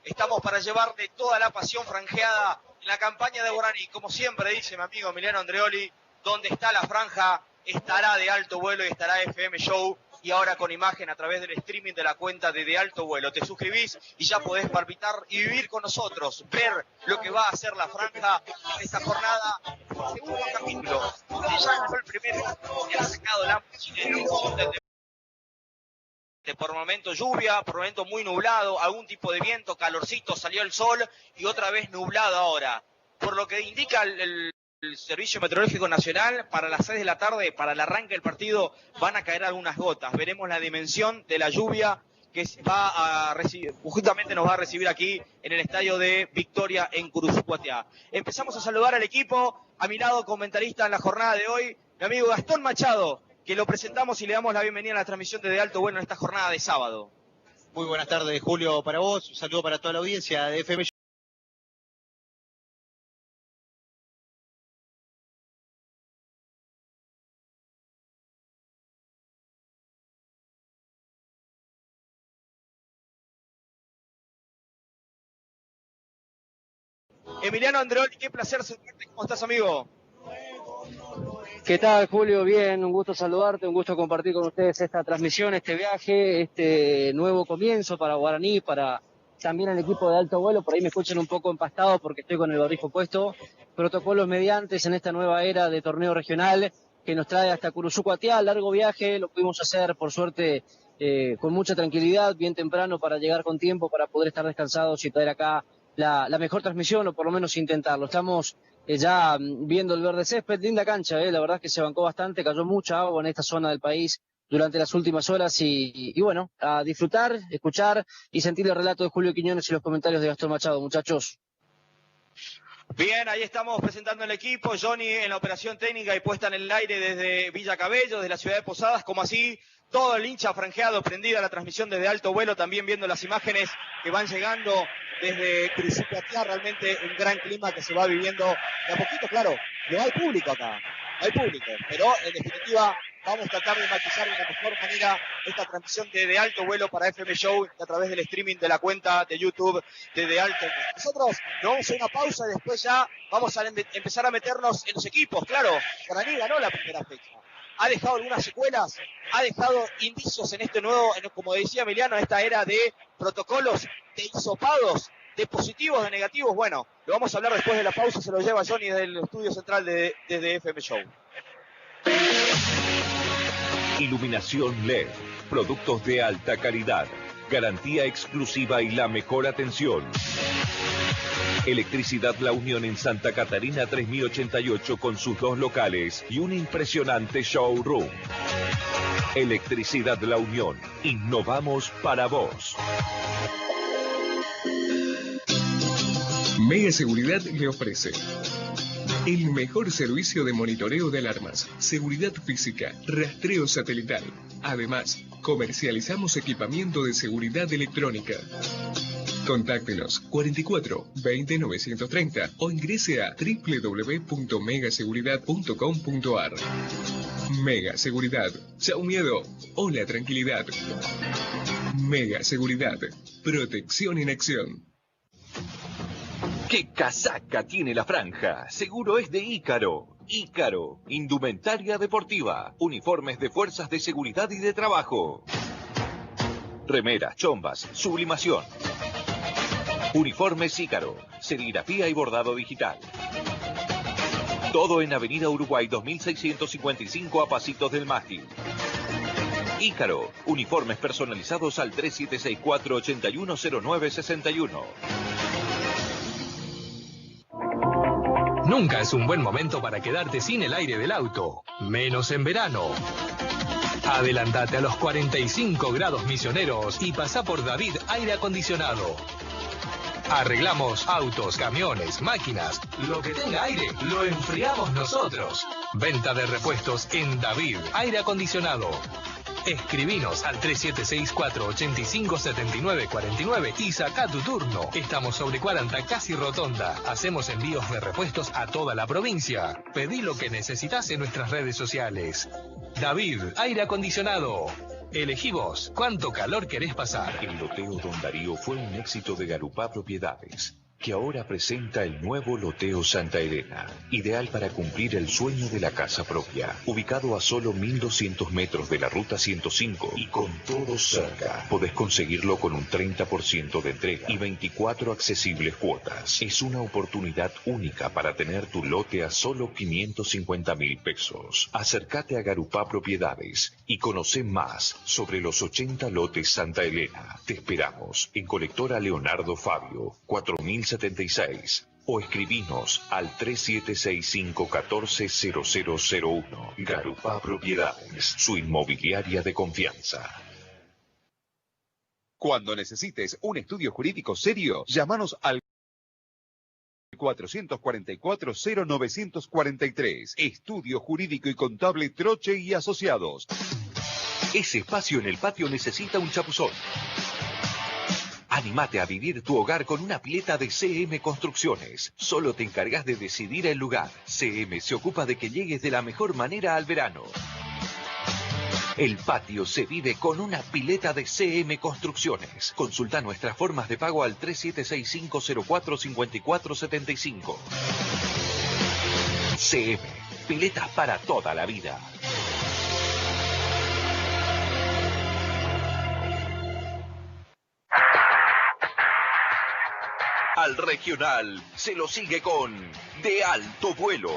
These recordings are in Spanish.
Estamos para llevarle toda la pasión franjeada en la campaña de Guaraní. Como siempre dice mi amigo Emiliano Andreoli, donde está la franja estará De Alto Vuelo y estará FM Show. Y ahora con imagen a través del streaming de la cuenta de Alto Vuelo. Te suscribís y ya podés palpitar y vivir con nosotros, ver lo que va a hacer la franja en esta jornada, el segundo capítulo. Ya fue el primero que ha sacado la por momento lluvia, por momento muy nublado, algún tipo de viento, calorcito, salió el sol y otra vez nublado ahora. Por lo que indica el Servicio Meteorológico Nacional, para las 6 de la tarde, para el arranque del partido, van a caer algunas gotas. Veremos la dimensión de la lluvia que va a recibir, justamente nos va a recibir aquí en el estadio de Victoria en Curuzucuatiá. Empezamos a saludar al equipo, a mi lado comentarista en la jornada de hoy, mi amigo Gastón Machado, que lo presentamos y le damos la bienvenida a la transmisión de Alto Vuelo en esta jornada de sábado. Muy buenas tardes, Julio, para vos, un saludo para toda la audiencia de FM. Emiliano Andreoli, qué placer saludarte. ¿Cómo estás, amigo? ¿Qué tal, Julio? Bien, un gusto saludarte, un gusto compartir con ustedes esta transmisión, este viaje, este nuevo comienzo para Guaraní, para también el equipo de Alto Vuelo. Por ahí me escuchan un poco empastado porque estoy con el barbijo puesto. Protocolos mediantes en esta nueva era de torneo regional que nos trae hasta Curuzucuatiá. Largo viaje, lo pudimos hacer por suerte con mucha tranquilidad, bien temprano para llegar con tiempo, para poder estar descansados y traer acá la mejor transmisión, o por lo menos intentarlo. Estamos ya viendo el verde césped, linda cancha, la verdad es que se bancó bastante, cayó mucha agua en esta zona del país durante las últimas horas y bueno, a disfrutar, escuchar y sentir el relato de Julio Quiñones y los comentarios de Gastón Machado, muchachos. Bien, ahí estamos presentando el equipo, Johnny en la operación técnica y puesta en el aire desde Villa Cabello, desde la ciudad de Posadas, como así todo el hincha franjeado, prendida la transmisión desde Alto Vuelo, también viendo las imágenes que van llegando desde Curuzucuatiá, realmente un gran clima que se va viviendo de a poquito, claro, no hay público acá, no hay público, pero en definitiva vamos a tratar de matizar de la mejor manera esta transmisión de Alto Vuelo para FM Show a través del streaming de la cuenta de YouTube de Alto Vuelo. Nosotros nos vamos a una pausa y después ya vamos a empezar a meternos en los equipos, claro, Guaraní ganó la primera fecha. Ha dejado algunas secuelas, ha dejado indicios en este nuevo, como decía Emiliano, esta era de protocolos, de hisopados, de positivos, de negativos. Bueno, lo vamos a hablar después de la pausa, se lo lleva Johnny desde el estudio central desde FM Show. Iluminación LED, productos de alta calidad, garantía exclusiva y la mejor atención. Electricidad La Unión en Santa Catarina 3088 con sus 2 locales y un impresionante showroom. Electricidad La Unión, innovamos para vos. Mega Seguridad le ofrece el mejor servicio de monitoreo de alarmas, seguridad física, rastreo satelital. Además, comercializamos equipamiento de seguridad electrónica. Contáctenos 44 20 930 o ingrese a www.megaseguridad.com.ar. Mega Seguridad. Chau miedo. Hola tranquilidad. Mega Seguridad. Protección en acción. ¡Qué casaca tiene la franja! Seguro es de Ícaro. Ícaro, indumentaria deportiva, uniformes de fuerzas de seguridad y de trabajo. Remeras, chombas, sublimación. Uniformes Ícaro, serigrafía y bordado digital. Todo en Avenida Uruguay 2655 a pasitos del mástil. Ícaro, uniformes personalizados al 3764-810961. Nunca es un buen momento para quedarte sin el aire del auto, menos en verano. Adelantate a los 45 grados misioneros y pasá por David Aire Acondicionado. Arreglamos autos, camiones, máquinas, lo que tenga aire, lo enfriamos nosotros. Venta de repuestos en David Aire Acondicionado. Escribinos al 3764-857949 y saca tu turno. Estamos sobre 40, casi Rotonda. Hacemos envíos de repuestos a toda la provincia. Pedí lo que necesitas en nuestras redes sociales. David Aire Acondicionado. Elegí vos, ¿cuánto calor querés pasar? El loteo Don Darío fue un éxito de Garupá Propiedades, que ahora presenta el nuevo loteo Santa Elena, ideal para cumplir el sueño de la casa propia, ubicado a solo 1200 metros de la ruta 105 y con todo cerca. Podés conseguirlo con un 30% de entrega y 24 accesibles cuotas. Es una oportunidad única para tener tu lote a solo 550.000 pesos. Acércate a Garupá Propiedades y conoce más sobre los 80 lotes Santa Elena. Te esperamos en Colectora Leonardo Fabio, 4076 o escribinos al 3765-140001. Garupá Propiedades, su inmobiliaria de confianza. Cuando necesites un estudio jurídico serio, llámanos al 444-0943. Estudio Jurídico y Contable Troche y Asociados. Ese espacio en el patio necesita un chapuzón. Anímate a vivir tu hogar con una pileta de CM Construcciones. Solo te encargas de decidir el lugar. CM se ocupa de que llegues de la mejor manera al verano. El patio se vive con una pileta de CM Construcciones. Consulta nuestras formas de pago al 3765045475. CM, piletas para toda la vida. Al regional se lo sigue con De Alto Vuelo.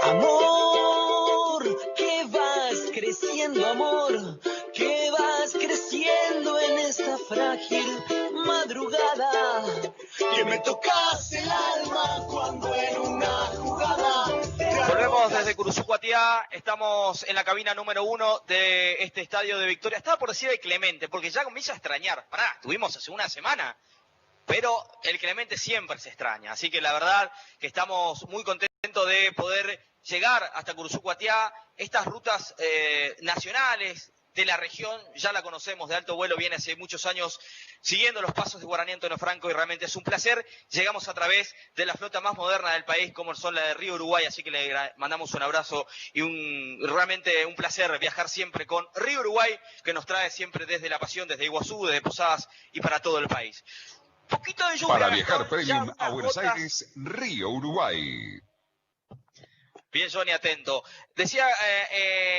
Amor, que vas creciendo, amor, que vas creciendo en esta frágil madrugada, que me tocas el alma cuando en una jugada. Volvemos desde Curuzú-Cuatiá, estamos en la cabina número 1 de este estadio de Victoria. Estaba por decir el Clemente, porque ya comienza a extrañar. Pará, estuvimos hace una semana, pero el Clemente siempre se extraña. Así que la verdad que estamos muy contentos de poder llegar hasta Curuzú-Cuatiá. Estas rutas nacionales de la región ya la conocemos, De Alto Vuelo viene hace muchos años siguiendo los pasos de Guaraní Antonio Franco y realmente es un placer. Llegamos a través de la flota más moderna del país, como son la de Río Uruguay, así que le mandamos un abrazo y realmente un placer viajar siempre con Río Uruguay, que nos trae siempre desde La Pasión, desde Iguazú, desde Posadas y para todo el país. Poquito de lluvia. Para viajar premium a Buenos Aires, Río Uruguay. Bien, Johnny, atento. Decía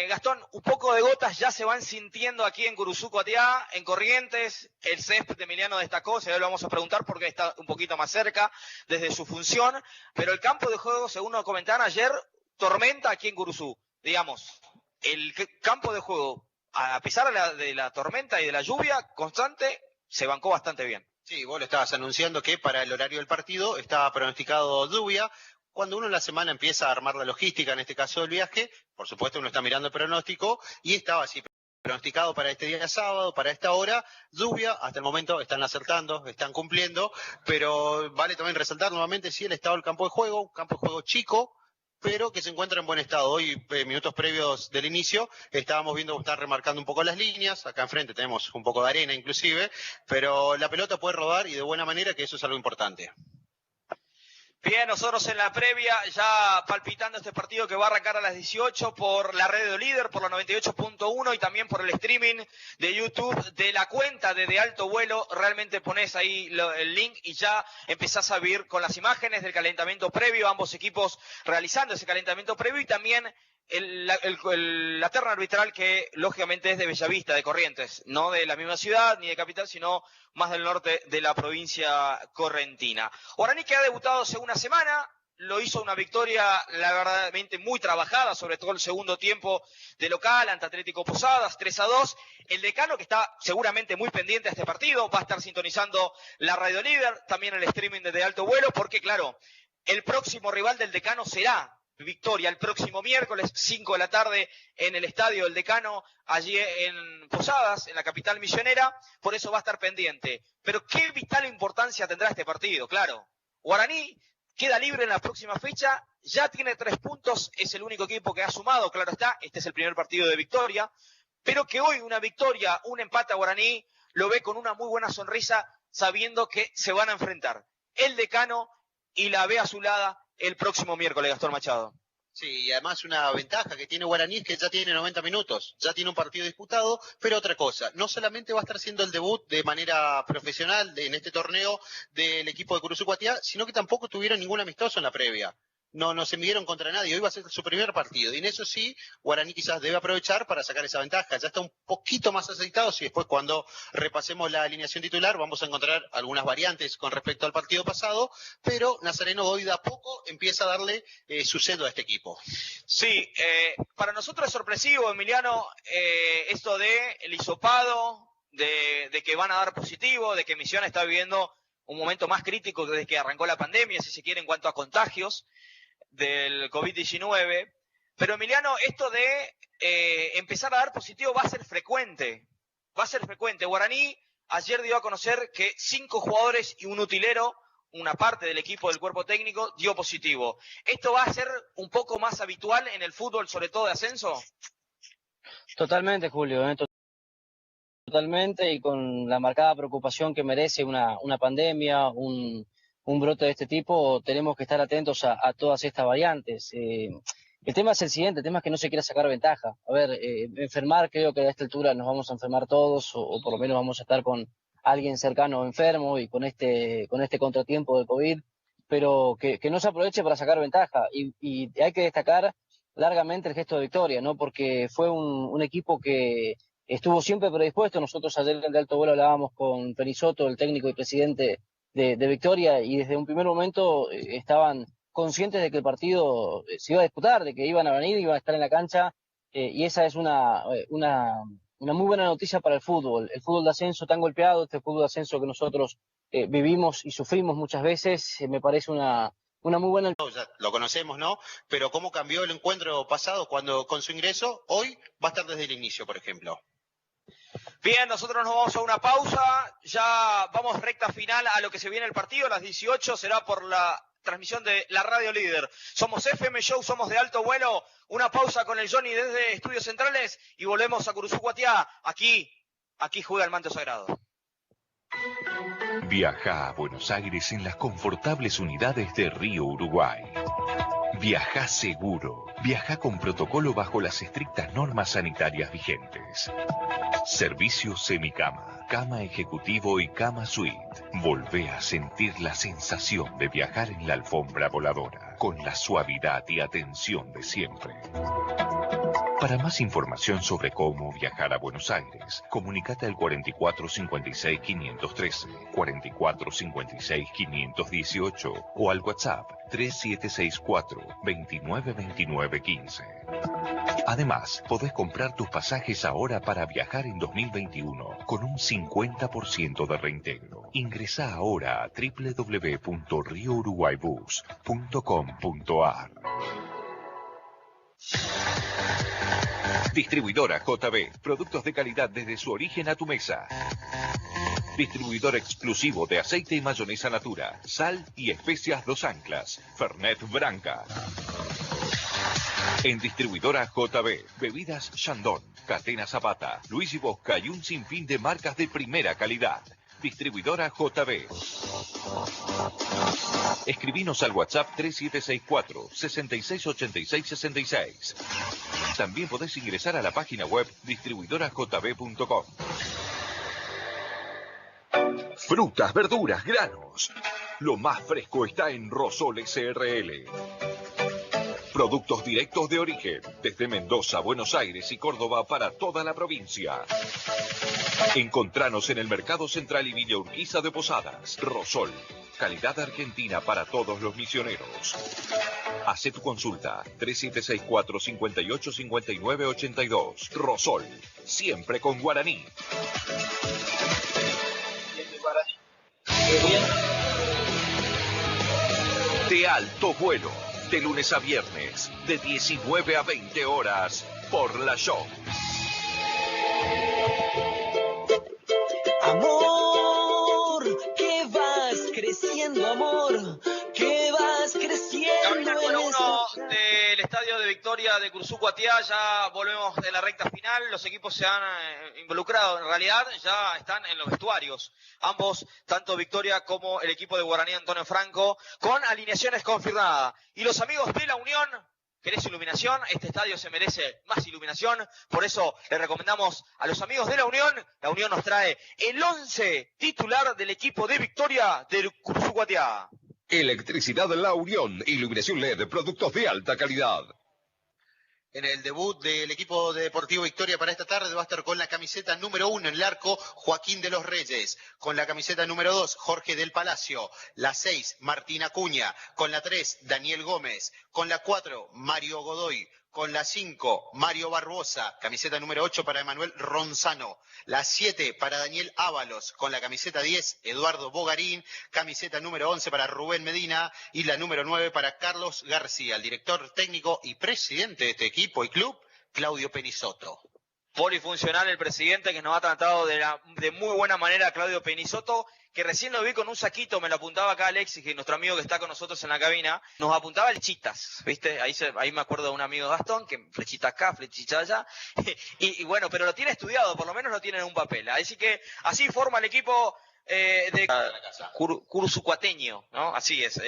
Gastón, un poco de gotas ya se van sintiendo aquí en Curuzú-Cuatiá, en Corrientes. El césped de Emiliano destacó, se lo vamos a preguntar porque está un poquito más cerca desde su función. Pero el campo de juego, según nos comentaron ayer, tormenta aquí en Curuzú. Digamos, el campo de juego, a pesar de la tormenta y de la lluvia constante, se bancó bastante bien. Sí, vos lo estabas anunciando que para el horario del partido estaba pronosticado lluvia. Cuando uno en la semana empieza a armar la logística, en este caso del viaje, por supuesto uno está mirando el pronóstico y estaba así pronosticado para este día sábado, para esta hora, lluvia. Hasta el momento están acertando, están cumpliendo, pero vale también resaltar nuevamente sí el estado del campo de juego, un campo de juego chico, pero que se encuentra en buen estado. Hoy, minutos previos del inicio, estábamos viendo que están remarcando un poco las líneas. Acá enfrente tenemos un poco de arena inclusive, pero la pelota puede rodar y de buena manera, que eso es algo importante. Bien, nosotros en la previa ya palpitando este partido que va a arrancar a las 18 por la red de Líder, por la 98.1 y también por el streaming de YouTube de la cuenta de Alto Vuelo. Realmente pones ahí el link y ya empezás a ver con las imágenes del calentamiento previo, ambos equipos realizando ese calentamiento previo y también la terna arbitral que lógicamente es de Bellavista, de Corrientes, no de la misma ciudad ni de capital, sino más del norte de la provincia correntina. Guaraní que ha debutado hace una semana, lo hizo una victoria la verdaderamente muy trabajada, sobre todo el segundo tiempo de local ante Atlético Posadas, 3-2. El Decano que está seguramente muy pendiente a este partido, va a estar sintonizando la Radio Líder, también el streaming de Alto Vuelo, porque claro, el próximo rival del Decano será Victoria el próximo miércoles, 5 de la tarde, en el Estadio del Decano, allí en Posadas, en la capital misionera, por eso va a estar pendiente. Pero qué vital importancia tendrá este partido, claro. Guaraní queda libre en la próxima fecha, ya tiene 3 puntos, es el único equipo que ha sumado, claro está, este es el primer partido de Victoria, pero que hoy una victoria, un empate a Guaraní, lo ve con una muy buena sonrisa, sabiendo que se van a enfrentar el Decano y la B azulada el próximo miércoles, Gastón Machado. Sí, y además una ventaja que tiene Guaraní es que ya tiene 90 minutos, ya tiene un partido disputado, pero otra cosa, no solamente va a estar siendo el debut de manera profesional en este torneo del equipo de Curuzú Cuatiá, sino que tampoco tuvieron ningún amistoso en la previa. No se midieron contra nadie, hoy va a ser su primer partido, y en eso sí, Guaraní quizás debe aprovechar para sacar esa ventaja. Ya está un poquito más aceitado, y después cuando repasemos la alineación titular vamos a encontrar algunas variantes con respecto al partido pasado, pero Nazareno hoy de a poco empieza a darle su cedo a este equipo. Sí, para nosotros es sorpresivo, Emiliano, esto de el hisopado, de que van a dar positivo, de que Misiones está viviendo un momento más crítico desde que arrancó la pandemia, si se quiere, en cuanto a contagios del COVID-19, pero Emiliano, esto de empezar a dar positivo va a ser frecuente. Guaraní ayer dio a conocer que 5 jugadores y un utilero, una parte del equipo del cuerpo técnico, dio positivo. ¿Esto va a ser un poco más habitual en el fútbol, sobre todo de ascenso? Totalmente, Julio, totalmente, y con la marcada preocupación que merece una pandemia, un brote de este tipo, tenemos que estar atentos a todas estas variantes. El tema es el siguiente, el tema es que no se quiera sacar ventaja. A ver, enfermar, creo que a esta altura nos vamos a enfermar todos, o por lo menos vamos a estar con alguien cercano enfermo y con este contratiempo de COVID, pero que no se aproveche para sacar ventaja. Y hay que destacar largamente el gesto de Victoria, ¿no? Porque fue un equipo que estuvo siempre predispuesto. Nosotros ayer en el de alto vuelo hablábamos con Penisoto, el técnico y presidente de Victoria, y desde un primer momento estaban conscientes de que el partido se iba a disputar, de que iban a venir, iban a estar en la cancha, y esa es una muy buena noticia para el fútbol de ascenso tan golpeado, este fútbol de ascenso que nosotros vivimos y sufrimos muchas veces. Me parece una muy buena... Ya lo conocemos, ¿no? Pero cómo cambió el encuentro pasado cuando con su ingreso, hoy va a estar desde el inicio, por ejemplo. Bien, nosotros nos vamos a una pausa, ya vamos recta final a lo que se viene el partido, a las 18 será por la transmisión de la Radio Líder. Somos FM Show, somos de alto vuelo, una pausa con el Johnny desde Estudios Centrales y volvemos a Curuzú Cuatiá, aquí juega el manto sagrado. Viaja a Buenos Aires en las confortables unidades de Río Uruguay. Viaja seguro. Viaja con protocolo bajo las estrictas normas sanitarias vigentes. Servicio semicama, cama ejecutivo y cama suite. Volvé a sentir la sensación de viajar en la alfombra voladora, con la suavidad y atención de siempre. Para más información sobre cómo viajar a Buenos Aires, comunícate al 4456-513, 4456-518 o al WhatsApp 3764-292915. Además, podés comprar tus pasajes ahora para viajar en 2021 con un 50% de reintegro. Ingresá ahora a www.riouruguaybus.com.ar. Distribuidora JB, productos de calidad desde su origen a tu mesa. Distribuidor exclusivo de aceite y mayonesa Natura, sal y especias Dos Anclas, Fernet Branca. En Distribuidora JB, bebidas Chandon, Catena Zapata, Luis y Bosca y un sinfín de marcas de primera calidad. Distribuidora JB. Escribinos al WhatsApp 3764-668666. También podés ingresar a la página web distribuidorajb.com. Frutas, verduras, granos. Lo más fresco está en Rosol SRL. Productos directos de origen, desde Mendoza, Buenos Aires y Córdoba para toda la provincia. Encontranos en el Mercado Central y Villa Urquiza de Posadas. Rosol, calidad argentina para todos los misioneros. Hace tu consulta, 3764-585982. Rosol, siempre con Guaraní. De alto vuelo, de lunes a viernes, de 19 a 20 horas, por La Show. Amor, que vas creciendo, amor, que vas creciendo. Capital número 1 del estadio de Victoria de Curuzú Cuatiá, ya volvemos de la recta final, los equipos se han involucrado, en realidad ya están en los vestuarios, ambos, tanto Victoria como el equipo de Guaraní Antonio Franco, con alineaciones confirmadas, y los amigos de la Unión ¿Querés iluminación? Este estadio se merece más iluminación. Por eso le recomendamos a los amigos de La Unión. La Unión nos trae el 11 titular del equipo de Victoria del Cursuguatiá. Electricidad La Unión, iluminación LED, productos de alta calidad. En el debut del equipo Deportivo Victoria para esta tarde va a estar con la camiseta número 1 en el arco Joaquín de los Reyes, con la camiseta número 2 Jorge del Palacio, la 6 Martín Acuña, con la 3 Daniel Gómez, con la 4 Mario Godoy, con la 5 Mario Barbosa, camiseta número 8 para Emanuel Ronzano, la 7 para Daniel Ábalos, con la camiseta 10 Eduardo Bogarín, camiseta número 11 para Rubén Medina y la número 9 para Carlos García, el director técnico y presidente de este equipo y club, Claudio Penizotto. Polifuncional el presidente que nos ha tratado de muy buena manera, Claudio Penizotto, que recién lo vi con un saquito, me lo apuntaba acá Alexis, que nuestro amigo que está con nosotros en la cabina, nos apuntaba flechitas, ¿viste? Ahí me acuerdo de un amigo Gastón, que flechita acá, flechita allá, y bueno, pero lo tiene estudiado, por lo menos lo tiene en un papel. Así que así forma el equipo de Cursucuateño, ¿no? Así es,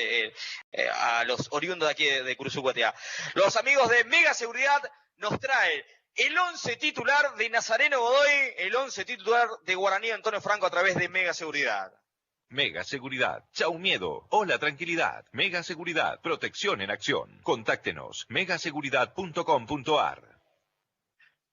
a los oriundos de aquí de Cursucuatiá. Los amigos de Mega Seguridad nos traen el 11 titular de Nazareno Godoy, el 11 titular de Guaraní Antonio Franco a través de Mega Seguridad. Mega Seguridad, chau miedo, hola tranquilidad. Mega Seguridad, protección en acción. Contáctenos, megaseguridad.com.ar.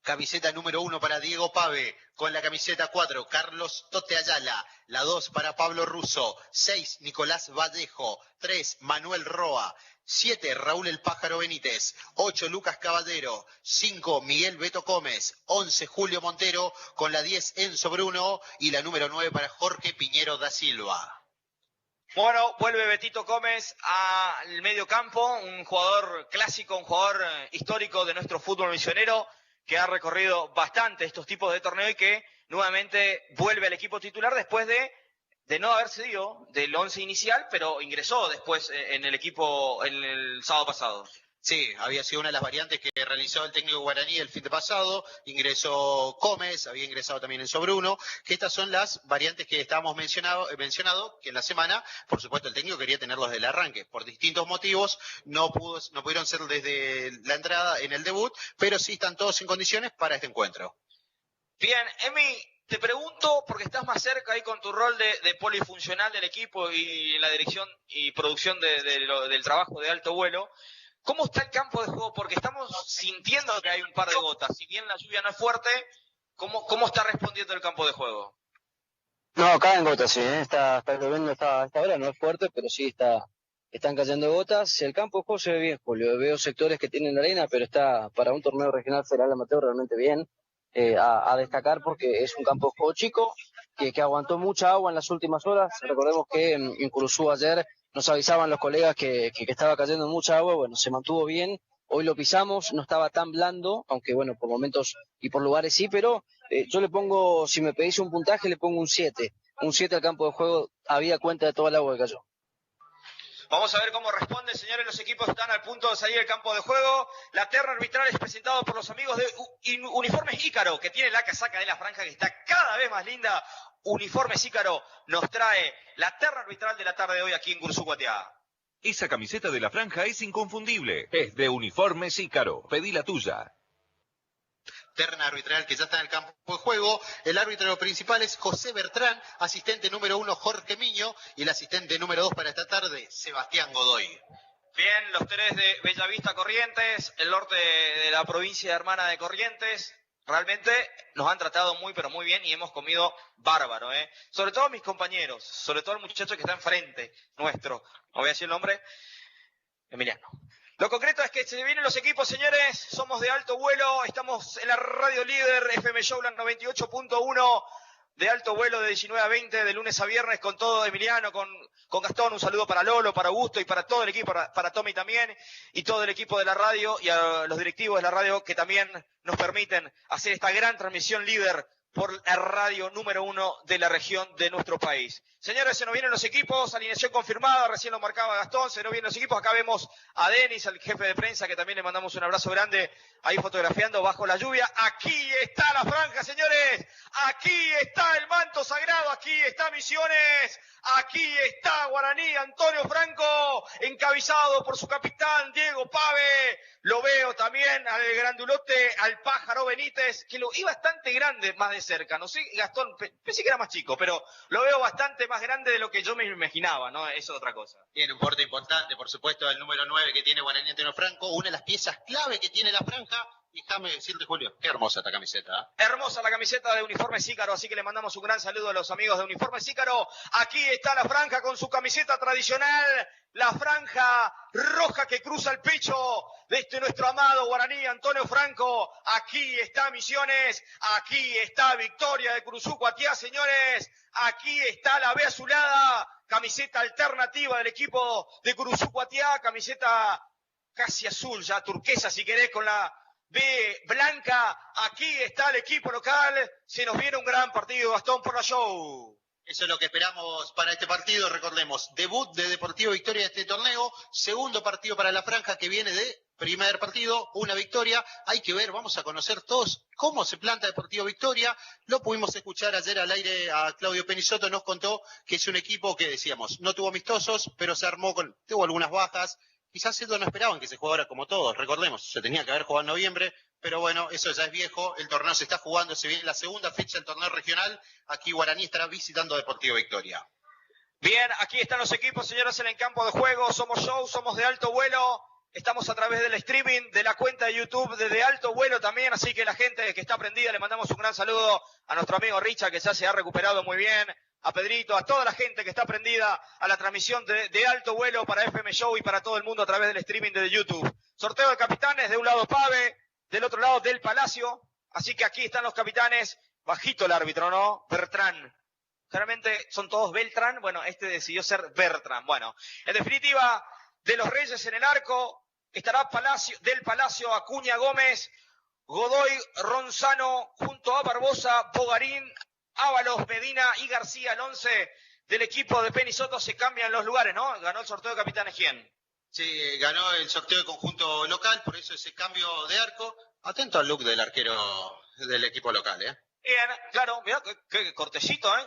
Camiseta número 1 para Diego Pave, con la camiseta 4 Carlos Tote Ayala, la 2 para Pablo Russo, 6 Nicolás Vallejo, 3 Manuel Roa, 7 Raúl El Pájaro Benítez, 8 Lucas Caballero, 5 Miguel Beto Gómez, 11 Julio Montero, con la 10 Enzo Bruno y la número 9 para Jorge Piñero da Silva. Bueno, vuelve Betito Gómez al medio campo, un jugador clásico, un jugador histórico de nuestro fútbol misionero, que ha recorrido bastante estos tipos de torneo y que nuevamente vuelve al equipo titular después de no haber cedido del 11 inicial, pero ingresó después en el equipo el sábado pasado. Sí, había sido una de las variantes que realizó el técnico guaraní el fin de pasado, ingresó Gómez, había ingresado también Enzo Bruno, que estas son las variantes que estábamos mencionado, que en la semana, por supuesto, el técnico quería tenerlos desde el arranque. Por distintos motivos no pudieron ser desde la entrada en el debut, pero sí están todos en condiciones para este encuentro. Bien, Emi, te pregunto, porque estás más cerca ahí con tu rol de polifuncional del equipo y la dirección y producción del trabajo de alto vuelo, ¿cómo está el campo de juego? Porque estamos sintiendo que hay un par de gotas. Si bien la lluvia no es fuerte, ¿cómo está respondiendo el campo de juego? No, caen gotas, sí, está lloviendo esta hora, no es fuerte, pero sí están cayendo gotas. El campo de juego se ve bien, Julio. Veo sectores que tienen arena, pero está para un torneo regional federal amateur realmente bien. A destacar porque es un campo de juego chico, que aguantó mucha agua en las últimas horas. Recordemos que en Curuzú ayer nos avisaban los colegas que estaba cayendo mucha agua. Bueno, se mantuvo bien. Hoy lo pisamos, no estaba tan blando, aunque bueno, por momentos y por lugares sí, pero yo le pongo, si me pedís un puntaje, le pongo un 7. Un 7 al campo de juego, había cuenta de toda el agua que cayó. Vamos a ver cómo responde, señores. Los equipos están al punto de salir del campo de juego. La terna arbitral es presentado por los amigos de Uniformes Ícaro, que tiene la casaca de la franja que está cada vez más linda. Uniformes Ícaro nos trae la terna arbitral de la tarde de hoy aquí en Cursucuatiá. Esa camiseta de la franja es inconfundible. Es de Uniformes Ícaro. Pedí la tuya. Terna arbitral que ya está en el campo de juego. El árbitro principal es José Bertrán, asistente número 1 Jorge Miño y el asistente número 2 para esta tarde, Sebastián Godoy. Bien, los tres de Bellavista Corrientes, el norte de la provincia hermana de Corrientes, realmente nos han tratado muy pero muy bien y hemos comido bárbaro, sobre todo mis compañeros, sobre todo el muchacho que está enfrente nuestro, no voy a decir el nombre, Emiliano. Lo concreto es que se vienen los equipos, señores, somos de alto vuelo, estamos en la radio líder FM Showland 98.1 de alto vuelo de 19 a 20 de lunes a viernes con todo Emiliano, con Gastón, un saludo para Lolo, para Augusto y para todo el equipo, para Tommy también y todo el equipo de la radio y a los directivos de la radio que también nos permiten hacer esta gran transmisión líder por la radio número 1 de la región de nuestro país. Señores, se nos vienen los equipos, alineación confirmada, recién lo marcaba Gastón, se nos vienen los equipos, acá vemos a Denis, al jefe de prensa, que también le mandamos un abrazo grande, ahí fotografiando bajo la lluvia. Aquí está la franja, señores, aquí está el manto sagrado, aquí aquí está Misiones, aquí está Guaraní, Antonio Franco, encabezado por su capitán Diego Pave. Lo veo también al grandulote, al pájaro Benítez, que lo vi bastante grande más de cerca. No sé, Gastón, pensé que era más chico, pero lo veo bastante más grande de lo que yo me imaginaba, ¿no? Eso es otra cosa. Tiene un porte importante, por supuesto, el número 9 que tiene Guaraní Antonio Franco, una de las piezas clave que tiene la franja. Y déjame decirte, Julio, qué hermosa esta camiseta. Hermosa la camiseta de Uniformes Ícaro, así que le mandamos un gran saludo a los amigos de Uniformes Ícaro. Aquí está la franja con su camiseta tradicional, la franja roja que cruza el pecho de nuestro amado Guaraní Antonio Franco. Aquí está Misiones, aquí está Victoria de Curuzú Cuatiá, señores. Aquí está la B azulada, camiseta alternativa del equipo de Curuzú Cuatiá, camiseta casi azul, ya turquesa si querés, con la B blanca. Aquí está el equipo local. Se nos viene un gran partido, Gastón, por la show. Eso es lo que esperamos para este partido. Recordemos, debut de Deportivo Victoria de este torneo, segundo partido para la franja que viene de primer partido, una victoria. Hay que ver, vamos a conocer todos cómo se planta Deportivo Victoria. Lo pudimos escuchar ayer al aire a Claudio Penisoto, nos contó que es un equipo que, decíamos, no tuvo amistosos, pero se armó tuvo algunas bajas. Quizás ellos no esperaban que se jugara como todos, recordemos, se tenía que haber jugado en noviembre, pero bueno, eso ya es viejo, el torneo se está jugando, se viene la segunda fecha del torneo regional, aquí Guaraní estará visitando a Deportivo Victoria. Bien, aquí están los equipos, señores, en el campo de juego, somos show, somos de alto vuelo, estamos a través del streaming, de la cuenta de YouTube de alto vuelo también, así que la gente que está prendida, le mandamos un gran saludo a nuestro amigo Richard, que ya se ha recuperado muy bien, a Pedrito, a toda la gente que está prendida a la transmisión de alto vuelo para FM Show y para todo el mundo a través del streaming de YouTube. Sorteo de capitanes, de un lado Pave, del otro lado Del Palacio, así que aquí están los capitanes, bajito el árbitro, ¿no? Bertrán. Generalmente son todos Beltrán, bueno, este decidió ser Bertrán. Bueno, en definitiva, de los Reyes en el arco, estará Del Palacio, Acuña Gómez, Godoy Ronzano, junto a Barbosa, Bogarín, Ábalos, Medina y García. El 11 del equipo de Penisoto se cambian los lugares, ¿no? Ganó el sorteo de capitanes, ¿quién? Sí, ganó el sorteo de conjunto local, por eso ese cambio de arco. Atento al look del arquero del equipo local, ¿eh? Bien, claro, mirá qué cortecito, ¿eh?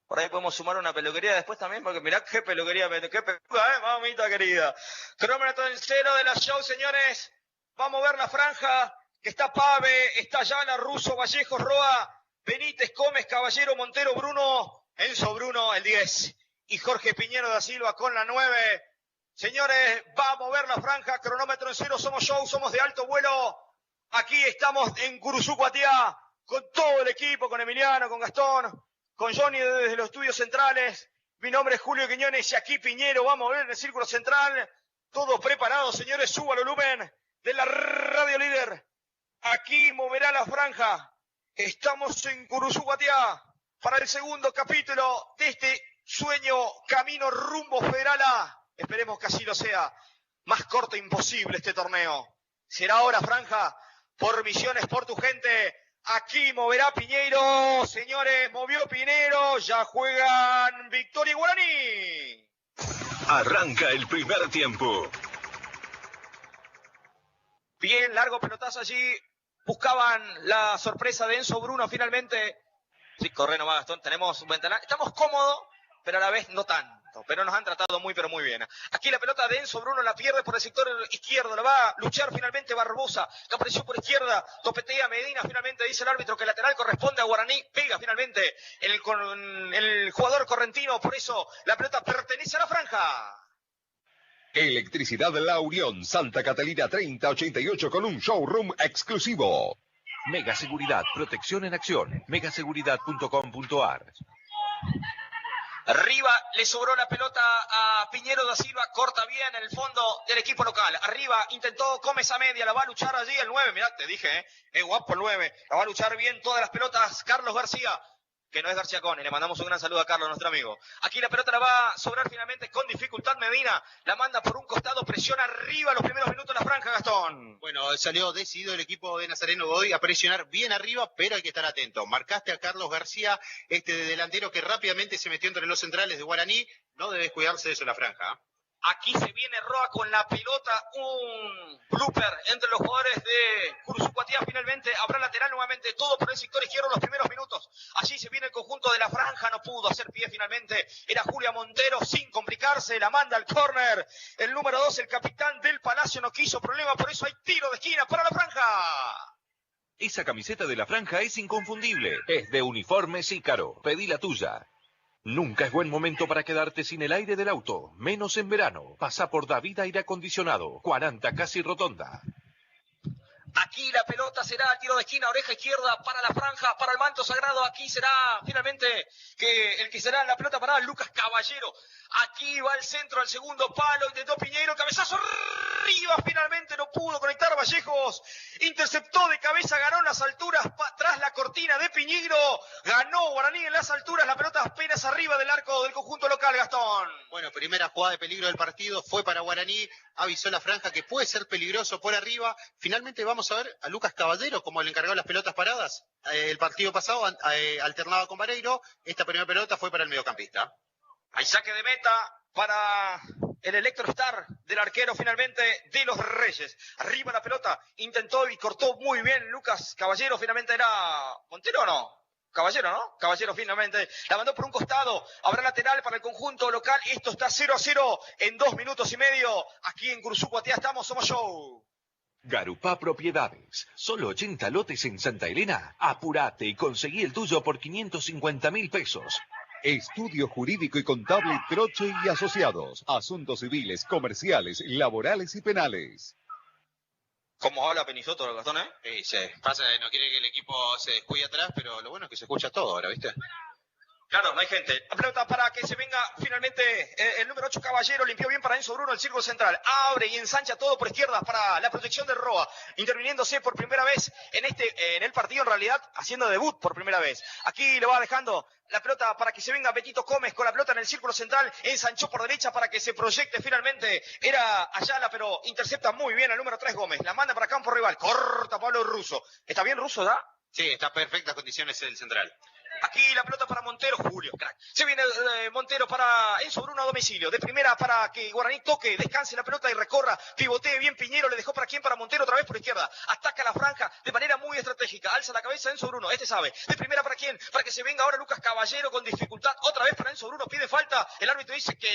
Por ahí podemos sumar una peluquería después también, porque mirá qué peluquería, qué peluca, mamita querida. Cronómetro en cero de la show, señores. Vamos a ver la franja, que está Pave, está Yana, Russo, Vallejos, Roa, Benítez, Gómez, Caballero, Montero, Bruno, Enzo Bruno, el 10, y Jorge Piñero da Silva con la 9. Señores, vamos a ver la franja, cronómetro en cero, somos show, somos de alto vuelo. Aquí estamos en Curuzú Cuatiá, con todo el equipo, con Emiliano, con Gastón, con Johnny desde los estudios centrales. Mi nombre es Julio Quiñones y aquí Piñero, vamos a ver en el círculo central. Todo preparado, señores, suba el volumen de la radio líder. Aquí moverá la franja. Estamos en Curuzú Cuatiá para el segundo capítulo de este sueño camino rumbo Federal A. Esperemos que así lo sea. Más corto imposible este torneo. Será ahora franja por Misiones, por tu gente. Aquí moverá Piñeiro. Señores, movió Piñeiro. Ya juegan Victoria y Guaraní. Arranca el primer tiempo. Bien, largo pelotazo allí. Buscaban la sorpresa de Enzo Bruno finalmente. Sí, corre nomás, Gastón. Tenemos un ventanal. Estamos cómodos, pero a la vez no tanto. Pero nos han tratado muy, pero muy bien. Aquí la pelota de Enzo Bruno la pierde por el sector izquierdo. La va a luchar finalmente Barbosa, que apareció por izquierda. Topetea Medina. Finalmente dice el árbitro que el lateral corresponde a Guaraní. Pega finalmente el jugador correntino. Por eso la pelota pertenece a la franja. Electricidad La Unión, Santa Catalina 3088 con un showroom exclusivo. Mega Seguridad, protección en acción. Megaseguridad.com.ar. Arriba le sobró la pelota a Piñero da Silva, corta bien en el fondo del equipo local. Arriba intentó Gómez a media, la va a luchar allí el 9, mirá, te dije, guapo el 9. La va a luchar bien todas las pelotas Carlos García, que no es García Cone. Le mandamos un gran saludo a Carlos, nuestro amigo. Aquí la pelota la va a sobrar finalmente con dificultad Medina. La manda por un costado, presiona arriba los primeros minutos la franja, Gastón. Bueno, salió decidido el equipo de Nazareno Godoy a presionar bien arriba, pero hay que estar atento. Marcaste a Carlos García, de delantero que rápidamente se metió entre los centrales de Guaraní. No debe cuidarse de eso la franja. Aquí se viene Roa con la pelota, un blooper entre los jugadores de Curuzú-Guatiá. Finalmente habrá lateral nuevamente, todo por el sector izquierdo en los primeros minutos. Allí se viene el conjunto de la franja, no pudo hacer pie finalmente. Era Julia Montero sin complicarse, la manda al córner. El número 2, el capitán del Palacio, no quiso problema, por eso hay tiro de esquina para la franja. Esa camiseta de la franja es inconfundible. Es de Uniformes Ícaro. Pedí la tuya. Nunca es buen momento para quedarte sin el aire del auto, menos en verano. Pasa por David Aire Acondicionado, 40 casi rotonda. Aquí la pelota será el tiro de esquina, oreja izquierda para la franja, para el manto sagrado. Aquí será finalmente el que será la pelota para Lucas Caballero. Aquí va el centro al segundo palo, intentó Piñeiro, cabezazo arriba, finalmente no pudo conectar Vallejos. Interceptó de cabeza, ganó en las alturas, tras la cortina de Piñeiro. Ganó Guaraní en las alturas, la pelota apenas arriba del arco del conjunto local, Gastón. Bueno, primera jugada de peligro del partido fue para Guaraní, avisó la franja que puede ser peligroso por arriba. Finalmente vamos a ver a Lucas Caballero como el encargado de las pelotas paradas. El partido pasado alternaba con Vareiro, esta primera pelota fue para el mediocampista. Hay saque de meta para el Electrostar del arquero finalmente de los Reyes. Arriba la pelota, intentó y cortó muy bien Lucas Caballero, finalmente era Montero o no. Caballero, ¿no? Caballero finalmente la mandó por un costado. Habrá lateral para el conjunto local. Esto está 0-0 en 2 minutos y medio. Aquí en Curuzú-Guatiá estamos, somos show. Garupá Propiedades. Solo 80 lotes en Santa Elena. Apurate y conseguí el tuyo por 550.000 pesos. Estudio Jurídico y Contable Troche y Asociados. Asuntos civiles, comerciales, laborales y penales. ¿Cómo habla Penisoto, Gastón, Sí, pasa que no quiere que el equipo se descuide atrás, pero lo bueno es que se escucha todo ahora, ¿viste? Claro, no hay gente. La pelota para que se venga finalmente el número 8 Caballero, limpió bien para Enzo Bruno el círculo central. Abre y ensancha todo por izquierda para la protección de Roa. Interviniéndose por primera vez en el partido, en realidad, haciendo debut por primera vez. Aquí le va dejando la pelota para que se venga Betito Gómez con la pelota en el círculo central. Ensanchó por derecha para que se proyecte finalmente. Era Ayala, pero intercepta muy bien al número 3 Gómez. La manda para campo rival. Corta Pablo Russo. ¿Está bien Russo, da? Sí, está en perfectas condiciones el central. Aquí la pelota para Montero, Julio, crack. Se viene Montero para Enzo Bruno a domicilio. De primera para que Guaraní toque, descanse la pelota y recorra. Pivotee bien Piñero, le dejó para quién, para Montero otra vez por izquierda. Ataca la franja de manera muy estratégica. Alza la cabeza Enzo Bruno, este sabe. De primera para quién, para que se venga ahora Lucas Caballero con dificultad. Otra vez para Enzo Bruno, pide falta. El árbitro dice que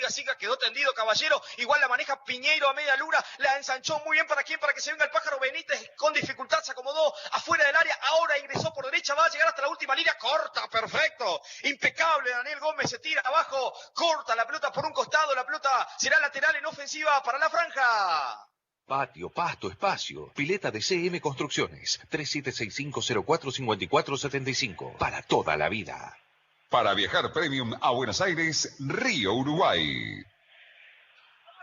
siga, quedó tendido Caballero. Igual la maneja Piñeiro a media luna. La ensanchó muy bien para quién, para que se venga el pájaro Benítez. Con dificultad se acomodó afuera del área. Ahora ingresó por derecha, va a llegar hasta la última línea. Corta, perfecto, impecable, Daniel Gómez se tira abajo, corta la pelota por un costado, la pelota será lateral en ofensiva para la franja. Patio, pasto, espacio, pileta de CM Construcciones, 3765045475, para toda la vida. Para viajar premium a Buenos Aires, Río Uruguay.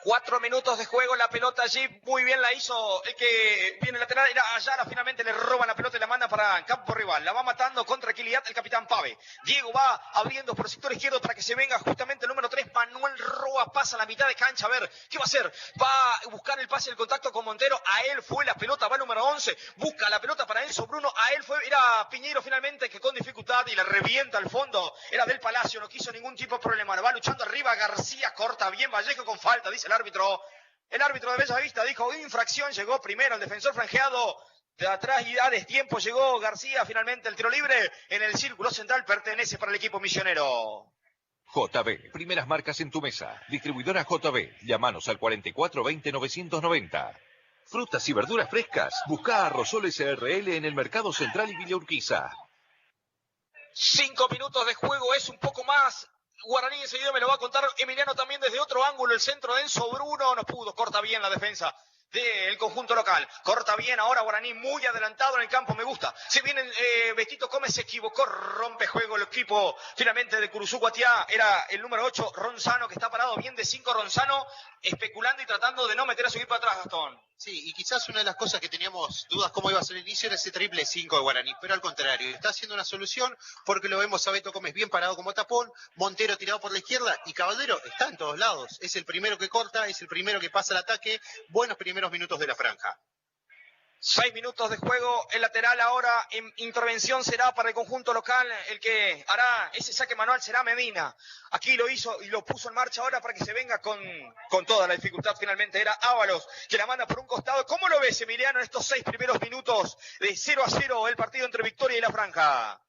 4 minutos de juego, la pelota allí, muy bien la hizo el que viene lateral, era Ayala, finalmente le roban la pelota y la manda para campo rival, la va matando con tranquilidad el capitán Pave. Diego va abriendo por el sector izquierdo para que se venga justamente el número 3, Manuel Roa, pasa a la mitad de cancha, a ver, ¿qué va a hacer? Va a buscar el pase, el contacto con Montero, a él fue la pelota, va el número 11, busca la pelota para Enzo Bruno, a él fue, era Piñeiro finalmente que con dificultad y le revienta al fondo, era del Palacio, no quiso ningún tipo de problema, va luchando arriba, García corta bien, Vallejo con falta, dice el árbitro de Bellavista dijo infracción, llegó primero el defensor franjeado, de atrás y a destiempo llegó García, finalmente el tiro libre en el círculo central pertenece para el equipo misionero. JB, primeras marcas en tu mesa. Distribuidora JB, llámanos al 4420-990. Frutas y verduras frescas, busca a Rosol SRL en el Mercado Central y Villa Urquiza. 5 minutos de juego, es un poco más. Guaraní enseguida me lo va a contar Emiliano también desde otro ángulo, el centro de Enzo Bruno, no pudo, corta bien la defensa del conjunto local, corta bien ahora Guaraní, muy adelantado en el campo, me gusta, se viene Betito Gómez, se equivocó, rompe juego el equipo finalmente de Curuzú-Guatiá, era el número 8, Ronzano, que está parado bien de 5 Ronzano, especulando y tratando de no meter a su equipo atrás, Gastón. Sí, y quizás una de las cosas que teníamos dudas cómo iba a ser el inicio era ese triple 5 de Guaraní, pero al contrario, está haciendo una solución porque lo vemos a Beto Gómez bien parado como tapón, Montero tirado por la izquierda y Caballero está en todos lados, es el primero que corta, es el primero que pasa el ataque, buenos primeros minutos de la franja. 6 minutos de juego, el lateral ahora en intervención será para el conjunto local, el que hará ese saque manual será Medina. Aquí lo hizo y lo puso en marcha ahora para que se venga con toda la dificultad. Finalmente era Ábalos que la manda por un costado. ¿Cómo lo ves, Emiliano, en estos 6 primeros minutos de 0-0 el partido entre Victoria y La Franja?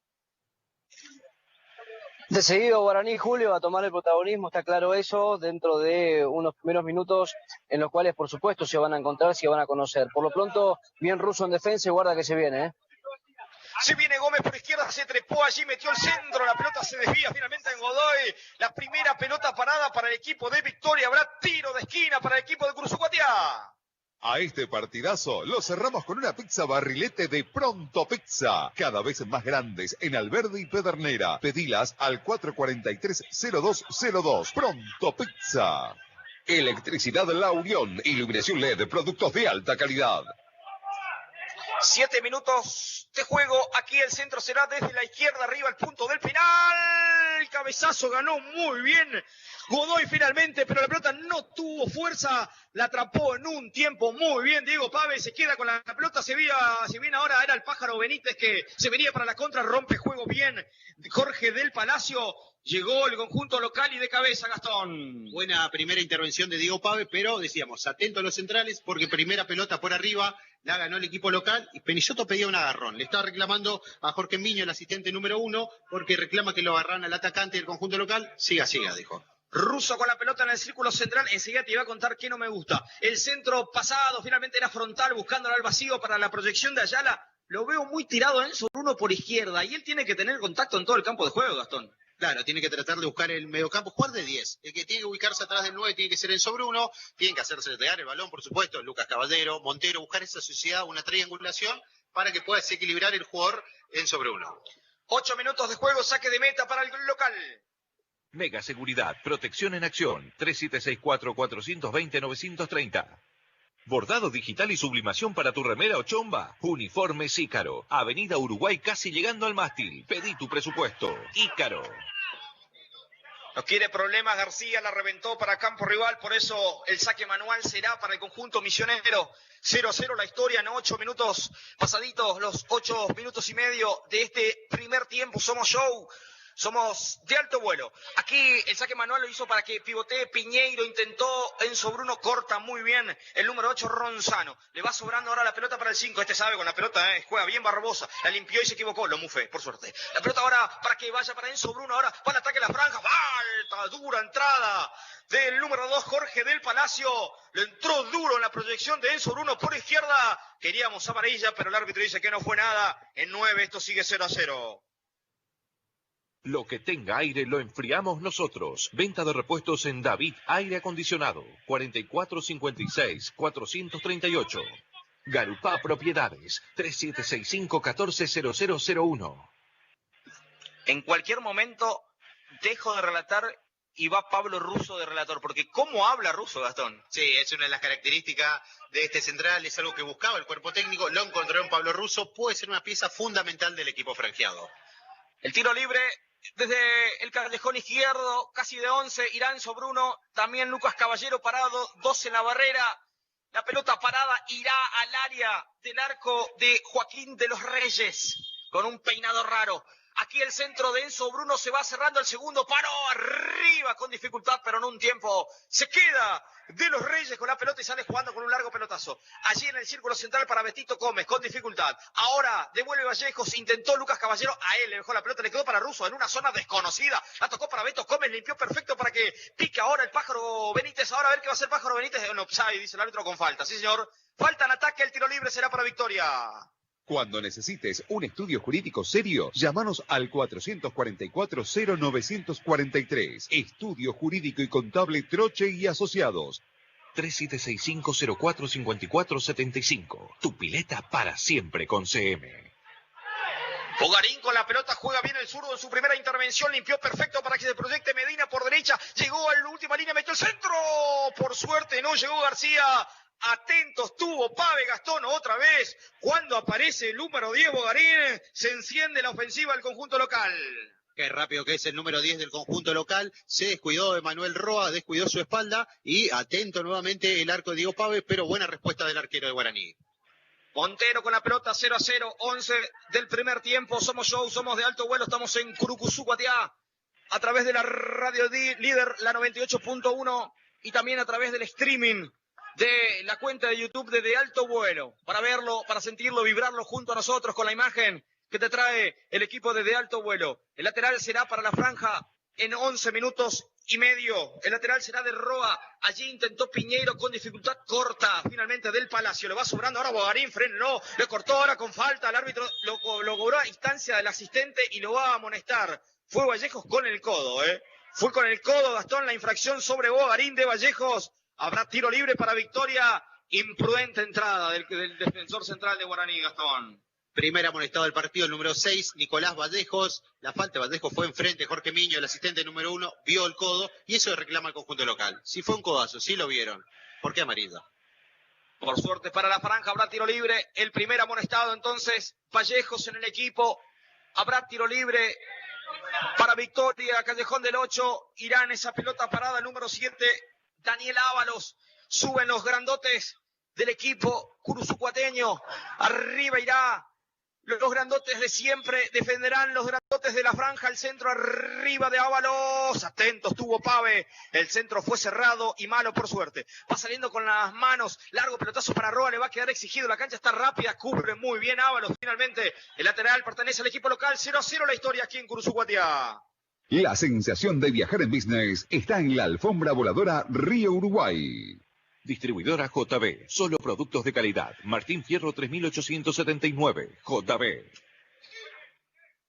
De seguido Guaraní, Julio, va a tomar el protagonismo, está claro eso, dentro de unos primeros minutos en los cuales, por supuesto, se van a encontrar, se van a conocer. Por lo pronto, bien Russo en defensa y guarda que se viene, ¿eh? Se viene Gómez por izquierda, se trepó allí, metió el centro, la pelota se desvía finalmente en Godoy. La primera pelota parada para el equipo de Victoria, habrá tiro de esquina para el equipo de Cursucuatiá. A este partidazo lo cerramos con una pizza barrilete de Pronto Pizza. Cada vez más grandes en Alberdi y Pedernera. Pedilas al 443-0202. Pronto Pizza. Electricidad La Unión. Iluminación LED. Productos de alta calidad. 7 minutos de juego. Aquí el centro será desde la izquierda arriba al punto del penal. El cabezazo ganó muy bien Godoy finalmente, pero la pelota no tuvo fuerza. La atrapó en un tiempo muy bien. Diego Pave se queda con la pelota. Se viene ahora, era el Pájaro Benítez que se venía para la contra. Rompe juego bien Jorge del Palacio. Llegó el conjunto local y de cabeza, Gastón. Buena primera intervención de Diego Pave, pero decíamos, atento a los centrales, porque primera pelota por arriba la ganó el equipo local y Penilloto pedía un agarrón. Le estaba reclamando a Jorge Miño, el asistente número 1, porque reclama que lo agarran al atacante del conjunto local. Siga, dijo. Russo con la pelota en el círculo central. Enseguida te iba a contar qué no me gusta. El centro pasado finalmente era frontal, buscándolo al vacío para la proyección de Ayala. Lo veo muy tirado en sobre uno por izquierda y él tiene que tener contacto en todo el campo de juego, Gastón. Claro, tiene que tratar de buscar el mediocampo, jugar de 10. El que tiene que ubicarse atrás del 9 tiene que ser el sobre 1, tienen que hacerse llegar el balón, por supuesto, Lucas Caballero, Montero, buscar esa sociedad, una triangulación para que pueda desequilibrar el jugador en sobre 1. 8 minutos de juego, saque de meta para el local. Mega Seguridad, protección en acción, 3764-420-930. Bordado digital y sublimación para tu remera o chomba. Uniformes Ícaro. Avenida Uruguay casi llegando al mástil. Pedí tu presupuesto. Ícaro. No quiere problemas García, la reventó para campo rival, por eso el saque manual será para el conjunto misionero. 0-0 la historia en 8 minutos pasaditos, los 8 minutos y medio de este primer tiempo. Somos show. Somos de alto vuelo. Aquí el saque manual lo hizo para que pivotee Piñeiro. Intentó Enzo Bruno, corta muy bien el número 8 Ronzano. Le va sobrando ahora la pelota para el 5. Este sabe con la pelota, juega bien Barbosa. La limpió y se equivocó. Lo mufé, por suerte. La pelota ahora para que vaya para Enzo Bruno. Ahora para el ataque a la franja. Falta, dura entrada del número 2 Jorge del Palacio. Le entró duro en la proyección de Enzo Bruno por izquierda. Queríamos amarilla, pero el árbitro dice que no fue nada. En 9 esto sigue 0-0. Lo que tenga aire lo enfriamos nosotros. Venta de repuestos en David Aire Acondicionado. 4456-438. Garupá Propiedades. 3765-140001. En cualquier momento dejo de relatar y va Pablo Russo de relator. Porque ¿cómo habla Russo, Gastón? Sí, es una de las características de este central. Es algo que buscaba el cuerpo técnico. Lo encontró en Pablo Russo. Puede ser una pieza fundamental del equipo franjeado. El tiro libre desde el callejón izquierdo, casi de 11, Irán sobre uno, también Lucas Caballero parado, 2 en la barrera, la pelota parada irá al área del arco de Joaquín de los Reyes, con un peinado raro. Aquí el centro de Enzo Bruno se va cerrando el segundo, paró arriba con dificultad, pero en un tiempo se queda de los Reyes con la pelota y sale jugando con un largo pelotazo. Allí en el círculo central para Betito Gómez con dificultad. Ahora devuelve Vallejos, intentó Lucas Caballero, a él le dejó la pelota, le quedó para Russo en una zona desconocida. La tocó para Beto Gómez, limpió perfecto para que pique ahora el Pájaro Benítez. Ahora a ver qué va a hacer Pájaro Benítez en offside, dice el árbitro con falta. Sí, señor. Falta en ataque, el tiro libre será para Victoria. Cuando necesites un estudio jurídico serio, llámanos al 444-0943. Estudio Jurídico y Contable Troche y Asociados. 3765-045475. Tu pileta para siempre con CM. Bogarín con la pelota, juega bien el zurdo en su primera intervención, limpió perfecto para que se proyecte Medina por derecha, llegó a la última línea, metió el centro, por suerte no llegó García. Atentos tuvo Pave, Gastón otra vez. Cuando aparece el número 10 Bogarín, se enciende la ofensiva del conjunto local. Qué rápido que es el número 10 del conjunto local. Se descuidó Emanuel Roa, descuidó su espalda y atento nuevamente el arco de Diego Pave, pero buena respuesta del arquero de Guaraní. Montero con la pelota 0-0, 11 del primer tiempo. Somos show, somos de alto vuelo, estamos en Curucuzú, Guatiá, a través de la radio líder, la 98.1, y también a través del streaming de la cuenta de YouTube de Alto Vuelo, para verlo, para sentirlo, vibrarlo junto a nosotros con la imagen que te trae el equipo de Alto Vuelo. El lateral será para la franja en 11 minutos y medio. El lateral será de Roa. Allí intentó Piñeiro con dificultad, corta finalmente del Palacio. Le va sobrando ahora Bogarín, frenó, le cortó ahora con falta. El árbitro lo cobró a instancia del asistente y lo va a amonestar. Fue Vallejos con el codo, Fue con el codo, Gastón, la infracción sobre Bogarín de Vallejos. Habrá tiro libre para Victoria. Imprudente entrada del defensor central de Guaraní, Gastón. Primer amonestado del partido, el número 6, Nicolás Vallejos. La falta de Vallejos fue enfrente. Jorge Miño, el asistente número 1, vio el codo y eso reclama el conjunto local. Si fue un codazo, sí lo vieron. ¿Por qué amarilla? Por suerte para la franja habrá tiro libre. El primer amonestado entonces, Vallejos en el equipo. Habrá tiro libre para Victoria. Callejón del 8. Irán esa pelota parada, el número 7. Daniel Ábalos. Suben los grandotes del equipo curuzucuateño. Arriba irá los grandotes de siempre, defenderán los grandotes de la franja, el centro arriba de Ábalos, atentos tuvo Pave, el centro fue cerrado y malo por suerte, va saliendo con las manos, largo pelotazo para Roa, le va a quedar exigido, la cancha está rápida, cubre muy bien Ábalos, finalmente el lateral pertenece al equipo local, 0-0 la historia aquí en Curuzucuatiá. La sensación de viajar en business está en la alfombra voladora Río Uruguay. Distribuidora JB, solo productos de calidad. Martín Fierro 3879, JB.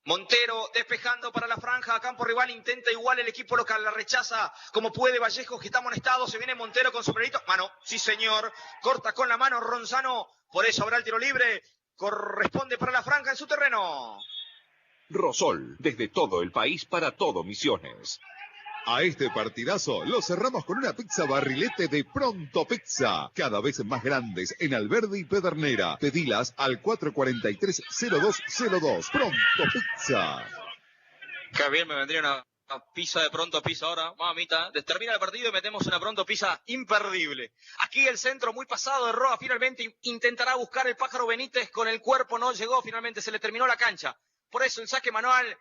Montero despejando para la franja, a campo rival, intenta igual el equipo local, la rechaza como puede Vallejos, que está amonestado, se viene Montero con sombrerito, mano, sí señor, corta con la mano Ronzano, por eso habrá el tiro libre, corresponde para la franja en su terreno. Rosol, desde todo el país para todo Misiones. A este partidazo lo cerramos con una pizza barrilete de Pronto Pizza, cada vez más grandes en Alberdi y Pedernera. Pedilas al 443-0202. Pronto Pizza. Qué bien me vendría una pizza de Pronto Pizza ahora, mamita. Termina el partido y metemos una Pronto Pizza imperdible. Aquí el centro muy pasado de Roa, finalmente intentará buscar el pájaro Benítez con el cuerpo, no llegó, finalmente se le terminó la cancha. Por eso el saque manual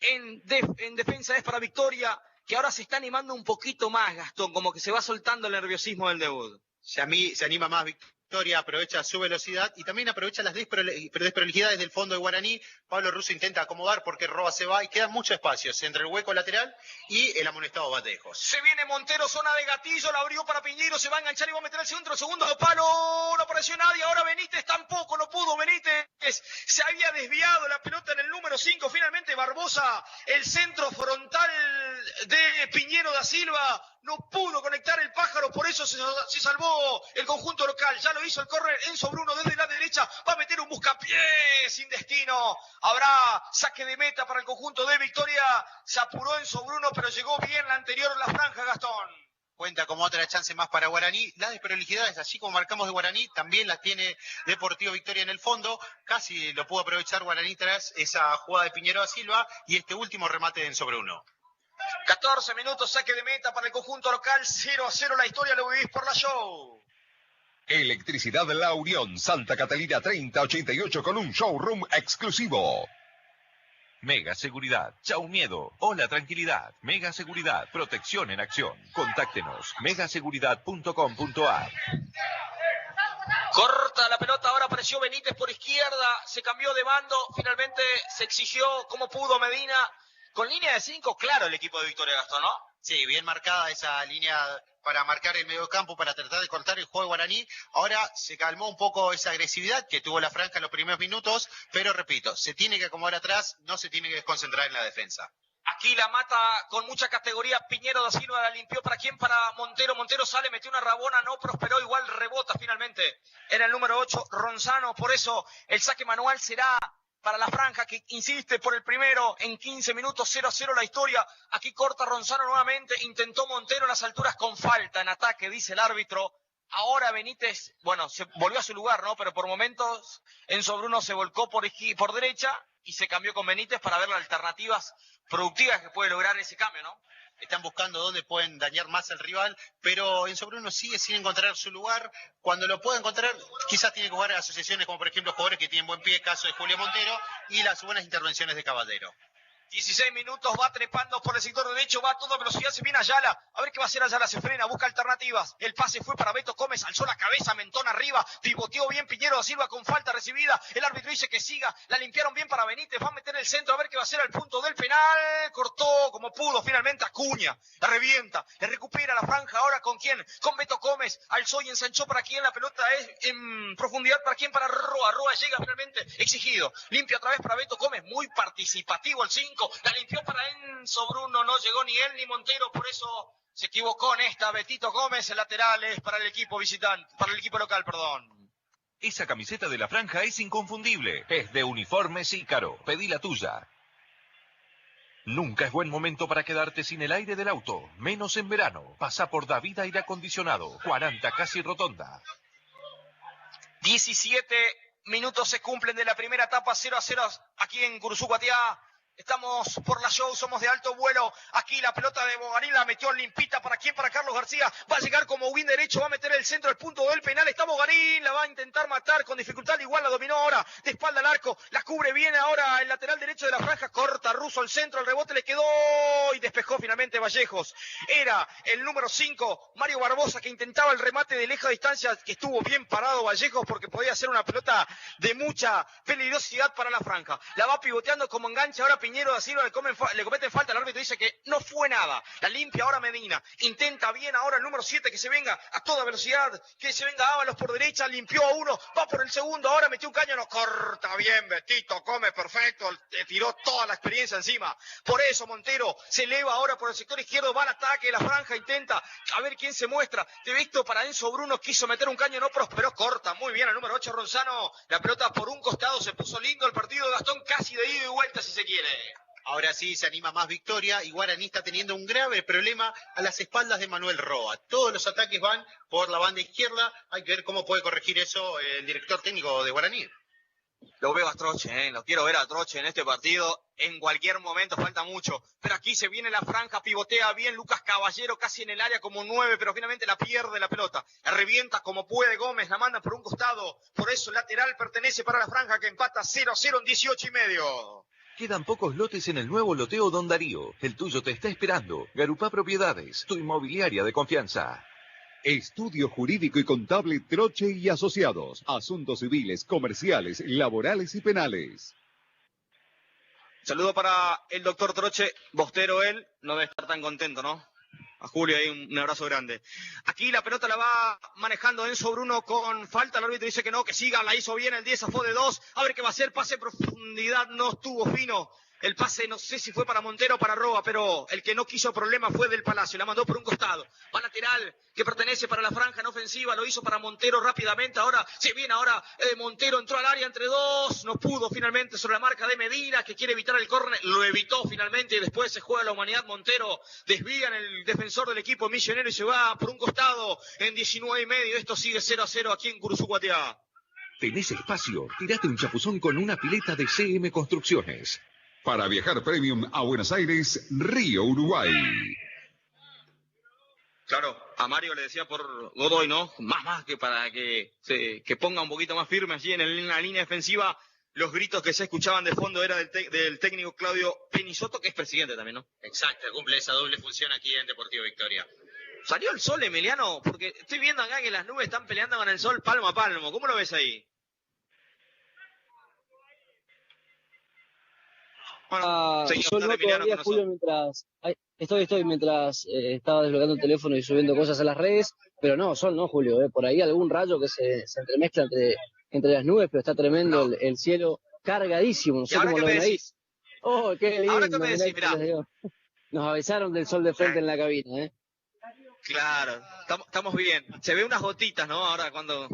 en defensa es para Victoria, que ahora se está animando un poquito más, Gastón, como que se va soltando el nerviosismo del debut. Se anima más Victoria, aprovecha su velocidad y también aprovecha las desprolijidades del fondo de Guaraní. Pablo Russo intenta acomodar porque Roa se va y quedan muchos espacios entre el hueco lateral y el amonestado Vallejos. Se viene Montero, zona de gatillo, la abrió para Piñeiro, se va a enganchar y va a meter el centro, segundo palo, no apareció nadie, ahora Benítez tampoco, no pudo Benítez, se había desviado la pelota en el número 5, finalmente Barbosa, el centro frontal de Piñeiro da Silva, no pudo conectar el pájaro, por eso se salvó el conjunto local, ya lo hizo el córner Enzo Bruno desde la derecha, va a meter un buscapié sin destino, habrá saque de meta para el conjunto de Victoria, se apuró Enzo Bruno, pero llegó bien la anterior la franja, Gastón. Cuenta como otra chance más para Guaraní. Las desprolijidades, así como marcamos de Guaraní, también las tiene Deportivo Victoria en el fondo. Casi lo pudo aprovechar Guaraní tras esa jugada de Piñeiro da Silva y este último remate de Enzo Bruno. 14 minutos, saque de meta para el conjunto local, 0-0 la historia, lo vivís por la show. Electricidad La Unión, Santa Catalina 3088 con un showroom exclusivo. Mega Seguridad, chau miedo, hola tranquilidad. Mega Seguridad, protección en acción. Contáctenos, megaseguridad.com.ar. Corta la pelota, ahora apareció Benítez por izquierda, se cambió de bando, finalmente se exigió como pudo Medina. Con línea de 5, claro, el equipo de Victoria, Gastón, ¿no? Sí, bien marcada esa línea para marcar el mediocampo, para tratar de cortar el juego de Guaraní. Ahora se calmó un poco esa agresividad que tuvo la franja en los primeros minutos, pero repito, se tiene que acomodar atrás, no se tiene que desconcentrar en la defensa. Aquí la mata con mucha categoría Piñeiro da Silva, la limpió para quién, para Montero. Montero sale, metió una rabona, no prosperó, igual rebota finalmente. Era el número 8, Ronzano, por eso el saque manual será para la franja que insiste por el primero en 15 minutos, 0-0 la historia. Aquí corta Ronzano nuevamente, intentó Montero en las alturas con falta en ataque, dice el árbitro. Ahora Benítez, bueno, se volvió a su lugar, ¿no? Pero por momentos Enzo Bruno se volcó por derecha y se cambió con Benítez para ver las alternativas productivas que puede lograr ese cambio, ¿no? están buscando dónde pueden dañar más al rival, pero Enzo Bruno sigue sin encontrar su lugar. Cuando lo puede encontrar, quizás tiene que jugar a asociaciones como por ejemplo jugadores que tienen buen pie, caso de Julio Montero, y las buenas intervenciones de Caballero. 16 minutos, va trepando por el sector derecho, va a toda velocidad, se viene Ayala, a ver qué va a hacer Ayala, se frena, busca alternativas, el pase fue para Beto Gómez, alzó la cabeza, mentón arriba, pivoteó bien Piñero da Silva con falta recibida, el árbitro dice que siga, la limpiaron bien para Benítez, va a meter el centro, a ver qué va a hacer al punto del penal, cortó como pudo, finalmente Acuña, la revienta, le recupera la franja, ahora ¿con quién? Con Beto Gómez, alzó y ensanchó para quién, la pelota es en profundidad, para quién, para Roa llega finalmente, exigido, limpia otra vez para Beto Gómez, muy participativo el 5, la limpió para Enzo Bruno, no llegó ni él ni Montero, por eso se equivocó en esta Betito Gómez, el lateral es para el equipo visitante, para el equipo local, perdón. Esa camiseta de la franja es inconfundible. Es de Uniformes Ícaro. Pedí la tuya. Nunca es buen momento para quedarte sin el aire del auto, menos en verano. Pasa por David Aire Acondicionado, 40 casi Rotonda. 17 minutos se cumplen de la primera etapa, 0-0 aquí en Curuzú-Guatiá. Estamos por la show, somos de alto vuelo. Aquí la pelota de Bogarín la metió limpita. ¿Para quién? Para Carlos García. Va a llegar como win derecho, va a meter el centro al punto del penal. Está Bogarín, la va a intentar matar con dificultad. Igual la dominó ahora, de espalda al arco. La cubre bien ahora el lateral derecho de la franja. Corta Russo el centro, el rebote le quedó y despejó finalmente Vallejos. Era el número 5, Mario Barbosa, que intentaba el remate de leja distancia, que estuvo bien parado Vallejos porque podía ser una pelota de mucha peligrosidad para la franja. La va pivoteando como enganche ahora Piñero da Silva, le cometen falta, el árbitro dice que no fue nada, la limpia ahora Medina, intenta bien ahora el número 7 que se venga a toda velocidad, que se venga Ábalos por derecha, limpió a uno, va por el segundo, ahora metió un caño, no corta bien Betito, come perfecto, le tiró toda la experiencia encima, por eso Montero se eleva ahora por el sector izquierdo, va al ataque, la franja intenta, a ver quién se muestra, de visto para Enzo Bruno, quiso meter un caño, no prosperó, corta, muy bien el número 8 Ronzano, la pelota por un costado, se puso lindo el partido de Gastón, casi de ida y vuelta si se quiere. Ahora sí se anima más Victoria y Guaraní está teniendo un grave problema a las espaldas de Manuel Roa. Todos los ataques van por la banda izquierda. Hay que ver cómo puede corregir eso el director técnico de Guaraní. Lo veo a Troche, lo quiero ver a Troche en este partido. En cualquier momento, falta mucho. Pero aquí se viene la franja, pivotea bien Lucas Caballero casi en el área como 9, pero finalmente la pierde la pelota. La revienta como puede Gómez, la manda por un costado. Por eso el lateral pertenece para la franja que empata 0-0 en 18 y medio. Quedan pocos lotes en el nuevo loteo Don Darío. El tuyo te está esperando. Garupá Propiedades, tu inmobiliaria de confianza. Estudio Jurídico y Contable Troche y Asociados. Asuntos civiles, comerciales, laborales y penales. Saludo para el doctor Troche, Bostero él, no debe estar tan contento, ¿no? A Julio ahí un abrazo grande. Aquí la pelota la va manejando Enzo Bruno con falta, el árbitro dice que no, que siga, la hizo bien, el 10 zafó de 2, a ver qué va a hacer, pase en profundidad, no estuvo fino. El pase no sé si fue para Montero o para Roa, pero el que no quiso problema fue del Palacio, la mandó por un costado. Va lateral, que pertenece para la franja en ofensiva, lo hizo para Montero rápidamente, ahora se viene ahora Montero, entró al área entre dos, no pudo finalmente sobre la marca de Medina, que quiere evitar el córner, lo evitó finalmente y después se juega la humanidad, Montero desvía en el defensor del equipo Misionero y se va por un costado en 19 y medio, esto sigue 0-0 aquí en Curuzú-Guatiá. ¿Tenés espacio? Tirate un chapuzón con una pileta de CM Construcciones. Para viajar premium a Buenos Aires, Río, Uruguay. Claro, a Mario le decía por Godoy, ¿no? Más que para que ponga un poquito más firme allí en la línea defensiva. Los gritos que se escuchaban de fondo era del técnico Claudio Penisoto, que es presidente también, ¿no? Exacto, cumple esa doble función aquí en Deportivo Victoria. ¿Salió el sol, Emiliano? Porque estoy viendo acá que las nubes están peleando con el sol palmo a palmo. ¿Cómo lo ves ahí? Bueno, yo noto todavía, Julio, mientras estaba desbloqueando el teléfono y subiendo cosas a las redes, pero no, sol no, Julio, por ahí algún rayo que se entremezcla entre las nubes, pero está tremendo el cielo cargadísimo, no sé cómo lo ven ahí. Oh, qué lindo. Ahora que me decís, mirá. Nos avisaron del sol de frente en la cabina, Claro, estamos bien. Se ve unas gotitas, ¿no? Ahora cuando...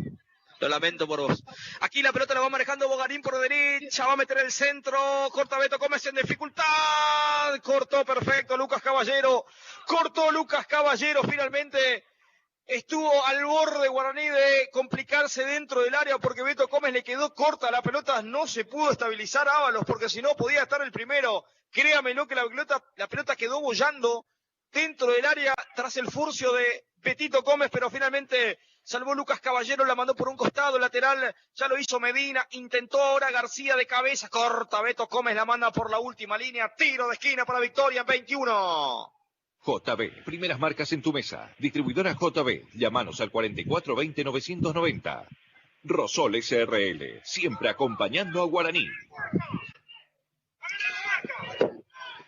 Lo lamento por vos. Aquí la pelota la va manejando Bogarín por derecha, va a meter el centro, corta Beto Gómez en dificultad, cortó perfecto Lucas Caballero, finalmente estuvo al borde Guaraní de complicarse dentro del área porque Beto Gómez le quedó corta la pelota, no se pudo estabilizar Ábalos porque si no podía estar el primero, créamelo que la pelota quedó bollando dentro del área tras el furcio de Petito Gómez, pero finalmente salvó Lucas Caballero, la mandó por un costado, lateral, ya lo hizo Medina, intentó ahora García de cabeza, corta, Beto Gómez la manda por la última línea, tiro de esquina para Victoria en 21. JB, primeras marcas en tu mesa. Distribuidora JB, llámanos al 4420-990. Rosol SRL, siempre acompañando a Guaraní.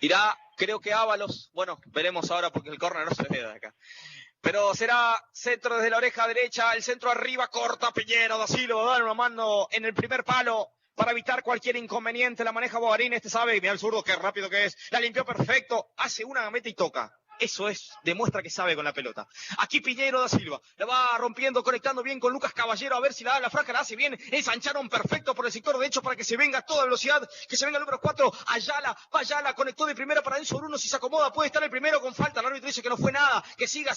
Irá, creo que Ábalos, bueno, veremos ahora porque el córner no se ve de acá. Pero será centro desde la oreja derecha, el centro arriba, corta Piñero da Silva, dan una mano en el primer palo para evitar cualquier inconveniente. La maneja Bogarín, sabe, mira el zurdo, qué rápido que es. La limpió perfecto, hace una gameta y toca. Eso es, demuestra que sabe con la pelota. Aquí Piñero da Silva, la va rompiendo, conectando bien con Lucas Caballero, a ver si la da la franja, la hace bien, ensancharon perfecto por el sector derecho para que se venga a toda velocidad, que se venga el número 4, Ayala, conectó de primera para Enzo Bruno, si se acomoda puede estar el primero con falta, el árbitro dice que no fue nada, que siga,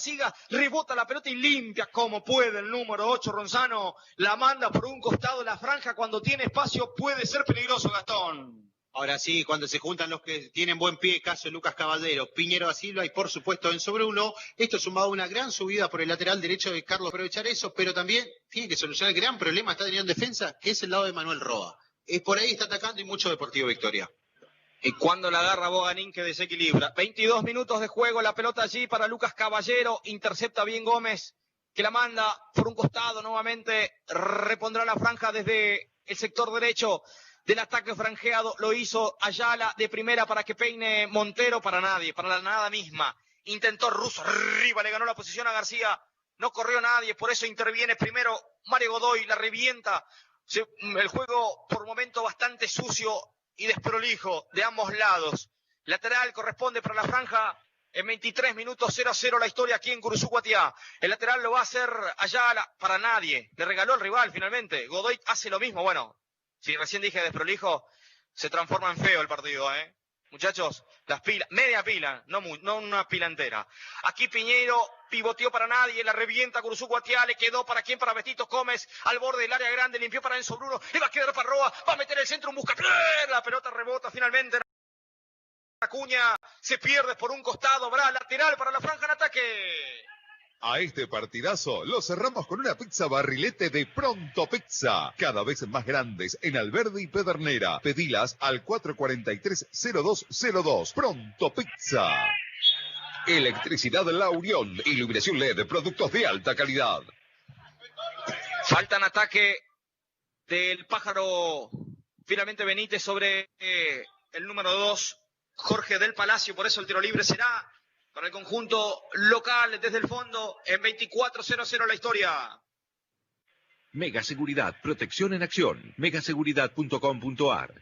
rebota la pelota y limpia como puede el número 8, Ronzano, la manda por un costado, la franja cuando tiene espacio puede ser peligroso, Gastón. Ahora sí, cuando se juntan los que tienen buen pie, caso de Lucas Caballero, Piñero da Silva y por supuesto Enzo Bruno, esto sumado a una gran subida por el lateral derecho de Carlos, aprovechar eso, pero también tiene que solucionar el gran problema que está teniendo en defensa, que es el lado de Manuel Roa. Es por ahí está atacando y mucho Deportivo Victoria. Y cuando la agarra Bogarín que desequilibra. 22 minutos de juego, la pelota allí para Lucas Caballero, intercepta bien Gómez, que la manda por un costado nuevamente, repondrá la franja desde el sector derecho del ataque franjeado, lo hizo Ayala de primera para que peine Montero, para nadie, para la nada misma. Intentó Russo, arriba, le ganó la posición a García, no corrió nadie, por eso interviene primero Mario Godoy, la revienta. El juego por momento bastante sucio y desprolijo de ambos lados. Lateral corresponde para la franja. En 23 minutos 0-0 la historia aquí en Curuzú-Guatiá. El lateral lo va a hacer Ayala, para nadie. Le regaló al rival finalmente. Godoy hace lo mismo, bueno. Si recién dije desprolijo, se transforma en feo el partido, ¿eh? Muchachos, las pilas, media pila, no una pila entera. Aquí Piñero pivoteó para nadie, la revienta Curuzú-Guatiá, le quedó para quién, para Betito Gómez, al borde del área grande, limpió para Enzo Bruno, le va a quedar para Roa, va a meter el centro, busca, la pelota rebota finalmente. Acuña se pierde por un costado, habrá lateral para la franja en ataque. A este partidazo lo cerramos con una pizza barrilete de Pronto Pizza. Cada vez más grandes en Alberdi y Pedernera. Pedilas al 443-0202. Pronto Pizza. Electricidad La Unión. Iluminación LED. Productos de alta calidad. Falta en ataque del pájaro. Finalmente Benítez sobre el número 2. Jorge del Palacio. Por eso el tiro libre será para el conjunto local desde el fondo en 24-0-0 la historia. Mega Seguridad, protección en acción. Megaseguridad.com.ar.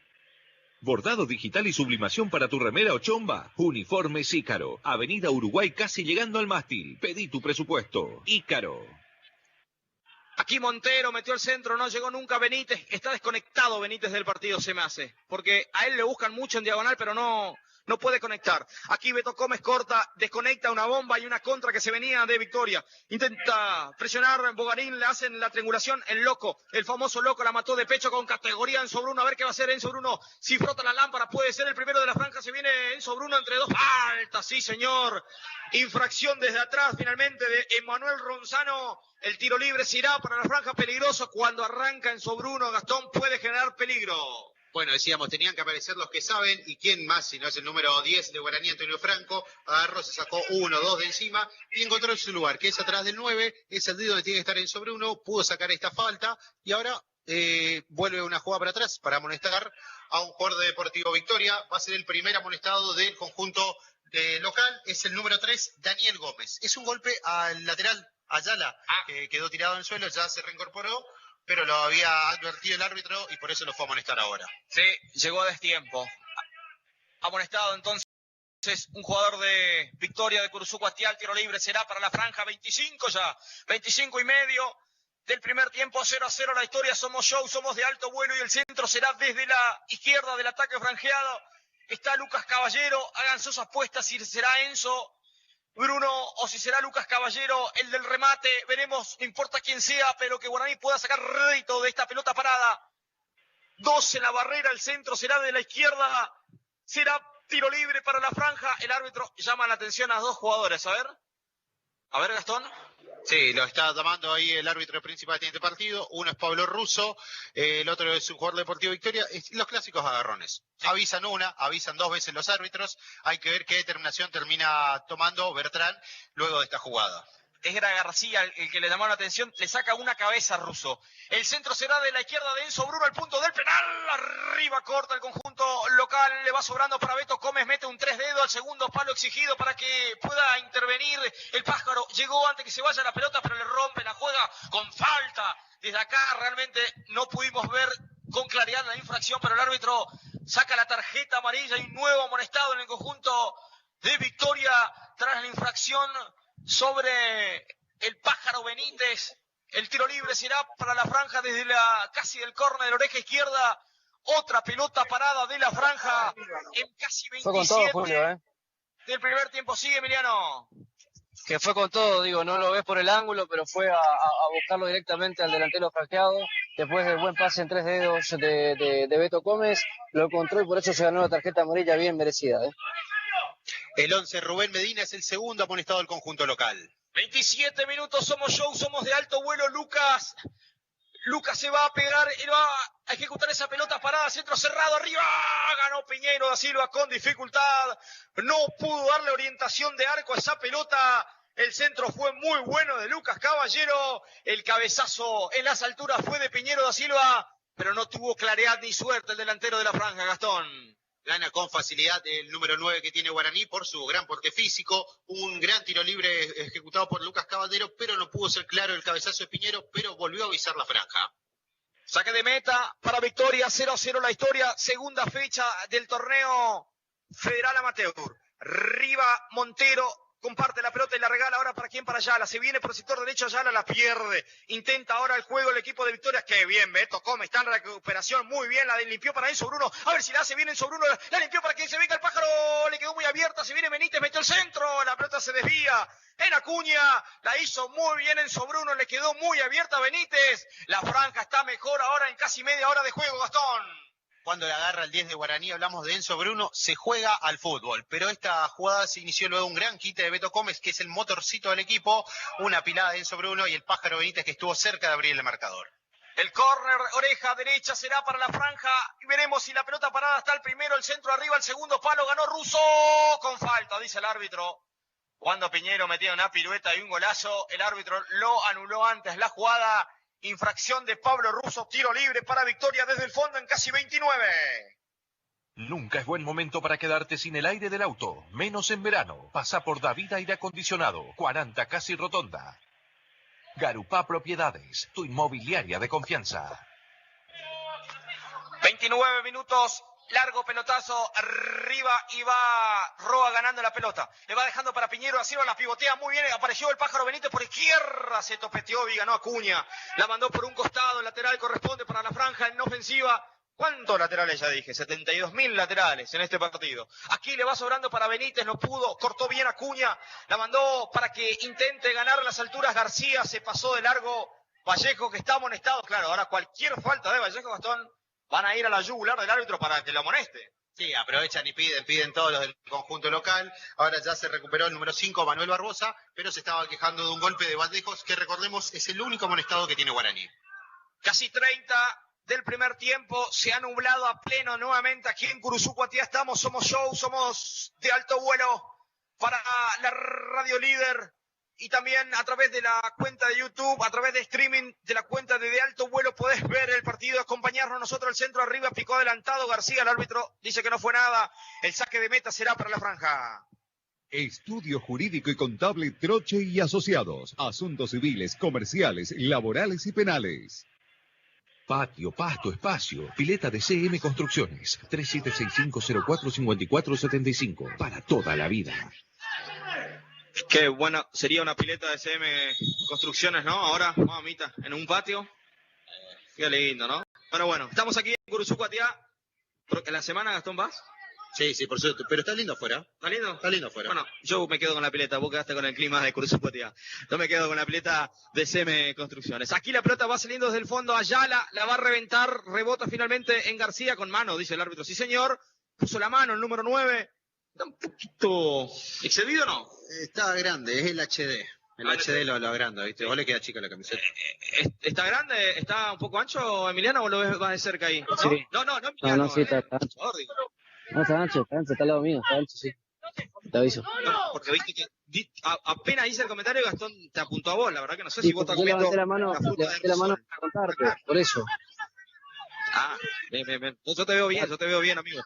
Bordado digital y sublimación para tu remera o chomba. Uniformes Ícaro. Avenida Uruguay casi llegando al mástil. Pedí tu presupuesto. Ícaro. Aquí Montero metió el centro, no llegó nunca Benítez. Está desconectado Benítez del partido, se me hace. Porque a él le buscan mucho en diagonal, pero no puede conectar. Aquí Beto Gómez corta, desconecta una bomba y una contra que se venía de Victoria. Intenta presionar Bogarín, le hacen la triangulación. El loco, el famoso loco, la mató de pecho con categoría Enzo Bruno. A ver qué va a hacer Enzo Bruno. Si frota la lámpara, puede ser el primero de la franja. Se viene Enzo Bruno entre dos. ¡Falta! Sí, señor. Infracción desde atrás finalmente de Emanuel Ronzano. El tiro libre se irá para la franja, peligroso. Cuando arranca Enzo Bruno, Gastón, puede generar peligro. Bueno, decíamos, tenían que aparecer los que saben, y quién más, si no es el número 10 de Guaraní, Antonio Franco, agarró, se sacó 1, 2 de encima, y encontró su lugar, que es atrás del 9, es el dedo donde tiene que estar Enzo Bruno, pudo sacar esta falta, y ahora vuelve una jugada para atrás para amonestar a un jugador de Deportivo Victoria, va a ser el primer amonestado del conjunto local, es el número 3, Daniel Gómez. Es un golpe al lateral, Ayala, que quedó tirado en el suelo, ya se reincorporó, pero lo había advertido el árbitro y por eso lo fue a amonestar ahora. Sí, llegó a destiempo. Amonestado entonces un jugador de Victoria de Curuzú-Guatiá. El tiro libre será para la franja 25 ya, 25 y medio del primer tiempo, 0-0 la historia. Somos show, somos de alto vuelo y el centro será desde la izquierda del ataque franjeado. Está Lucas Caballero, hagan sus apuestas si será Enzo Bruno o si será Lucas Caballero el del remate, veremos, no importa quién sea, pero que Guaraní pueda sacar rédito de esta pelota parada. 2 en la barrera, el centro será de la izquierda, será Tiro libre para la franja. El árbitro llama la atención a dos jugadores. A ver, Gastón. Sí, lo está llamando ahí el árbitro principal de este partido. Uno es Pablo Russo, el otro es un jugador de Deportivo Victoria. Los clásicos agarrones. Avisan avisan 2 veces los árbitros. Hay que ver qué determinación termina tomando Bertrán luego de esta jugada. Era García el que le llamó la atención, le saca una cabeza a Russo. El centro será de la izquierda de Enzo Bruno al punto del penal. Arriba corta el conjunto local, le va sobrando para Beto Gómez, mete un 3 dedos al segundo palo exigido para que pueda intervenir el Pájaro. Llegó antes que se vaya la pelota, pero le rompe la juega con falta. Desde acá realmente no pudimos ver con claridad la infracción, pero el árbitro saca la tarjeta amarilla y un nuevo amonestado en el conjunto de Victoria tras la infracción sobre el Pájaro Benítez. El tiro libre será para la franja desde casi del córner de la oreja izquierda. Otra pelota parada de la franja en casi 27 fue con todo, Julio, del primer tiempo. Sigue, Emiliano. Que fue con todo, digo, no lo ves por el ángulo, pero fue a buscarlo directamente al delantero franqueado. Después del buen pase en 3 dedos de Beto Gómez, lo encontró y por eso se ganó la tarjeta amarilla bien merecida. El 11, Rubén Medina, es el segundo amonestado del conjunto local. 27 minutos, somos show, somos de alto vuelo. Lucas se va a pegar, él va a ejecutar esa pelota parada, centro cerrado, arriba, ganó Piñeiro da Silva con dificultad, no pudo darle orientación de arco a esa pelota, el centro fue muy bueno de Lucas Caballero, el cabezazo en las alturas fue de Piñeiro da Silva, pero no tuvo claridad ni suerte el delantero de la franja, Gastón. Gana con facilidad el número 9 que tiene Guaraní por su gran porte físico. Un gran tiro libre ejecutado por Lucas Caballero, pero no pudo ser claro el cabezazo de Piñero, pero volvió a avisar la franja. Saque de meta para Victoria, 0-0 la historia. Segunda fecha del torneo Federal Amateur. Riva Montero comparte la pelota y la regala ahora para quién, para Ayala. Se viene por el sector derecho, Ayala la pierde. Intenta ahora el juego el equipo de Victoria. Qué bien, Beto Gómez está en recuperación. Muy bien, la limpió para Enzo Bruno. A ver si la hace bien Enzo Bruno. La limpió para que se venga el Pájaro. Le quedó muy abierta. Se viene Benítez, metió el centro. La pelota se desvía en Acuña. La hizo muy bien Enzo Bruno. Le quedó muy abierta a Benítez. La franja está mejor ahora en casi media hora de juego, Gastón. Cuando le agarra el 10 de Guaraní, hablamos de Enzo Bruno, se juega al fútbol. Pero esta jugada se inició luego un gran quite de Beto Gómez, que es el motorcito del equipo, una pilada de Enzo Bruno y el Pájaro Benítez que estuvo cerca de abrir el marcador. El córner, oreja derecha, será para la franja. Y veremos si la pelota parada está el primero, el centro arriba, el segundo palo, ganó Russo con falta, dice el árbitro. Cuando Piñero metía una pirueta y un golazo, el árbitro lo anuló antes la jugada. Infracción de Pablo Russo, tiro libre para Victoria desde el fondo en casi 29. Nunca es buen momento para quedarte sin el aire del auto, menos en verano. Pasa por David Aire Acondicionado, 40 Casi Rotonda. Garupá Propiedades, tu inmobiliaria de confianza. 29 minutos. Largo pelotazo, arriba y va Roa ganando la pelota. Le va dejando para Piñero, así la pivotea muy bien. Apareció el Pájaro Benítez por izquierda, se topeteó y ganó Acuña. La mandó por un costado, el lateral corresponde para la franja en ofensiva. ¿Cuántos laterales ya dije? 72.000 laterales en este partido. Aquí le va sobrando para Benítez, no pudo, cortó bien Acuña. La mandó para que intente ganar las alturas García, se pasó de largo Vallejo que está amonestado. Claro, ahora cualquier falta de Vallejo, Gastón, van a ir a la yugular del árbitro para que lo amoneste. Sí, aprovechan y piden todos los del conjunto local. Ahora ya se recuperó el número 5, Manuel Barbosa, pero se estaba quejando de un golpe de Valdejos, que recordemos es el único amonestado que tiene Guaraní. Casi 30 del primer tiempo, se ha nublado a pleno nuevamente aquí en Curuzucuatía. Estamos, somos show, somos de alto vuelo para la Radio Líder. Y también a través de la cuenta de YouTube, a través de streaming de la cuenta de Alto Vuelo, podés ver el partido, acompañarnos nosotros. El centro arriba, picó adelantado García, el árbitro dice que no fue nada. El saque de meta será para la franja. Estudio Jurídico y Contable Troche y Asociados. Asuntos civiles, comerciales, laborales y penales. Patio, pasto, espacio. Pileta de CM Construcciones. 3765045475. Para toda la vida. Qué bueno, sería una pileta de CM Construcciones, ¿no? Ahora, mamita, en un patio. Qué lindo, ¿no? Bueno, estamos aquí en Curuzucuatía. ¿En la semana, Gastón, vas? Sí, por suerte. Pero está lindo afuera. ¿Está lindo? Está lindo afuera. Bueno, yo me quedo con la pileta. Vos quedaste con el clima de Curuzucuatía. Yo me quedo con la pileta de CM Construcciones. Aquí la pelota va saliendo desde el fondo. Ayala la va a reventar. Rebota finalmente en García con mano, dice el árbitro. Sí, señor. Puso la mano el número 9. Está un poquito excedido, ¿no? Está grande, es el HD. El HD lo agranda, ¿viste? Vos le queda chica la camiseta. ¿Está grande? ¿Está un poco ancho, Emiliano, o lo ves más de cerca ahí? Sí. No, Emiliano. No, sí, está ancho. No, está ancho, está al lado mío, está ancho, sí. Te aviso. No, porque viste que apenas hice el comentario, Gastón te apuntó a vos. La verdad que no sé si vos estás yo comiendo levanté la mano para contarte, por eso. Bien. Yo te veo bien, amigo.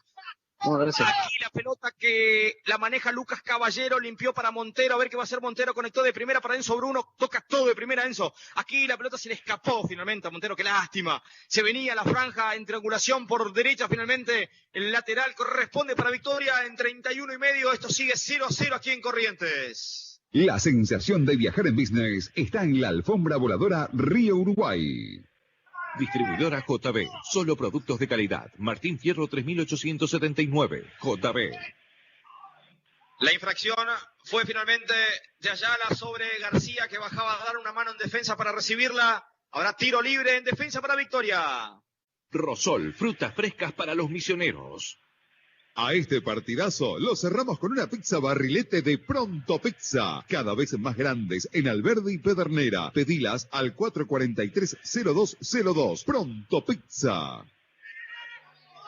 No, gracias. Aquí la pelota que la maneja Lucas Caballero, limpió para Montero, a ver qué va a hacer Montero, conectó de primera para Enzo Bruno, toca todo de primera Enzo. Aquí la pelota se le escapó finalmente a Montero, qué lástima. Se venía la franja en triangulación por derecha, finalmente el lateral corresponde para Victoria en 31,5. Esto sigue 0-0 aquí en Corrientes. La sensación de viajar en business está en la alfombra voladora Río Uruguay. Distribuidora JB, solo productos de calidad. Martín Fierro 3879, JB. La infracción fue finalmente de Ayala sobre García, que bajaba a dar una mano en defensa para recibirla. Habrá tiro libre en defensa para Victoria. Rosol, frutas frescas para los misioneros. A este partidazo lo cerramos con una pizza barrilete de Pronto Pizza, cada vez más grandes en Alberdi y Pedernera. Pedilas al 443-0202. Pronto Pizza.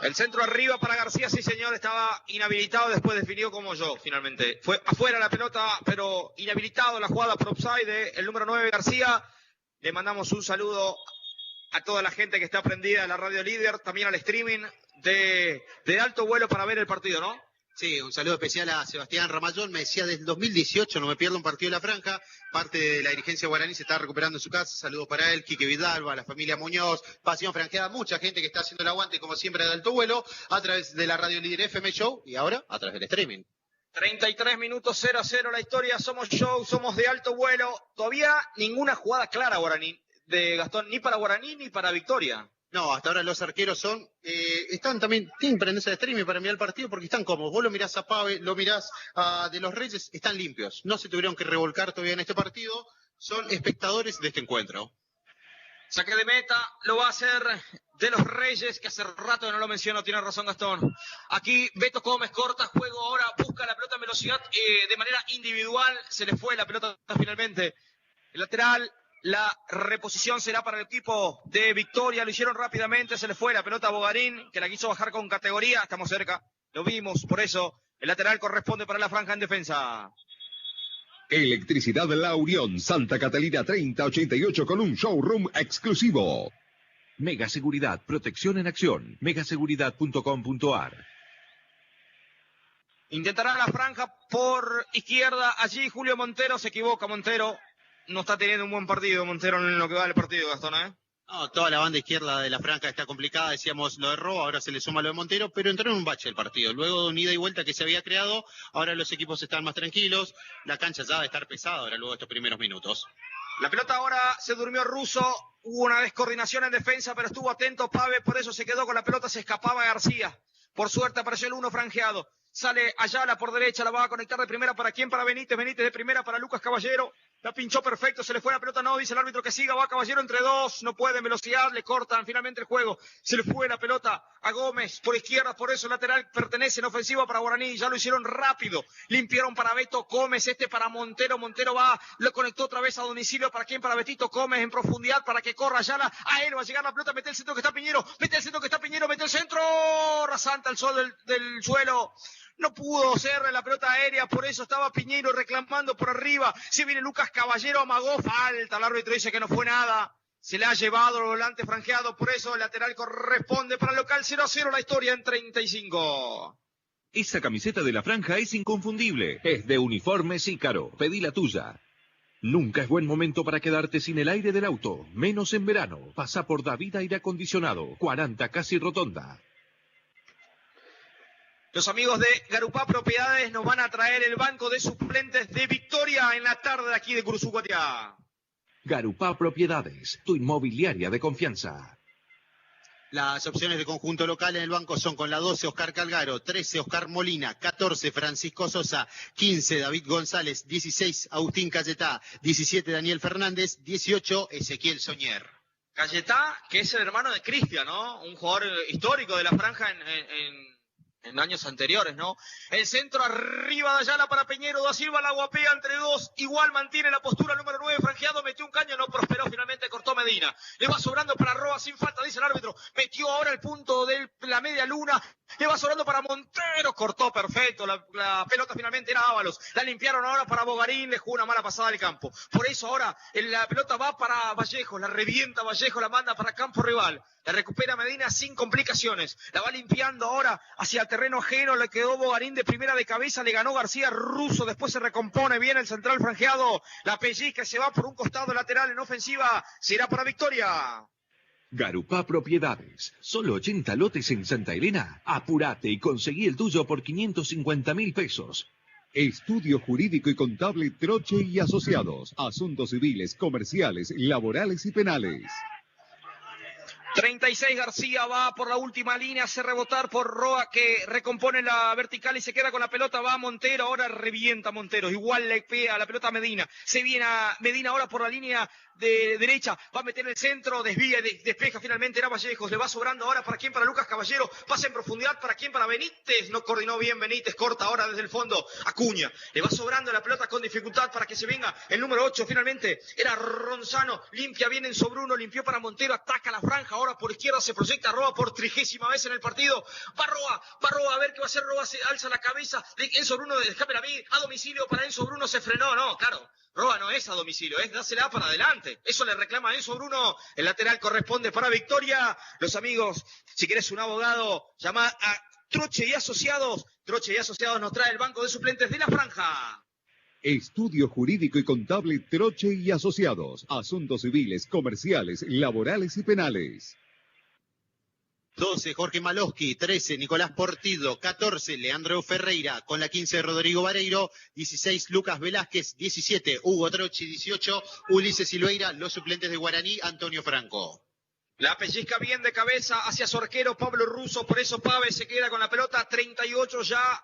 El centro arriba para García, sí señor, estaba inhabilitado, después definió como yo, finalmente. Fue afuera la pelota, pero inhabilitado la jugada por offside el número 9 García. Le mandamos un saludo a toda la gente que está prendida a la Radio Líder, también al streaming de alto vuelo para ver el partido, ¿no? Sí, un saludo especial a Sebastián Ramallón. Me decía, desde el 2018 no me pierdo un partido de la franja. Parte de la dirigencia guaraní se está recuperando en su casa. Saludos para él, Quique Vidalba, la familia Muñoz, Pasión Franqueada, mucha gente que está haciendo el aguante, como siempre, de alto vuelo, a través de la Radio Líder FM Show y ahora a través del streaming. 33 minutos 0-0 la historia, somos show, somos de alto vuelo. Todavía ninguna jugada clara, Guaraní, de Gastón, ni para Guaraní ni para Victoria. No, hasta ahora los arqueros están también, tienen prenderse de streaming para mirar el partido porque están cómodos. Vos lo mirás a Pave, lo mirás a De los Reyes, están limpios. No se tuvieron que revolcar todavía en este partido. Son espectadores de este encuentro. Saque de meta, lo va a hacer De los Reyes, que hace rato que no lo menciono, tiene razón Gastón. Aquí Beto Gómez corta juego, ahora busca la pelota en velocidad de manera individual. Se le fue la pelota finalmente. El lateral. La reposición será para el equipo de Victoria. Lo hicieron rápidamente. Se le fue la pelota a Bogarín, que la quiso bajar con categoría. Estamos cerca. Lo vimos. Por eso el lateral corresponde para la franja en defensa. Electricidad La Unión, Santa Catalina 3088 con un showroom exclusivo. Mega Seguridad, protección en acción. Megaseguridad.com.ar. Intentará la franja por izquierda. Allí Julio Montero. Se equivoca Montero. No está teniendo un buen partido Montero en lo que va del partido, Gastón, ¿eh? No, toda la banda izquierda de la franja está complicada, decíamos lo de Roa, ahora se le suma lo de Montero, pero entró en un bache el partido. Luego de un ida y vuelta que se había creado, ahora los equipos están más tranquilos, la cancha ya va a estar pesada ahora luego de estos primeros minutos. La pelota ahora se durmió Russo, hubo una descoordinación en defensa, pero estuvo atento Pave, por eso se quedó con la pelota, se escapaba García. Por suerte apareció el 1 franjeado. Sale Ayala por derecha, la va a conectar de primera para quién, para Benítez de primera para Lucas Caballero. La pinchó perfecto, se le fue la pelota, no, dice el árbitro que siga, va Caballero entre dos, no puede, velocidad, le cortan finalmente el juego. Se le fue la pelota a Gómez por izquierda, por eso el lateral pertenece en ofensiva para Guaraní, ya lo hicieron rápido. Limpiaron para Beto Gómez, para Montero, Montero va, lo conectó otra vez a domicilio, para quién, para Betito Gómez en profundidad, para que corra Ayala, a él va a llegar la pelota, mete el centro que está Piñero, mete el centro, rasanta el sol del suelo. No pudo ser la pelota aérea, por eso estaba Piñero reclamando por arriba. Si viene Lucas Caballero, amagó, falta. El árbitro dice que no fue nada. Se le ha llevado el volante franjeado, por eso el lateral corresponde para el local 0-0 la historia en 35. Esa camiseta de la franja es inconfundible. Es de Uniformes Ícaro. Pedí la tuya. Nunca es buen momento para quedarte sin el aire del auto, menos en verano. Pasa por David Aire Acondicionado, 40 casi Rotonda. Los amigos de Garupá Propiedades nos van a traer el banco de suplentes de Victoria en la tarde de aquí de Curuzucuatiá. Garupá Propiedades, tu inmobiliaria de confianza. Las opciones de conjunto local en el banco son con la 12 Oscar Calgaro, 13 Oscar Molina, 14 Francisco Sosa, 15 David González, 16 Agustín Cayetá, 17 Daniel Fernández, 18 Ezequiel Soñer. Cayetá, que es el hermano de Cristian, ¿no? Un jugador histórico de la franja en en años anteriores, ¿no? El centro arriba de Ayala para Piñero, da Silva la guapea entre dos, igual mantiene la postura número 9, franjeado, metió un caño, no prosperó, finalmente cortó Medina. Le va sobrando para Roa sin falta, dice el árbitro, metió ahora el punto de la media luna, le va sobrando para Montero, cortó perfecto, la pelota finalmente era Ábalos, la limpiaron ahora para Bogarín, le jugó una mala pasada al campo. Por eso ahora la pelota va para Vallejo, la revienta Vallejo, la manda para campo rival. La recupera Medina sin complicaciones. La va limpiando ahora hacia el terreno ajeno. Le quedó Bogarín de primera de cabeza. Le ganó García Russo. Después se recompone bien el central franjeado. La pellizca se va por un costado lateral en ofensiva. Será para Victoria. Garupá Propiedades. Solo 80 lotes en Santa Elena. Apurate y conseguí el tuyo por 550.000 pesos. Estudio Jurídico y Contable Troche y Asociados. Asuntos civiles, comerciales, laborales y penales. 36 García va por la última línea, hace rebotar por Roa que recompone la vertical y se queda con la pelota, va Montero, ahora revienta Montero, igual le pega la pelota a Medina, se viene a Medina ahora por la línea de derecha, va a meter el centro, desvía, despeja finalmente, era Vallejos, le va sobrando ahora para quién, para Lucas Caballero, pasa en profundidad, para quién, para Benítez, no coordinó bien Benítez, corta ahora desde el fondo, Acuña, le va sobrando la pelota con dificultad para que se venga el número 8 finalmente, era Ronzano, limpia bien Enzo Bruno, limpió para Montero, ataca la franja, ahora por izquierda se proyecta Roa por 30ª vez en el partido, va Roa, a ver qué va a hacer Roa, se alza la cabeza, Enzo Bruno, déjame a mí, a domicilio para Enzo Bruno, se frenó, no, claro. Roa no es a domicilio, es dásela para adelante. Eso le reclama a Enzo Bruno. El lateral corresponde para Victoria. Los amigos, si querés un abogado, llama a Troche y Asociados. Troche y Asociados nos trae el banco de suplentes de la franja. Estudio Jurídico y Contable Troche y Asociados. Asuntos civiles, comerciales, laborales y penales. 12, Jorge Malosky, 13, Nicolás Portillo, 14, Leandro Ferreira, con la 15, Rodrigo Vareiro, 16, Lucas Velázquez, 17, Hugo Trochi, 18, Ulises Silveira, los suplentes de Guaraní, Antonio Franco. La pellizca bien de cabeza hacia su arquero Pablo Russo, por eso Pave se queda con la pelota, 38 ya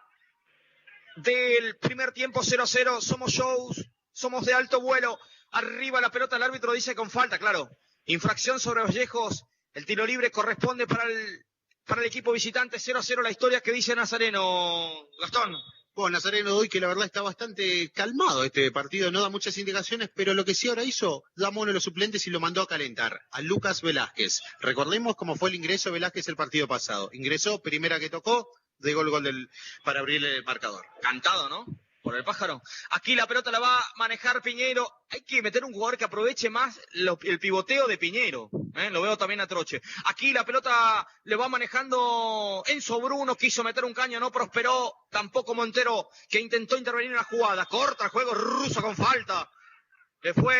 del primer tiempo, 0-0, somos shows, somos de alto vuelo, arriba la pelota, el árbitro dice con falta, claro, infracción sobre Vallejos. El tiro libre corresponde para el equipo visitante, 0-0 la historia que dice Nazareno, Gastón. Bueno, Nazareno hoy que la verdad está bastante calmado este partido, no da muchas indicaciones, pero lo que sí ahora hizo, llamó a uno de los suplentes y lo mandó a calentar, a Lucas Velázquez. Recordemos cómo fue el ingreso de Velázquez el partido pasado. Ingresó, primera que tocó, llegó el gol para abrirle el marcador. Cantado, ¿no? Por el pájaro. Aquí la pelota la va a manejar Piñero. Hay que meter un jugador que aproveche más el pivoteo de Piñero. Lo veo también a Troche. Aquí la pelota le va manejando Enzo Bruno. Quiso meter un caño, no prosperó. Tampoco Montero, que intentó intervenir en la jugada. Corta el juego Russo con falta. Le fue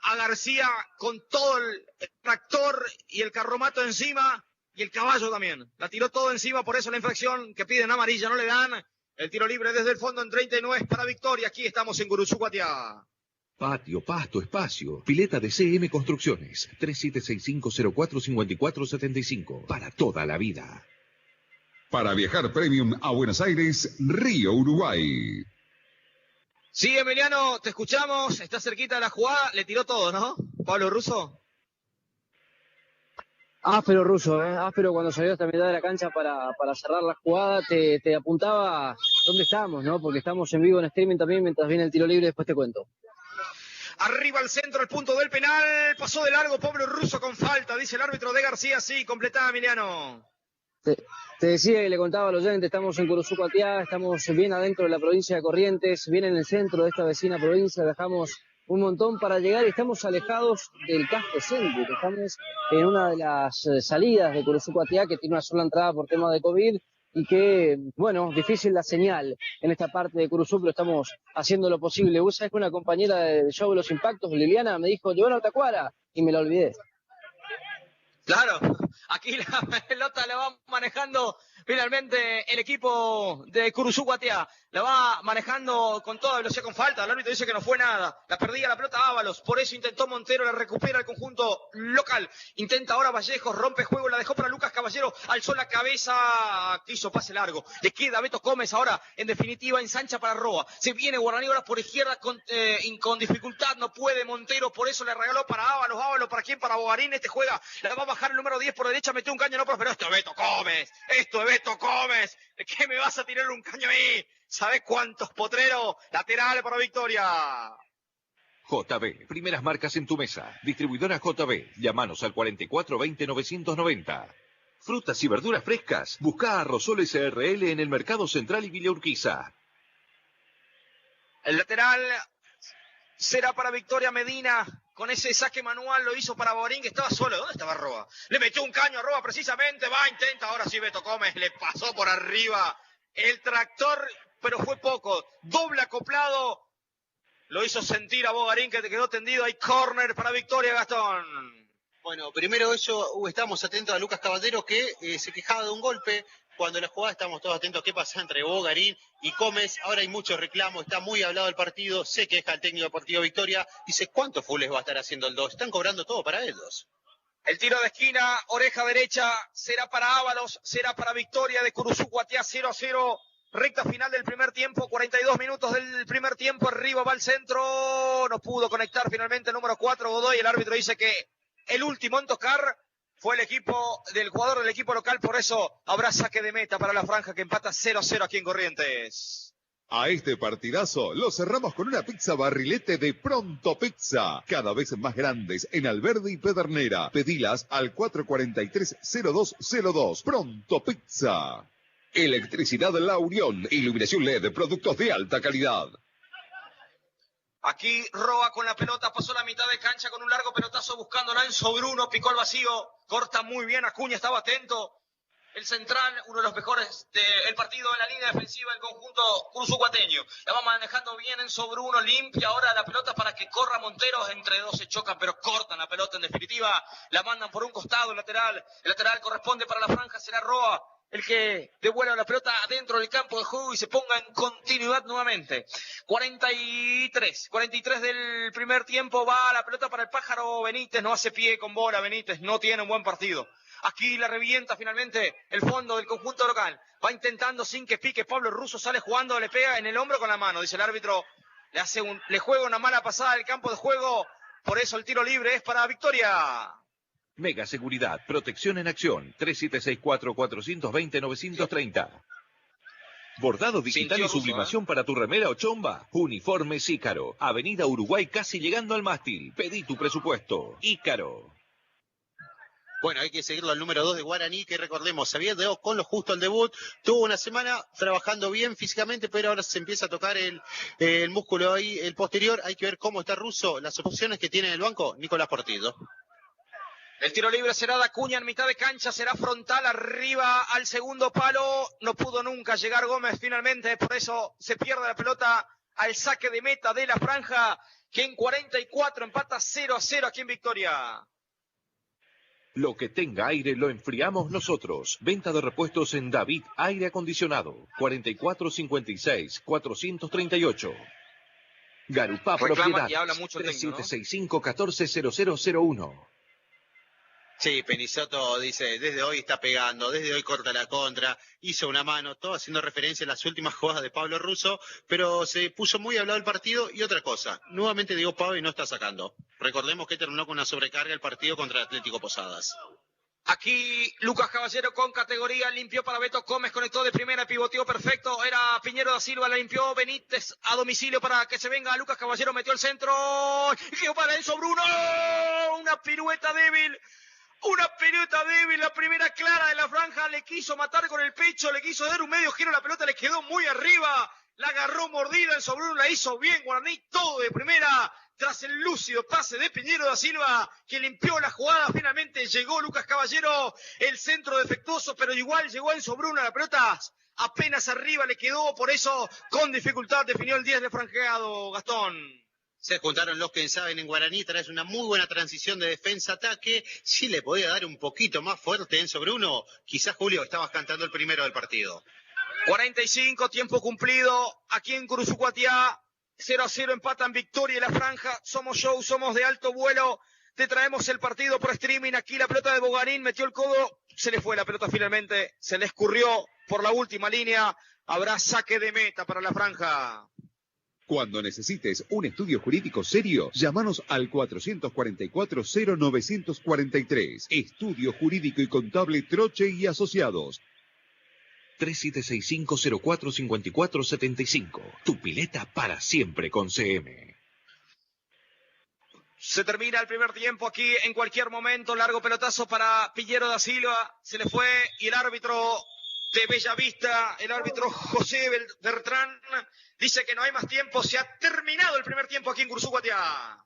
a García con todo el tractor y el carromato encima. Y el caballo también. La tiró todo encima, por eso la infracción que piden amarilla no le dan. El tiro libre desde el fondo en 39 para Victoria. Aquí estamos en Guruzú, Guatiá. Patio, pasto, espacio. Pileta de CM Construcciones. 3765045475. Para toda la vida. Para viajar premium a Buenos Aires, Río Uruguay. Sí, Emiliano, te escuchamos. Está cerquita de la jugada. Le tiró todo, ¿no? Pablo Russo. Áspero Russo, áspero cuando salió hasta mitad de la cancha para cerrar la jugada, te apuntaba dónde estamos, ¿no? Porque estamos en vivo en streaming también, mientras viene el tiro libre, después te cuento. Arriba al centro, el punto del penal, pasó de largo Pablo Russo con falta, dice el árbitro de García, sí, completaba Emiliano. Te decía y le contaba a los oyentes, estamos en Guruzú, Guatiá, estamos bien adentro de la provincia de Corrientes, bien en el centro de esta vecina provincia, dejamos un montón para llegar y estamos alejados del casco céntrico. Estamos en una de las salidas de Guruzú, Guatiá, que tiene una sola entrada por tema de COVID y que, bueno, difícil la señal en esta parte de Guruzú, pero estamos haciendo lo posible. Vos sabés que una compañera del show de los impactos, Liliana, me dijo, llevaron a Tacuara, y me la olvidé. Claro, aquí la pelota la va manejando finalmente el equipo de Guruzú, Guatiá. La va manejando con toda velocidad con falta. El árbitro dice que no fue nada. La perdía la pelota Ábalos. Por eso intentó Montero. La recupera el conjunto local. Intenta ahora Vallejos. Rompe juego. La dejó para Lucas Caballero. Alzó la cabeza. Quiso pase largo. Le queda Beto Gómez ahora. En definitiva ensancha para Roa. Se viene Guaraní ahora por izquierda con dificultad. No puede Montero. Por eso le regaló para Ábalos. Ábalos para quién? Para Bogarín. Este juega. La va a bajar el número 10 por derecha. Metió un caño. No, pero esto es Beto Gómez. Esto es Beto Gómez. ¿De qué me vas a tirar un caño a mí? ¿Sabés cuántos potreros? Lateral para Victoria. JB, primeras marcas en tu mesa. Distribuidora JB, llámanos al 4420-990. Frutas y verduras frescas, busca a Rosol SRL en el Mercado Central y Villa Urquiza. El lateral será para Victoria Medina. Con ese saque manual lo hizo para Bogarín, que estaba solo. ¿Dónde estaba Roa? Le metió un caño a Roa precisamente. Intenta. Ahora sí Beto Gómez le pasó por arriba el tractor, pero fue poco. Doble acoplado. Lo hizo sentir a Bogarín, que te quedó tendido. Hay córner para Victoria, Gastón. Bueno, primero eso, estamos atentos a Lucas Caballero, que se quejaba de un golpe. Cuando la jugada estamos todos atentos a qué pasa entre Bogarín y Gómez. Ahora hay muchos reclamos, está muy hablado el partido. Se queja el técnico deportivo Victoria. Dice, ¿cuántos fules va a estar haciendo el 2? Están cobrando todo para ellos. El tiro de esquina, oreja derecha, será para Ábalos, será para Victoria de Curuzú, Guatiá 0-0. Recta final del primer tiempo, 42 minutos del primer tiempo, arriba va el centro, no pudo conectar finalmente el número 4, Godoy. El árbitro dice que el último en tocar fue el jugador del equipo local, por eso habrá saque de meta para la franja que empata 0-0 aquí en Corrientes. A este partidazo lo cerramos con una pizza barrilete de Pronto Pizza, cada vez más grandes en Alberdi y Pedernera. Pedilas al 443-0202. Pronto Pizza. Electricidad La Unión, iluminación LED, productos de alta calidad. Aquí Roa con la pelota, pasó la mitad de cancha con un largo pelotazo buscando a Enzo Bruno, picó el vacío, corta muy bien, Acuña estaba atento. El central, uno de los mejores del partido en la línea defensiva del conjunto curuzú-guateño. La va manejando bien Enzo Bruno, limpia ahora la pelota para que corra Montero. Entre dos se chocan, pero cortan la pelota en definitiva. La mandan por un costado, el lateral corresponde para la franja, será Roa el que devuelva la pelota adentro del campo de juego y se ponga en continuidad nuevamente. 43 del primer tiempo, va la pelota para el pájaro Benítez, no hace pie con bola Benítez, no tiene un buen partido. Aquí la revienta finalmente el fondo del conjunto local. Va intentando sin que pique. Pablo Russo sale jugando, le pega en el hombro con la mano. Dice el árbitro, le juega una mala pasada al campo de juego. Por eso el tiro libre es para Victoria. Mega Seguridad, protección en acción, 3764-420-930. Bordado digital y sublimación para tu remera o chomba. Uniformes Ícaro, Avenida Uruguay casi llegando al mástil. Pedí tu presupuesto. Ícaro. Bueno, hay que seguirlo al número 2 de Guaraní, que recordemos, se había dado con lo justo al debut, tuvo una semana trabajando bien físicamente, pero ahora se empieza a tocar el músculo ahí, el posterior. Hay que ver cómo está Russo, las opciones que tiene en el banco, Nicolás Portillo. El tiro libre será de Acuña en mitad de cancha, será frontal arriba al segundo palo. No pudo nunca llegar Gómez finalmente, por eso se pierde la pelota al saque de meta de la franja, que en 44 empata 0-0 aquí en Victoria. Lo que tenga aire lo enfriamos nosotros. Venta de repuestos en David Aire Acondicionado. 4456-438. Garupá Propiedad. 3765-140001. Sí, Penizzotto dice, desde hoy está pegando, desde hoy corta la contra, hizo una mano, todo haciendo referencia a las últimas jugadas de Pablo Russo, pero se puso muy hablado el partido. Y otra cosa, nuevamente Diego Pave no está sacando. Recordemos que terminó con una sobrecarga el partido contra el Atlético Posadas. Aquí Lucas Caballero con categoría, limpió para Beto Gómez, conectó de primera, pivoteó perfecto, era Piñero da Silva, la limpió Benítez a domicilio para que se venga Lucas Caballero, metió el centro, y quedó para Enzo Bruno, una pirueta débil, la primera clara de la franja, le quiso matar con el pecho, le quiso dar un medio giro, la pelota le quedó muy arriba, la agarró mordida, Enzo Bruno la hizo bien, Guaraní todo de primera. Tras el lúcido pase de Piñero da Silva, que limpió la jugada, finalmente llegó Lucas Caballero, el centro defectuoso, pero igual llegó Enzo Bruno, la pelota apenas arriba le quedó, por eso con dificultad definió el 10 de franqueado, Gastón. Se juntaron los que saben en Guaraní, traes una muy buena transición de defensa-ataque. Si le podía dar un poquito más fuerte Enzo Bruno, quizás Julio estabas cantando el primero del partido. 45, tiempo cumplido. Aquí en Curuzucuatiá, 0-0 empatan Victoria y La Franja. Somos show, somos de alto vuelo. Te traemos el partido por streaming. Aquí la pelota de Bogarín metió el codo. Se le fue la pelota finalmente. Se le escurrió por la última línea. Habrá saque de meta para La Franja. Cuando necesites un estudio jurídico serio, llámanos al 444-0943. Estudio Jurídico y Contable Troche y Asociados. 3765045475. Tu pileta para siempre con CM. Se termina el primer tiempo aquí en cualquier momento. Largo pelotazo para Pillero da Silva. Se le fue y el árbitro de Bellavista, el árbitro José Bertrán, dice que no hay más tiempo. Se ha terminado el primer tiempo aquí en Curuzucuatiá.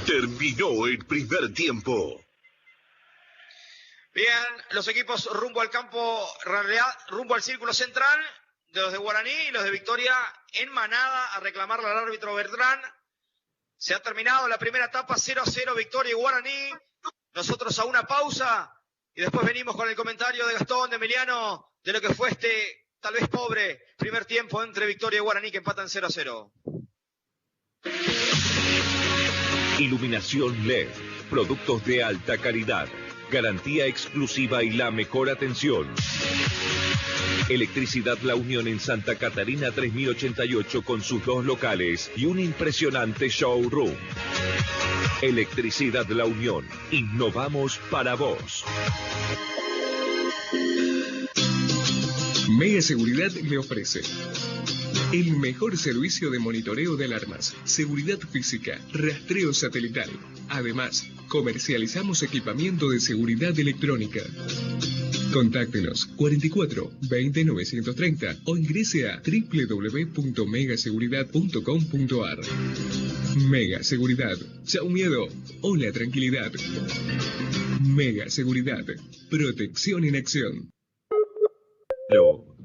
Terminó el primer tiempo. Bien, los equipos rumbo al campo, en realidad rumbo al círculo central, de los de Guaraní y los de Victoria en manada a reclamarle al árbitro Bertrán. Se ha terminado la primera etapa, 0-0 Victoria y Guaraní. Nosotros a una pausa y después venimos con el comentario de Gastón, de Emiliano, de lo que fue este tal vez pobre primer tiempo entre Victoria y Guaraní que empatan 0-0. Iluminación LED, productos de alta calidad, garantía exclusiva y la mejor atención. Electricidad La Unión en Santa Catarina 3088 con sus 2 locales y un impresionante showroom. Electricidad La Unión, innovamos para vos. Mega Seguridad le ofrece el mejor servicio de monitoreo de alarmas, seguridad física, rastreo satelital. Además, comercializamos equipamiento de seguridad electrónica. Contáctenos 44 20 930 o ingrese a www.megaseguridad.com.ar. Mega Seguridad. Chau miedo. Hola tranquilidad. Mega Seguridad. Protección en acción.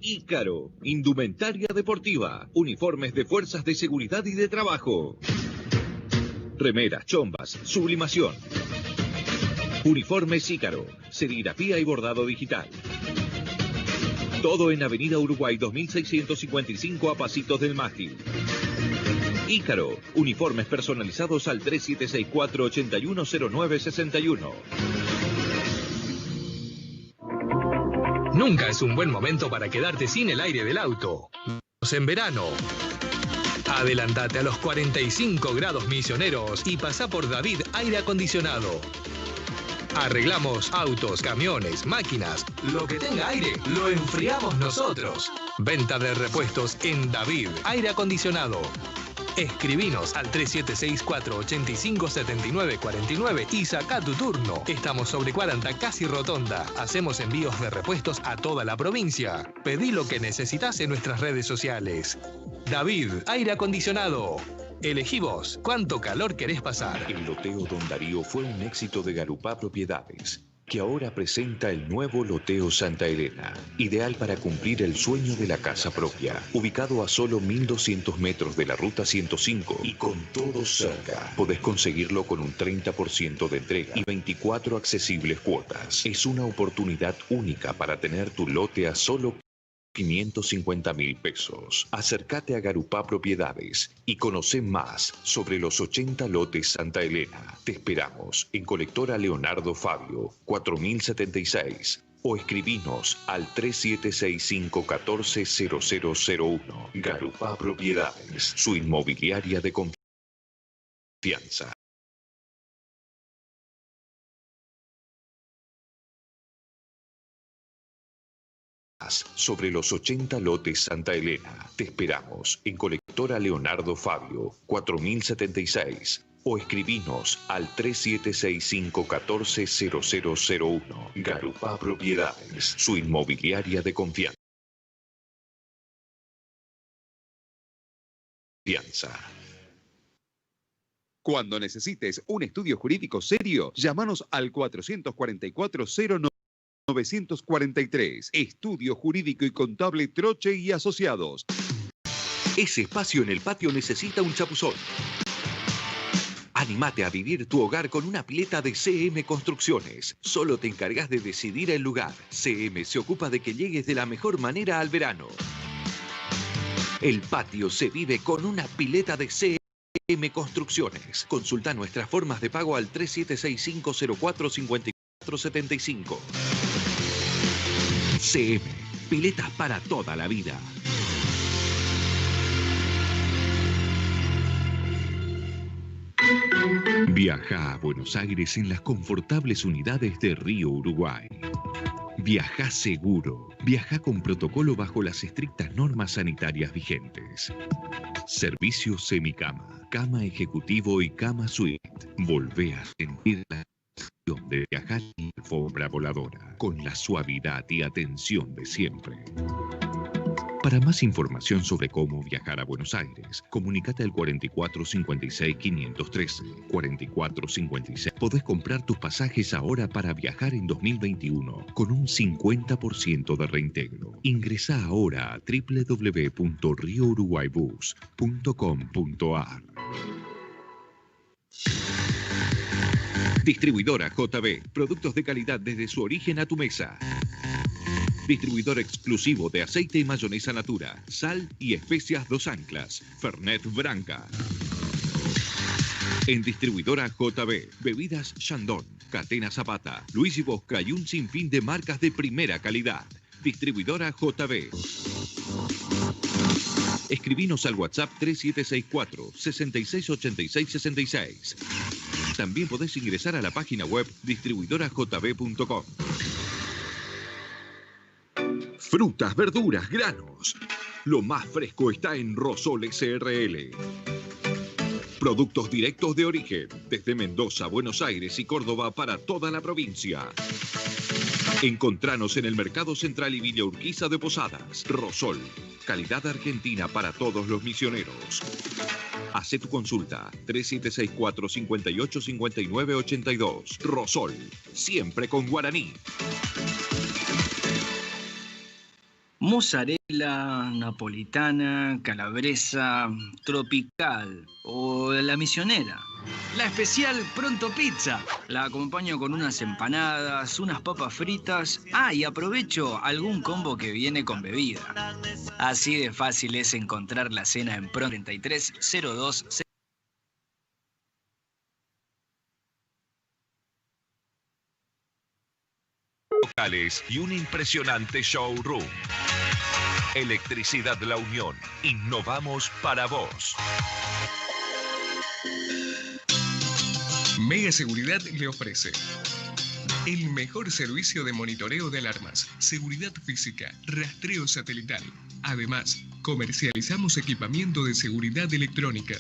Ícaro, indumentaria deportiva, uniformes de fuerzas de seguridad y de trabajo. Remeras, chombas, sublimación. Uniformes Ícaro, serigrafía y bordado digital. Todo en Avenida Uruguay 2655 a pasitos del mástil. Ícaro, uniformes personalizados al 3764-810961. Nunca es un buen momento para quedarte sin el aire del auto. En verano. Adelantate a los 45 grados misioneros y pasá por David Aire Acondicionado. Arreglamos autos, camiones, máquinas. Lo que tenga aire, lo enfriamos nosotros. Venta de repuestos en David Aire Acondicionado. Escribinos al 3764-857949 y saca tu turno. Estamos sobre 40, casi Rotonda. Hacemos envíos de repuestos a toda la provincia. Pedí lo que necesitas en nuestras redes sociales. David Aire Acondicionado. Elegí vos. ¿Cuánto calor querés pasar? El loteo Don Darío fue un éxito de Garupá Propiedades, que ahora presenta el nuevo loteo Santa Elena, ideal para cumplir el sueño de la casa propia. Ubicado a solo 1200 metros de la Ruta 105 y con todo cerca, podés conseguirlo con un 30% de entrega y 24 accesibles cuotas. Es una oportunidad única para tener tu lote a solo 550.000 pesos. Acércate a Garupá Propiedades y conoce más sobre los 80 lotes Santa Elena. Te esperamos en Colectora Leonardo Fabio, 4076 o escribinos al 3765-140001. Garupá Propiedades, su inmobiliaria de confianza. Sobre los 80 lotes Santa Elena. Te esperamos en Colectora Leonardo Fabio, 4076 o escribinos al 3765-140001. Garupá Propiedades, su inmobiliaria de confianza. Cuando necesites un estudio jurídico serio, llámanos al 444-0943. Estudio Jurídico y Contable Troche y Asociados. Ese espacio en el patio necesita un chapuzón. Animate a vivir tu hogar con una pileta de CM Construcciones. Solo te encargas de decidir el lugar. CM se ocupa de que llegues de la mejor manera al verano. El patio se vive con una pileta de CM Construcciones. Consulta nuestras formas de pago al 3765045475. CM, piletas para toda la vida. Viaja a Buenos Aires en las confortables unidades de Río Uruguay. Viaja seguro. Viaja con protocolo bajo las estrictas normas sanitarias vigentes. Servicio semicama, cama ejecutivo y cama suite. Volvé a sentir la sensación de viajar en alfombra voladora, con la suavidad y atención de siempre. Para más información sobre cómo viajar a Buenos Aires, comunícate al 4456-513. 4456. Podés comprar tus pasajes ahora para viajar en 2021 con un 50% de reintegro. Ingresá ahora a www.riouruguaybus.com.ar. Distribuidora JB. Productos de calidad desde su origen a tu mesa. Distribuidor exclusivo de aceite y mayonesa Natura, sal y especias Dos Anclas, Fernet Branca. En Distribuidora JB, bebidas Chandon, Catena Zapata, Luigi Bosca y un sinfín de marcas de primera calidad. Distribuidora JB. Escribinos al WhatsApp 3764-668666. También podés ingresar a la página web distribuidorajb.com. Frutas, verduras, granos. Lo más fresco está en Rosol SRL. Productos directos de origen, desde Mendoza, Buenos Aires y Córdoba para toda la provincia. Encontranos en el Mercado Central y Villa Urquiza de Posadas. Rosol, calidad argentina para todos los misioneros. Hace tu consulta 3764-585982. Rosol, siempre con guaraní. Mozzarella, napolitana, calabresa, tropical o la misionera. La especial Pronto Pizza. La acompaño con unas empanadas, unas papas fritas. Y aprovecho algún combo que viene con bebida. Así de fácil es encontrar la cena en Pronto 3302. Locales y un impresionante showroom. Electricidad La Unión. Innovamos para vos. Mega Seguridad le ofrece el mejor servicio de monitoreo de alarmas, seguridad física, rastreo satelital. Además, comercializamos equipamiento de seguridad electrónica.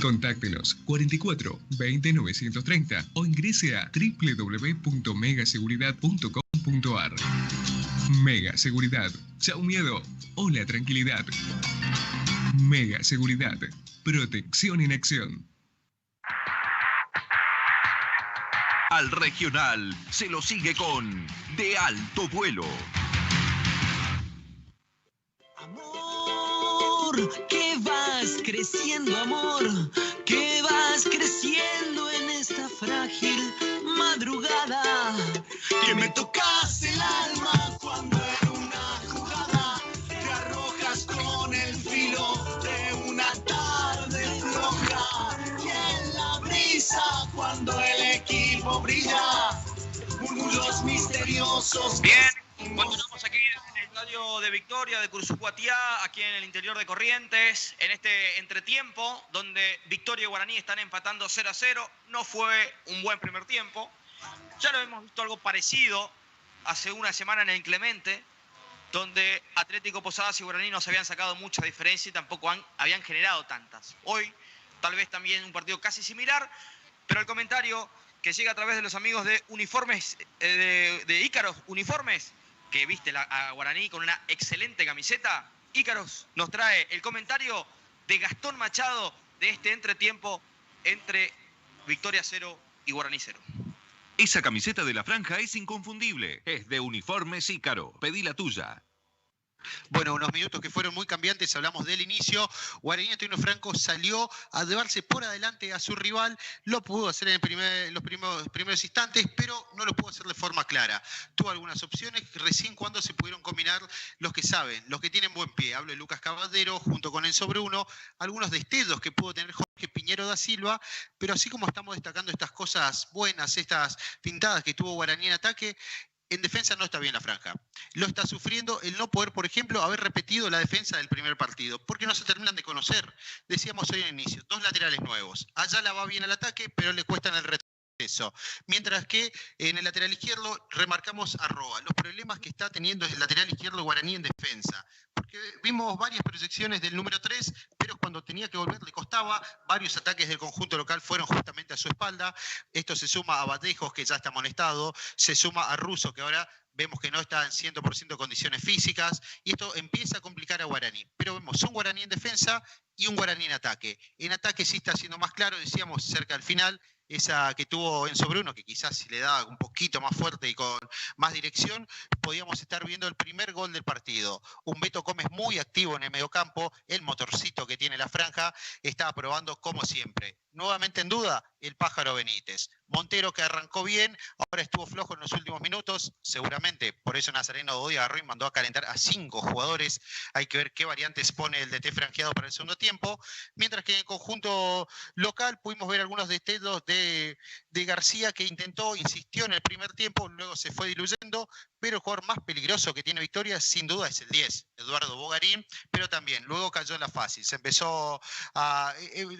Contáctenos 44 20 930 o ingrese a www.megaseguridad.com.ar. Mega Seguridad. Chau miedo. Hola tranquilidad. Mega Seguridad. Protección en acción. Al regional se lo sigue con De Alto Vuelo. Amor, que vas creciendo, amor, que vas creciendo en esta frágil madrugada. Que me tocas el alma cuando en una jugada te arrojas con el filo de una tarde floja. Y en la brisa cuando el equipo brilla, murmullos misteriosos. Bien, continuamos aquí en el estadio de Victoria de Cursucuatiá, aquí en el interior de Corrientes, en este entretiempo donde Victoria y Guaraní están empatando 0-0. No fue un buen primer tiempo. Ya lo hemos visto algo parecido hace una semana en el Clemente, donde Atlético Posadas y Guaraní no se habían sacado mucha diferencia y tampoco habían generado tantas. Hoy, tal vez también un partido casi similar, pero el comentario que llega a través de los amigos de Uniformes, de Ícaros Uniformes, que viste a Guaraní con una excelente camiseta. Ícaros nos trae el comentario de Gastón Machado de este entretiempo entre Victoria 0 y Guaraní 0. Esa camiseta de la franja es inconfundible. Es de Uniformes Ícaro. Pedí la tuya. Bueno, unos minutos que fueron muy cambiantes, hablamos del inicio. Guaraní Antonio Franco salió a llevarse por adelante a su rival, lo pudo hacer en los primeros instantes, pero no lo pudo hacer de forma clara. Tuvo algunas opciones, recién cuando se pudieron combinar los que saben, los que tienen buen pie. Hablo de Lucas Caballero junto con Enzo Bruno, algunos destellos que pudo tener Jorge Piñero da Silva, pero así como estamos destacando estas cosas buenas, estas pintadas que tuvo Guaraní en ataque, en defensa no está bien la franja. Lo está sufriendo el no poder, por ejemplo, haber repetido la defensa del primer partido, porque no se terminan de conocer. Decíamos hoy al inicio, 2 laterales nuevos. Ayala va bien al ataque, pero le cuesta en el retroceso. Mientras que en el lateral izquierdo remarcamos a Roa. Los problemas que está teniendo el lateral izquierdo Guaraní en defensa. Porque vimos varias proyecciones del número 3, pero cuando tenía que volver le costaba. Varios ataques del conjunto local fueron justamente a su espalda. Esto se suma a Vallejos, que ya está amonestado, se suma a Russo, que ahora vemos que no está en 100% de condiciones físicas, y esto empieza a complicar a Guaraní. Pero vemos un Guaraní en defensa y un Guaraní en ataque. En ataque sí está siendo más claro, decíamos cerca al final, esa que tuvo Enzo Bruno, que quizás si le da un poquito más fuerte y con más dirección, podíamos estar viendo el primer gol del partido. Un Beto Gómez muy activo en el mediocampo, el motorcito que tiene la franja, está probando como siempre. Nuevamente en duda, el Pájaro Benítez. Montero, que arrancó bien, ahora estuvo flojo en los últimos minutos, seguramente por eso Nazareno Dodi agarró y mandó a calentar a 5 jugadores. Hay que ver qué variantes pone el DT franjeado para el segundo tiempo. Mientras que en el conjunto local pudimos ver algunos destellos de García, que insistió en el primer tiempo, luego se fue diluyendo, pero el jugador más peligroso que tiene Victoria sin duda es el 10, Eduardo Bogarín, pero también luego cayó en la fácil. Se empezó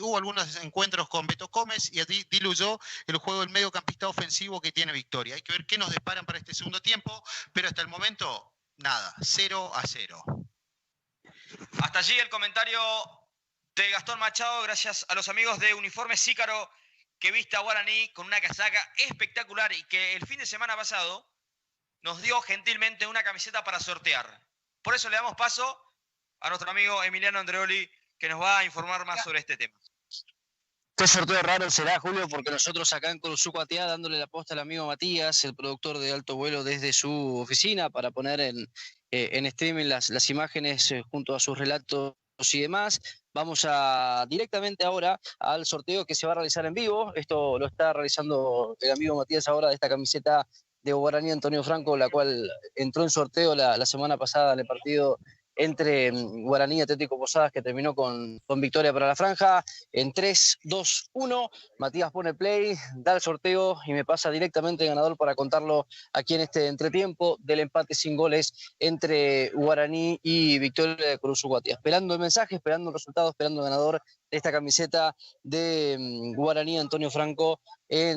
hubo algunos encuentros con Beto Gómez y diluyó el juego del mediocampista ofensivo que tiene Victoria. Hay que ver qué nos deparan para este segundo tiempo, pero hasta el momento, nada, 0-0. Hasta allí el comentario de Gastón Machado, gracias a los amigos de Uniformes Ícaro, que viste a Guaraní con una casaca espectacular y que el fin de semana pasado nos dio gentilmente una camiseta para sortear. Por eso le damos paso a nuestro amigo Emiliano Andreoli, que nos va a informar más sobre este tema. Qué sorteo raro será, Julio, porque nosotros acá en Curuzucuatiá, dándole la posta al amigo Matías, el productor de Alto Vuelo, desde su oficina para poner en streaming las imágenes junto a sus relatos y demás. Vamos directamente ahora al sorteo que se va a realizar en vivo. Esto lo está realizando el amigo Matías ahora, de esta camiseta de Guaraní Antonio Franco, la cual entró en sorteo la semana pasada en el partido entre Guaraní y Atlético Posadas, que terminó con victoria para la franja. En 3, 2, 1, Matías pone play, da el sorteo y me pasa directamente el ganador para contarlo aquí en este entretiempo del empate sin goles entre Guaraní y Victoria de Curuzucuatiá. Esperando el mensaje, esperando el resultado, esperando el ganador de esta camiseta de Guaraní Antonio Franco y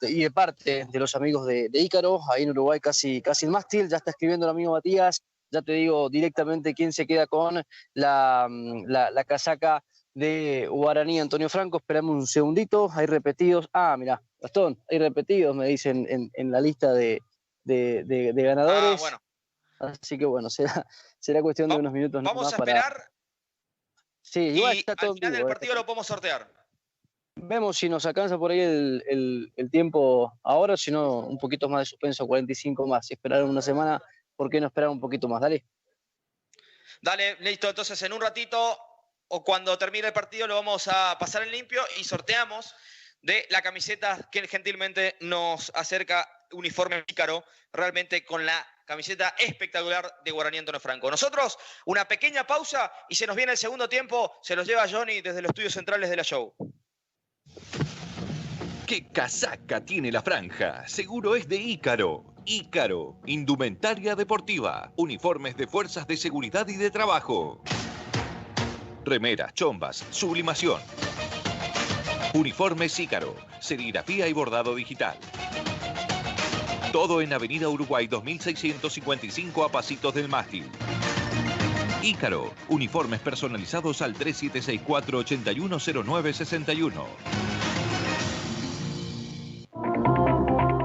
de parte de los amigos de Ícaro, ahí en Uruguay casi el mástil. Ya está escribiendo el amigo Matías. Ya te digo directamente quién se queda con la casaca de Guaraní Antonio Franco. Esperamos un segundito, hay repetidos. Mirá, Gastón, hay repetidos, me dicen en la lista de ganadores. Bueno. Así que bueno, será cuestión de unos minutos. Vamos a esperar. Sí, igual y está todo al final del partido lo podemos sortear. Vemos si nos alcanza por ahí el tiempo ahora, si no, un poquito más de suspenso, 45 más. Si esperaron una semana, ¿por qué no esperar un poquito más? Dale, listo. Entonces, en un ratito o cuando termine el partido lo vamos a pasar en limpio y sorteamos de la camiseta que gentilmente nos acerca Uniforme Ícaro, realmente con la camiseta espectacular de Guaraní Antonio Franco. Nosotros, una pequeña pausa y se nos viene el segundo tiempo. Se los lleva Johnny desde los estudios centrales de la show. ¿Qué casaca tiene la franja? Seguro es de Ícaro. Ícaro, indumentaria deportiva, uniformes de fuerzas de seguridad y de trabajo. Remeras, chombas, sublimación. Uniformes Ícaro, serigrafía y bordado digital. Todo en Avenida Uruguay 2655 a pasitos del mástil. Ícaro, uniformes personalizados al 3764-810961.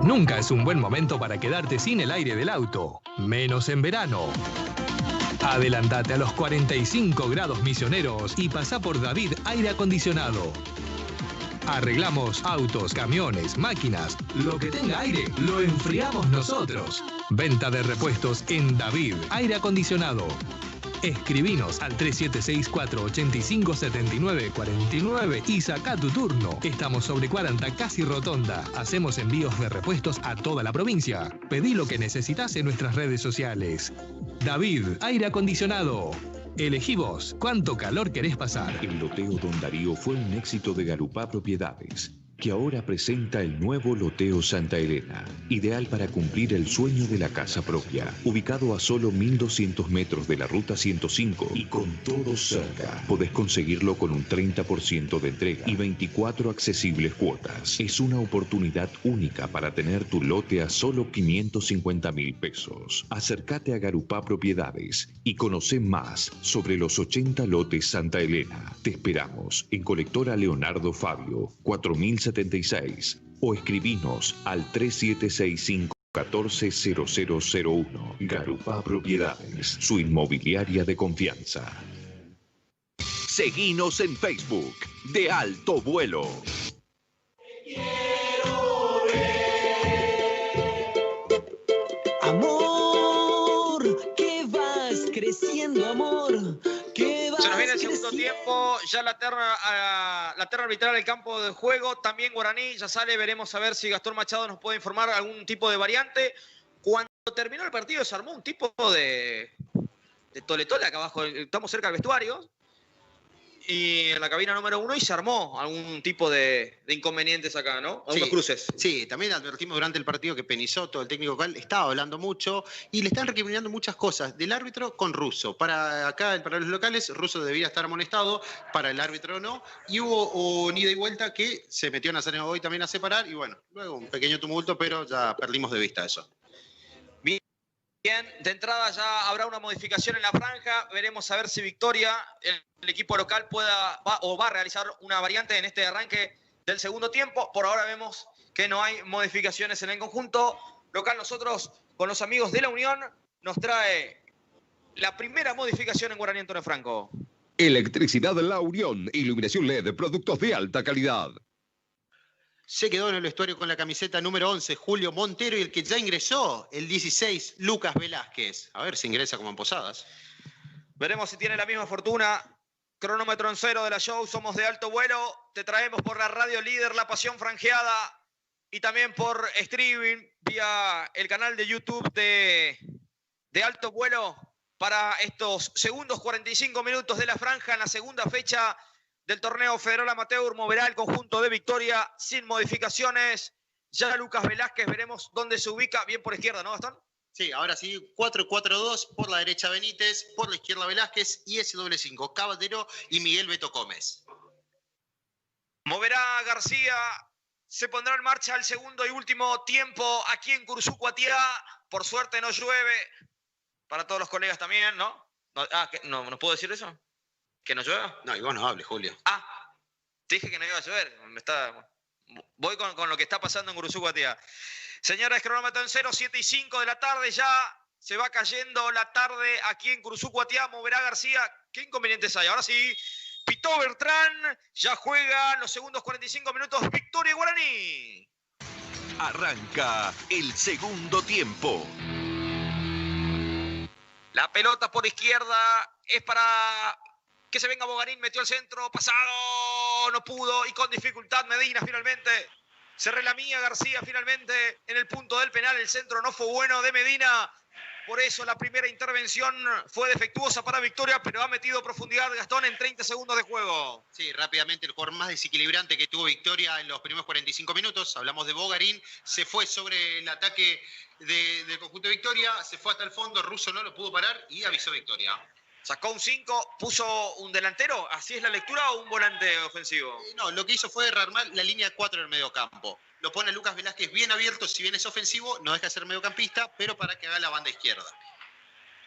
Nunca es un buen momento para quedarte sin el aire del auto, menos en verano. Adelantate a los 45 grados Misioneros y pasá por David Aire Acondicionado. Arreglamos autos, camiones, máquinas. Lo que tenga aire, lo enfriamos nosotros. Venta de repuestos en David Aire Acondicionado. Escribinos al 3764-857949 y saca tu turno. Estamos sobre 40, casi rotonda. Hacemos envíos de repuestos a toda la provincia. Pedí lo que necesitas en nuestras redes sociales. David Aire Acondicionado. Elegí vos cuánto calor querés pasar. El loteo Don Darío fue un éxito de Garupá Propiedades, que ahora presenta el nuevo loteo Santa Elena, ideal para cumplir el sueño de la casa propia, ubicado a solo 1200 metros de la ruta 105 y con todo cerca. Podés conseguirlo con un 30% de entrega y 24 accesibles cuotas. Es una oportunidad única para tener tu lote a solo 550.000 pesos. Acércate a Garupá Propiedades y conoce más sobre los 80 lotes Santa Elena. Te esperamos en Colectora Leonardo Fabio, 4076 o escribinos al 3765-140001. Garupá Propiedades, su inmobiliaria de confianza. Seguinos en Facebook, De Alto Vuelo. Amor, que vas creciendo, amor. Se nos viene el segundo tiempo, ya la terna arbitral del campo de juego, también Guaraní, ya sale, veremos a ver si Gastón Machado nos puede informar algún tipo de variante. Cuando terminó el partido se armó un tipo de tole-tole acá abajo, estamos cerca del vestuario, y en la cabina número 1 y se armó algún tipo de inconvenientes acá, ¿no? Algunos cruces. Sí, también advertimos durante el partido que Penisoto, el técnico local, estaba hablando mucho y le están recriminando muchas cosas del árbitro con Russo. Para los locales, Russo debía estar amonestado, para el árbitro no. Y hubo un ida y vuelta que se metió Nazareno hoy también a separar y bueno, luego un pequeño tumulto, pero ya perdimos de vista eso. Bien, de entrada ya habrá una modificación en la franja. Veremos a ver si Victoria, el equipo local, va a realizar una variante en este arranque del segundo tiempo. Por ahora vemos que no hay modificaciones en el conjunto local. Nosotros, con los amigos de la Unión, nos trae la primera modificación en Guaraní Antonio Franco. Electricidad La Unión, iluminación LED, productos de alta calidad. Se quedó en el vestuario con la camiseta número 11, Julio Montero, y el que ya ingresó, el 16, Lucas Velázquez. A ver si ingresa como en Posadas. Veremos si tiene la misma fortuna. Cronómetro en cero de la show, somos De Alto Vuelo. Te traemos por la radio líder La Pasión Franjeada y también por streaming vía el canal de YouTube de Alto Vuelo para estos segundos 45 minutos de la franja en la segunda fecha del torneo Federal Amateur. Moverá el conjunto de Victoria sin modificaciones. Ya Lucas Velázquez, veremos dónde se ubica. Bien por izquierda, ¿no, Gastón? Sí, ahora sí, 4-4-2, por la derecha Benítez, por la izquierda Velázquez y ese doble 5, Caballero y Miguel Beto Gómez. Moverá García, se pondrá en marcha el segundo y último tiempo aquí en Curzú, Cuatiá. Por suerte no llueve. Para todos los colegas también, ¿no? ¿No puedo decir eso? ¿Que no llueva? No, y vos no hables, Julio. Te dije que no iba a llover. Voy con lo que está pasando en Curzú, Cuatiá. Señores, cronómetro en 0, 7 y 5 de la tarde. Ya se va cayendo la tarde aquí en Curzú, Cuatiá. Moverá García. ¿Qué inconvenientes hay? Ahora sí, pitó Bertrán. Ya juega los segundos 45 minutos. Victoria Guaraní. Arranca el segundo tiempo. La pelota por izquierda es para que se venga Bogarín, metió el centro, pasado, no pudo y con dificultad Medina finalmente. Se relamía García finalmente en el punto del penal, el centro no fue bueno de Medina. Por eso la primera intervención fue defectuosa para Victoria, pero ha metido profundidad Gastón en 30 segundos de juego. Sí, rápidamente el jugador más desequilibrante que tuvo Victoria en los primeros 45 minutos. Hablamos de Bogarín, se fue sobre el ataque del conjunto de Victoria, se fue hasta el fondo, Russo no lo pudo parar y avisó Victoria. Sacó un 5, puso un delantero, ¿así es la lectura o un volante ofensivo? No, lo que hizo fue rearmar la línea 4 del mediocampo. Lo pone Lucas Velázquez bien abierto, si bien es ofensivo, no deja de ser mediocampista, pero para que haga la banda izquierda.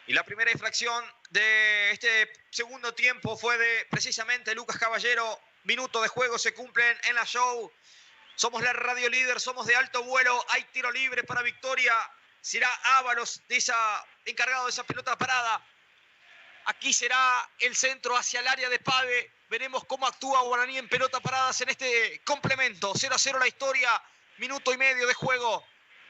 Y la primera infracción de este segundo tiempo fue de precisamente Lucas Caballero. Minutos de juego se cumplen en la show. Somos la radio líder, somos De Alto Vuelo. Hay tiro libre para Victoria. Será Ábalos encargado de esa pelota parada. Aquí será el centro hacia el área de Pave. Veremos cómo actúa Guaraní en pelota paradas en este complemento. 0-0 la historia, minuto y medio de juego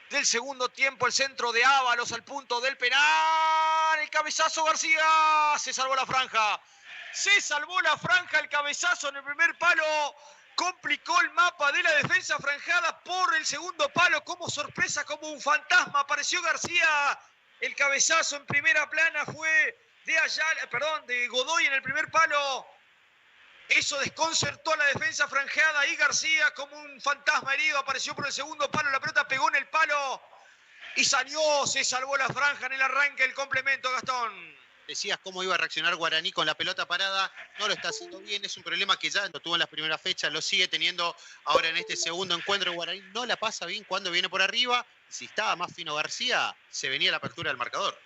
del segundo tiempo. El centro de Ábalos al punto del penal. El cabezazo García. Se salvó la franja. Se salvó la franja, el cabezazo en el primer palo. Complicó el mapa de la defensa franjada por el segundo palo. Como sorpresa, como un fantasma, apareció García. El cabezazo en primera plana fue de Godoy en el primer palo. Eso desconcertó a la defensa franjeada y García, como un fantasma herido, apareció por el segundo palo. La pelota pegó en el palo y salió. Se salvó la franja en el arranque del complemento, Gastón. Decías cómo iba a reaccionar Guaraní con la pelota parada. No lo está haciendo bien. Es un problema que ya lo tuvo en las primeras fechas. Lo sigue teniendo ahora en este segundo encuentro. Guaraní no la pasa bien cuando viene por arriba. Si estaba más fino García, se venía la apertura del marcador.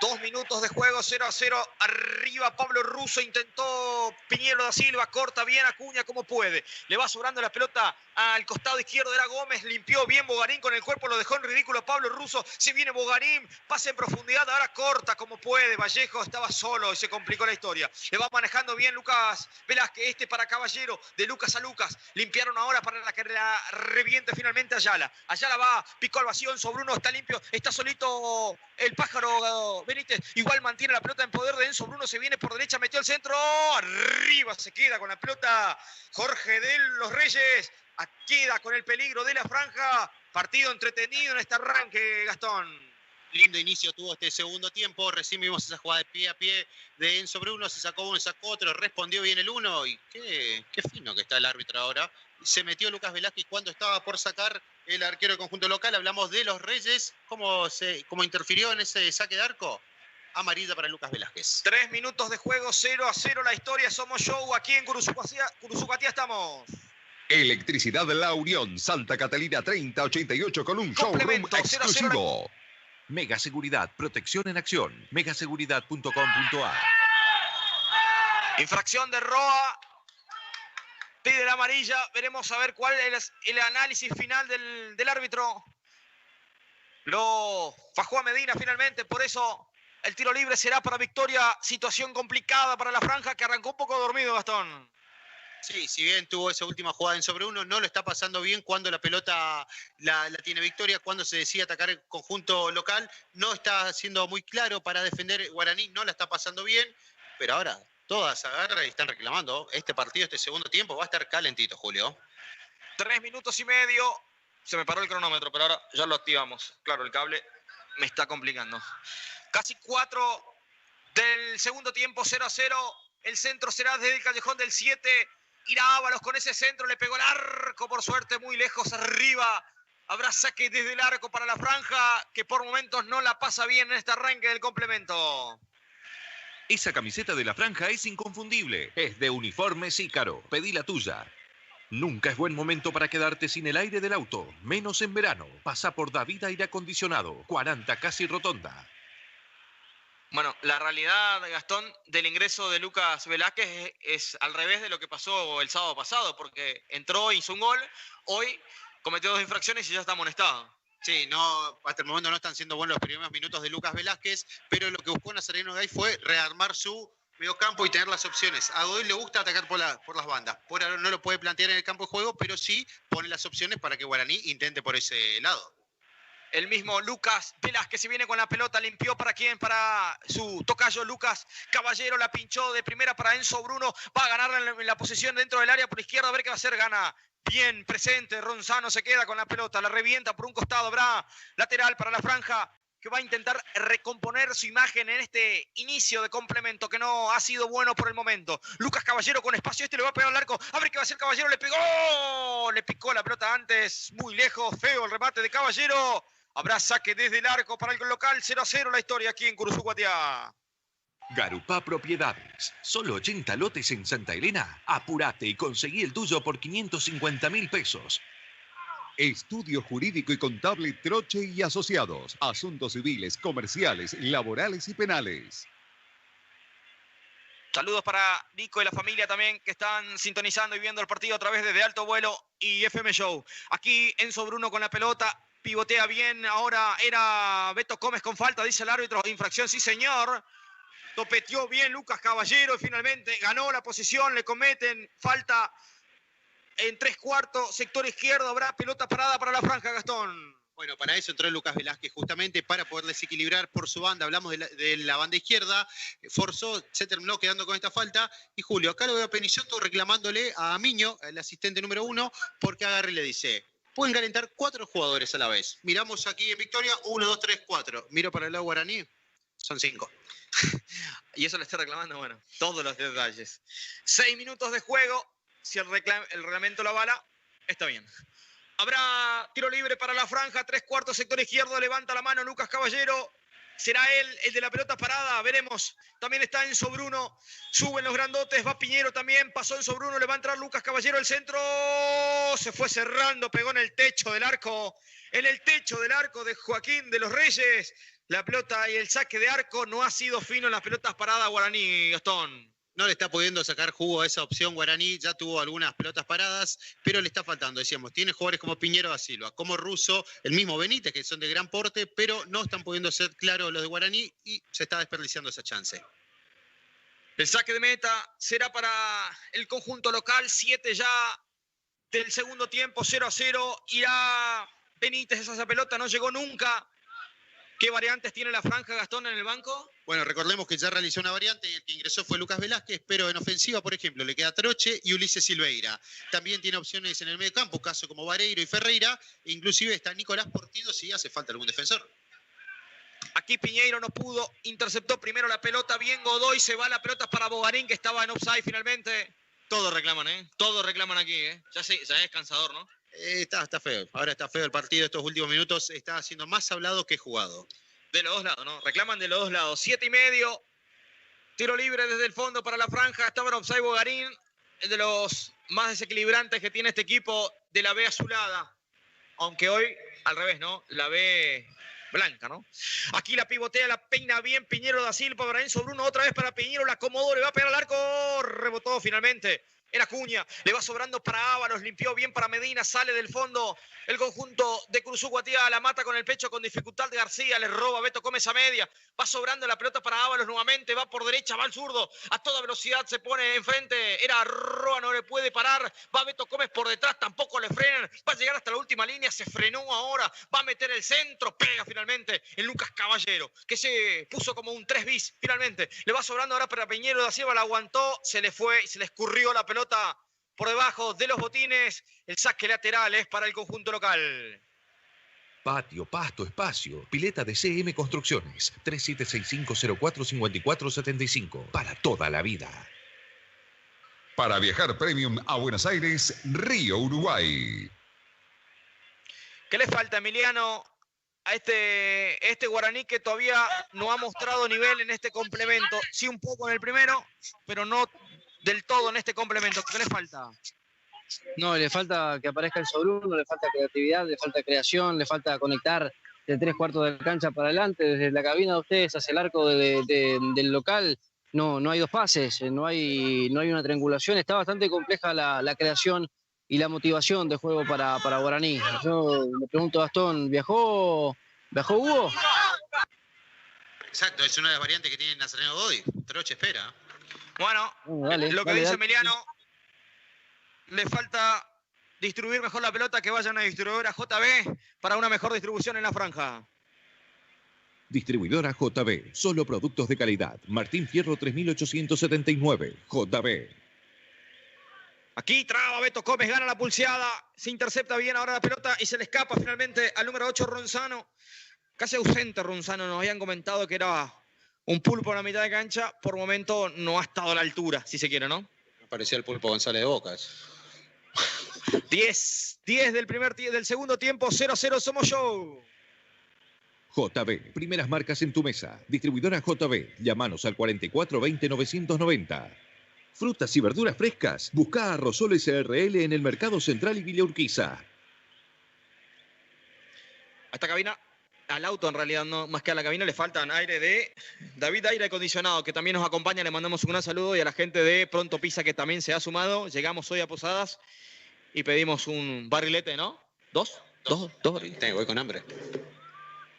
2 minutos de juego, 0-0. Arriba Pablo Russo, intentó Piñero da Silva, corta bien Acuña como puede. Le va sobrando la pelota al costado izquierdo, era Gómez, limpió bien Bogarín con el cuerpo, lo dejó en ridículo Pablo Russo. Se viene Bogarín, pase en profundidad, ahora corta como puede. Vallejo estaba solo y se complicó la historia. Le va manejando bien Lucas Velázquez, para Caballero, de Lucas a Lucas. Limpiaron ahora para que la reviente finalmente Ayala. Ayala va, picó al vacío, Enzo Bruno está limpio, está solito el pájaro Benítez. Igual mantiene la pelota en poder de Enzo Bruno, se viene por derecha, metió el centro, arriba se queda con la pelota Jorge de los Reyes. Queda con el peligro de la franja. Partido entretenido en este arranque, Gastón. Lindo inicio tuvo este segundo tiempo. Recién vimos esa jugada de pie a pie de Enzo Bruno. Se sacó uno, sacó otro. Respondió bien el uno. Y qué fino que está el árbitro ahora. Se metió Lucas Velázquez cuando estaba por sacar el arquero del conjunto local. Hablamos de los Reyes. ¿Cómo interfirió en ese saque de arco? Amarilla para Lucas Velázquez. 3 minutos de juego, 0-0 la historia. Somos Show aquí en Curuzucuatía estamos. Electricidad La Unión, Santa Catalina 3088 con un showroom exclusivo. Mega Seguridad, protección en acción. Megaseguridad.com.ar. Infracción de Roa. Pide la amarilla. Veremos a ver cuál es el análisis final del árbitro. Lo fajó a Medina finalmente, por eso el tiro libre será para Victoria. Situación complicada para la franja que arrancó un poco dormido, Gastón. Sí, si bien tuvo esa última jugada en sobre uno, no lo está pasando bien cuando la pelota la tiene Victoria, cuando se decide atacar el conjunto local. No está siendo muy claro para defender Guaraní, no la está pasando bien, pero ahora todas agarran y están reclamando. Este partido, este segundo tiempo, va a estar calentito, Julio. 3 minutos y medio. Se me paró el cronómetro, pero ahora ya lo activamos. Claro, el cable me está complicando. Casi 4 del segundo tiempo, 0-0. El centro será desde el callejón del 7. Irá Ábalos con ese centro, le pegó el arco, por suerte, muy lejos arriba. Habrá saque desde el arco para la franja, que por momentos no la pasa bien en este arranque del complemento. Esa camiseta de la franja es inconfundible. Es de Uniformes Ícaro. Pedí la tuya. Nunca es buen momento para quedarte sin el aire del auto, menos en verano. Pasa por David Aire Acondicionado, 40 casi Rotonda. Bueno, la realidad, Gastón, del ingreso de Lucas Velázquez es al revés de lo que pasó el sábado pasado, porque entró, hizo un gol, hoy cometió 2 infracciones y ya está amonestado. Sí, no, hasta el momento no están siendo buenos los primeros minutos de Lucas Velázquez, pero lo que buscó Nazareno Gay fue rearmar su mediocampo y tener las opciones. A Godoy le gusta atacar por las bandas. Por ahora no lo puede plantear en el campo de juego, pero sí pone las opciones para que Guaraní intente por ese lado. El mismo Lucas Velázquez se viene con la pelota, limpió para quién, para su tocayo Lucas Caballero, la pinchó de primera para Enzo Bruno, va a ganar en la posición dentro del área por izquierda, a ver qué va a hacer, gana bien presente, Ronzano se queda con la pelota, la revienta por un costado, habrá lateral para la franja, que va a intentar recomponer su imagen en este inicio de complemento que no ha sido bueno por el momento. Lucas Caballero con espacio, le va a pegar al arco, a ver qué va a hacer Caballero, le pegó, le picó la pelota antes, muy lejos, feo el remate de Caballero. Habrá saque desde el arco para el local, 0-0 la historia aquí en Curuzucuatía. Garupá Propiedades. Solo 80 lotes en Santa Elena. Apurate y conseguí el tuyo por 550.000 pesos. Estudio Jurídico y Contable Troche y Asociados. Asuntos civiles, comerciales, laborales y penales. Saludos para Nico y la familia también que están sintonizando y viendo el partido a través de Alto Vuelo y FM Show. Aquí Enzo Bruno con la pelota. Pivotea bien, ahora era Beto Gómez con falta, dice el árbitro, infracción, sí señor. topeteó bien Lucas Caballero y finalmente ganó la posición. Le cometen falta en 3/4, sector izquierdo. Habrá pelota parada para la franja, Gastón. Bueno, para eso entró Lucas Velázquez, justamente para poder desequilibrar por su banda. Hablamos de la banda izquierda, forzó, se terminó quedando con esta falta. Y Julio, acá lo veo a Penizzotto reclamándole a Miño, el asistente número 1, porque agarre y le dice: pueden calentar 4 jugadores a la vez. Miramos aquí en Victoria, 1, 2, 3, 4. Miro para el lado guaraní, son 5. Y eso le está reclamando, bueno, todos los detalles. 6 minutos de juego, si el reglamento lo avala, está bien. Habrá tiro libre para la franja, 3/4, sector izquierdo, levanta la mano Lucas Caballero. Será él el de la pelota parada, veremos. También está Enzo Bruno, suben los grandotes, va Piñero también, pasó Enzo Bruno, le va a entrar Lucas Caballero, el centro, se fue cerrando, pegó en el techo del arco de Joaquín de los Reyes. La pelota y el saque de arco no ha sido fino en las pelotas paradas guaraní, Gastón. No le está pudiendo sacar jugo a esa opción guaraní, ya tuvo algunas pelotas paradas, pero le está faltando, decíamos, tiene jugadores como Piñero da Silva, como Russo, el mismo Benítez, que son de gran porte, pero no están pudiendo ser claros los de guaraní y se está desperdiciando esa chance. El saque de meta será para el conjunto local, 7 ya del segundo tiempo, 0-0, irá Benítez, esa pelota no llegó nunca. ¿Qué variantes tiene la franja, Gastón, en el banco? Bueno, recordemos que ya realizó una variante y el que ingresó fue Lucas Velázquez, pero en ofensiva, por ejemplo, le queda Troche y Ulises Silveira. También tiene opciones en el medio campo, caso como Vareiro y Ferreira, e inclusive está Nicolás Portido si hace falta algún defensor. Aquí Piñeiro no pudo, interceptó primero la pelota, bien Godoy, se va la pelota para Bogarín, que estaba en offside finalmente. Todos reclaman, Todos reclaman aquí, Ya es cansador, ¿no? Está feo. Ahora está feo el partido. Estos últimos minutos está siendo más hablado que jugado. De los dos lados, ¿no? Reclaman de los dos lados. 7:30. Tiro libre desde el fondo para la franja. Estaba en offside Bogarín, el de los más desequilibrantes que tiene este equipo de la B azulada. Aunque hoy, al revés, ¿no? La B blanca, ¿no? Aquí la pivotea, la peina bien Piñero da Silva para Enzo Bruno. Otra vez para Piñero, la acomodó, le va a pegar al arco. Rebotó finalmente. Era Cuña, le va sobrando para Ábalos, limpió bien para Medina, sale del fondo el conjunto de Cruzú Guatía, la mata con el pecho con dificultad de García, le roba Beto Gómez a media, va sobrando la pelota para Ábalos nuevamente, va por derecha, va al zurdo, a toda velocidad se pone enfrente, era Roa, no le puede parar, va Beto Gómez por detrás, tampoco le frenan, va a llegar hasta la última línea, se frenó ahora, va a meter el centro, pega finalmente en Lucas Caballero, que se puso como un 3 bis finalmente, le va sobrando ahora para Piñero da Silva, la aguantó, se le fue y se le escurrió la pelota por debajo de los botines. El saque lateral es para el conjunto local. Patio, pasto, espacio. Pileta de CM Construcciones. 3765045475. Para toda la vida. Para viajar premium a Buenos Aires, Río Uruguay. ¿Qué le falta, Emiliano, a este guaraní que todavía no ha mostrado nivel en este complemento? Sí, un poco en el primero, pero no del todo en este complemento. ¿Qué le falta? No, le falta que aparezca el Sobruno, le falta creatividad, le falta creación, le falta conectar de 3/4 de la cancha para adelante, desde la cabina de ustedes hacia el arco del local. No hay dos pases, no hay una triangulación. Está bastante compleja la creación y la motivación de juego para Guaraní. Yo le pregunto a Gastón, ¿viajó Hugo? Exacto, es una de las variantes que tiene Nazareno Godoy. Troche espera. Bueno, lo que dice Emiliano, le falta distribuir mejor la pelota, que vaya a una distribuidora JB para una mejor distribución en la franja. Distribuidora JB, solo productos de calidad. Martín Fierro 3879, JB. Aquí traba Beto Gómez, gana la pulseada, se intercepta bien ahora la pelota y se le escapa finalmente al número 8 Ronzano. Casi ausente Ronzano, nos habían comentado que era un pulpo en la mitad de cancha, por momento no ha estado a la altura, si se quiere, ¿no? Parecía el Pulpo González de Bocas. 10 del segundo tiempo, 0-0 Somos Show. JB, primeras marcas en tu mesa. Distribuidora JB, llámanos al 4420-990. Frutas y verduras frescas, busca a Rosol SRL en el Mercado Central y Villa Urquiza. A esta cabina, al auto en realidad, no más que a la cabina, le faltan aire de David Aire Acondicionado, que también nos acompaña. Le mandamos un gran saludo, y a la gente de Pronto Pizza, que también se ha sumado. Llegamos hoy a Posadas y pedimos un barrilete, ¿no? ¿Dos barriletes? Voy con hambre.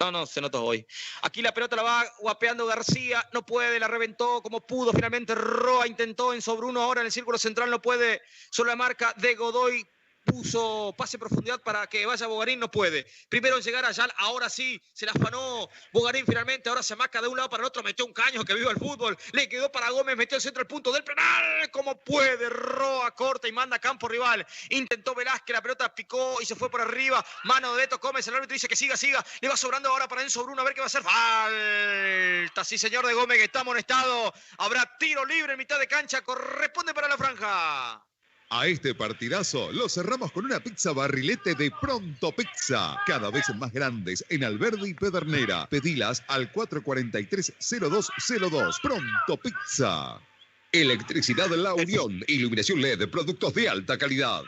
No, se notó hoy. Aquí la pelota la va guapeando García, no puede, la reventó como pudo. Finalmente Roa intentó en sobre uno, ahora en el círculo central no puede. Solo la marca de Godoy. Puso pase en profundidad para que vaya Bogarín, no puede. Primero en llegar allá, ahora sí, se la afanó Bogarín finalmente, ahora se amaca de un lado para el otro, metió un caño, que viva el fútbol, le quedó para Gómez, metió el centro al punto del penal, como puede, Roa corta y manda a campo rival, intentó Velázquez, la pelota picó y se fue por arriba, mano de Beto Gómez, el árbitro dice que siga, le va sobrando ahora para Enzo Bruno, a ver qué va a hacer, falta, sí señor de Gómez, que está amonestado, habrá tiro libre en mitad de cancha, corresponde para la franja. A este partidazo lo cerramos con una pizza barrilete de Pronto Pizza. Cada vez más grandes en Alberdi y Pedernera. Pedilas al 443-0202. Pronto Pizza. Electricidad La Unión. Iluminación LED. Productos de alta calidad.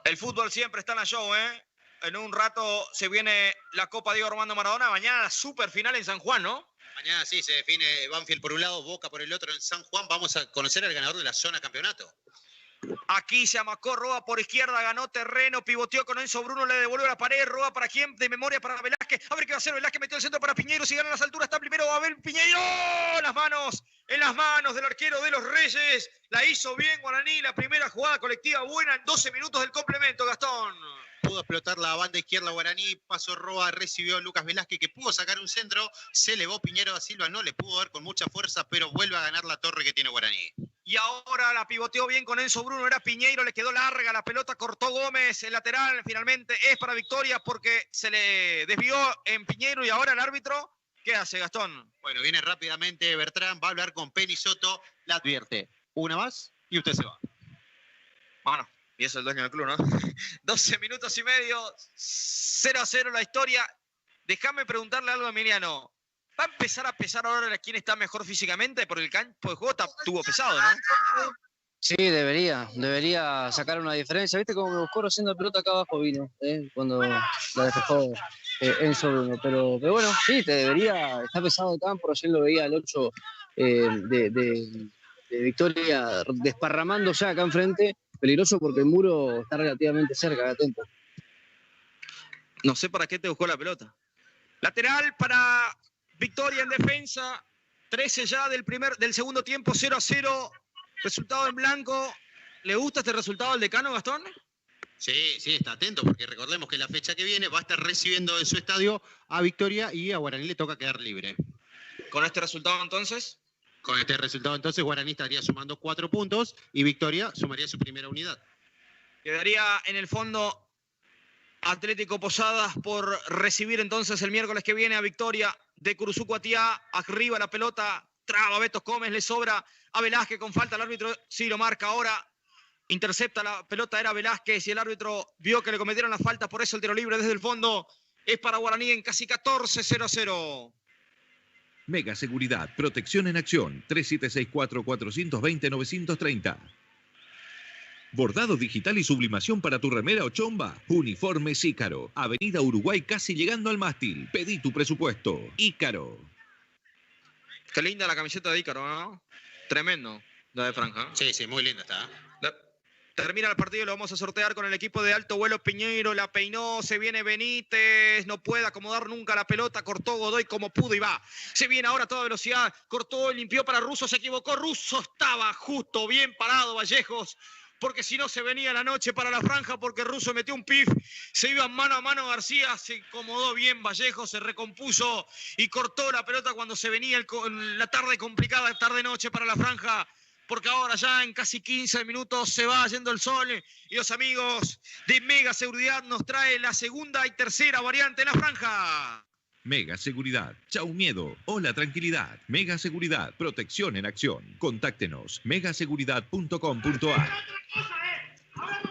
El fútbol siempre está en la show, ¿eh? En un rato se viene la Copa Diego Armando Maradona. Mañana la super final en San Juan, ¿no? Mañana sí se define Banfield por un lado, Boca por el otro en San Juan. Vamos a conocer al ganador de la zona campeonato. Aquí se amacó Roa por izquierda, ganó terreno, pivoteó con Enzo Bruno, le devolvió la pared. Roa para quién, de memoria para Velázquez. A ver qué va a hacer Velázquez, metió el centro para Piñeiro. Si gana las alturas, está primero Abel Piñeiro. En las manos del arquero de los Reyes. La hizo bien Guaraní, la primera jugada colectiva buena en 12 minutos del complemento, Gastón. Pudo explotar la banda izquierda Guaraní, pasó Roa, recibió Lucas Velázquez, que pudo sacar un centro, se elevó Piñero da Silva, no le pudo dar con mucha fuerza, pero vuelve a ganar la torre que tiene Guaraní. Y ahora la pivoteó bien con Enzo Bruno, era Piñeiro, le quedó larga, la pelota cortó Gómez, el lateral finalmente es para Victoria porque se le desvió en Piñeiro y ahora el árbitro, ¿qué hace, Gastón? Bueno, viene rápidamente Bertrán, va a hablar con Penny Soto, la advierte, una más y usted se va. Bueno. Y eso es el dueño del club, ¿no? 12 minutos y medio, 0-0 la historia. Déjame preguntarle algo a Emiliano. ¿Va a empezar a pesar ahora quién está mejor físicamente? Porque el juego estuvo pesado, ¿no? Sí, debería sacar una diferencia. ¿Viste cómo me buscó haciendo pelota acá abajo vino? Cuando la despejó Enzo Bruno. Pero bueno, sí, está pesado el campo. Ayer lo veía el 8 de Victoria desparramando ya acá enfrente. Peligroso porque el muro está relativamente cerca, atento. No sé para qué te buscó la pelota. Lateral para Victoria en defensa. 13 ya del segundo tiempo, 0-0. Resultado en blanco. ¿Le gusta este resultado al decano, Gastón? Sí, está atento porque recordemos que la fecha que viene va a estar recibiendo en su estadio a Victoria y a Guaraní le toca quedar libre. ¿Con este resultado entonces? Con este resultado, entonces, Guaraní estaría sumando 4 puntos y Victoria sumaría su primera unidad. Quedaría en el fondo Atlético Posadas por recibir entonces el miércoles que viene a Victoria de Curuzú Cuatiá. Arriba la pelota, traba Beto Gómez, le sobra a Velázquez con falta. El árbitro sí lo marca ahora. Intercepta la pelota, era Velázquez y el árbitro vio que le cometieron la falta. Por eso el tiro libre desde el fondo es para Guaraní en casi 14-0-0. Mega Seguridad, protección en acción, 3764-420-930. Bordado digital y sublimación para tu remera o chomba. Uniformes Ícaro, Avenida Uruguay casi llegando al mástil. Pedí tu presupuesto. Ícaro. Qué linda la camiseta de Ícaro, ¿no? Tremendo, la de franja. Sí, muy linda está. Termina el partido y lo vamos a sortear con el equipo de alto vuelo. Piñeiro la peinó, se viene Benítez, no puede acomodar nunca la pelota, cortó Godoy como pudo y va. Se viene ahora a toda velocidad, cortó y limpió para Russo, se equivocó, Russo estaba justo, bien parado Vallejos, porque si no se venía la noche para la franja, porque Russo metió un pif, se iba mano a mano García, se acomodó bien Vallejos, se recompuso y cortó la pelota cuando se venía la tarde complicada, tarde-noche para la franja. Porque ahora ya en casi 15 minutos se va yendo el sol y los amigos de Mega Seguridad nos trae la segunda y tercera variante en la franja. Mega Seguridad, chau miedo, hola tranquilidad. Mega Seguridad, protección en acción. Contáctenos, megaseguridad.com.ar.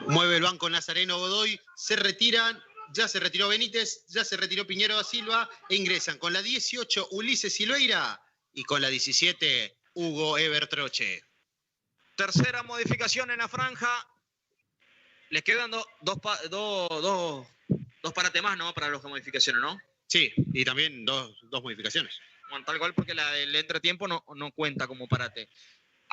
Mueve el banco Nazareno Godoy, se retiran, ya se retiró Benítez, ya se retiró Piñero da Silva e ingresan con la 18 Ulises Silveira y con la 17 Hugo Evertroche. Tercera modificación en la franja. Les quedan dos parates más, ¿no? Para las modificaciones, ¿no? Sí, y también dos modificaciones. Bueno, tal cual porque el entretiempo no cuenta como parate.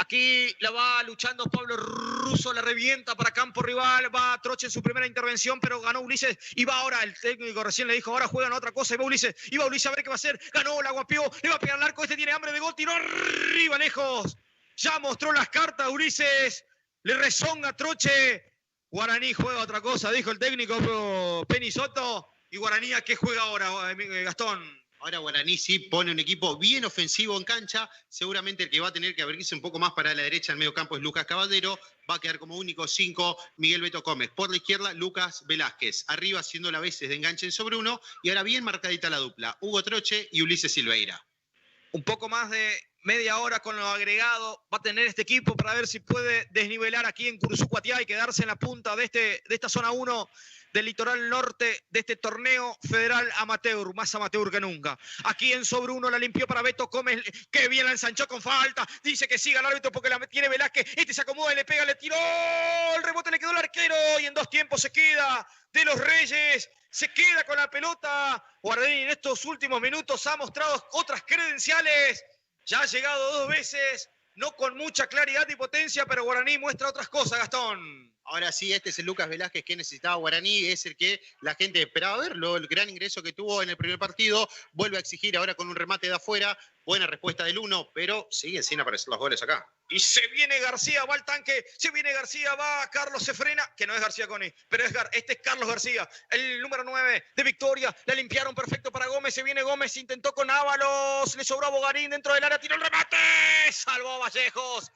Aquí la va luchando Pablo Russo, la revienta para campo rival, va Troche en su primera intervención, pero ganó Ulises, y va ahora, el técnico recién le dijo, ahora juegan otra cosa, y va Ulises a ver qué va a hacer, ganó, la guapió, le va a pegar al arco, este tiene hambre de gol, tiró arriba, lejos, ya mostró las cartas Ulises, le rezonga Troche, Guaraní juega otra cosa, dijo el técnico Penny Soto, y Guaraní ¿a qué juega ahora, Gastón? Ahora Guaraní sí pone un equipo bien ofensivo en cancha. Seguramente el que va a tener que abrirse un poco más para la derecha en medio campo es Lucas Caballero. Va a quedar como único 5 Miguel Beto Gómez. Por la izquierda, Lucas Velázquez. Arriba haciendo la veces de enganche sobre uno. Y ahora bien marcadita la dupla. Hugo Troche y Ulises Silveira. Un poco más de media hora con lo agregado va a tener este equipo para ver si puede desnivelar aquí en Cursucuatiá y quedarse en la punta de esta zona 1 del litoral norte de este torneo federal amateur, más amateur que nunca. Aquí en sobre 1 la limpió para Beto Gómez, que bien la ensanchó con falta, dice que siga el árbitro porque la tiene Velázquez, este se acomoda y le pega, le tiró, el rebote le quedó al arquero y en 2 tiempos se queda de los Reyes, se queda con la pelota. Guaraní en estos últimos minutos ha mostrado otras credenciales, ya ha llegado 2 veces, no con mucha claridad y potencia, pero Guaraní muestra otras cosas, Gastón. Ahora sí, este es el Lucas Velázquez que necesitaba Guaraní, es el que la gente esperaba verlo, el gran ingreso que tuvo en el primer partido, vuelve a exigir ahora con un remate de afuera, buena respuesta del 1, pero siguen sin aparecer los goles acá. Y se viene García, va al tanque, se viene García, va Carlos, se frena, que no es García Coni, pero este es Carlos García, el número 9 de Victoria, la limpiaron perfecto para Gómez, se viene Gómez, intentó con Ábalos, le sobró a Bogarín dentro del área, tiró el remate, salvó a Vallejos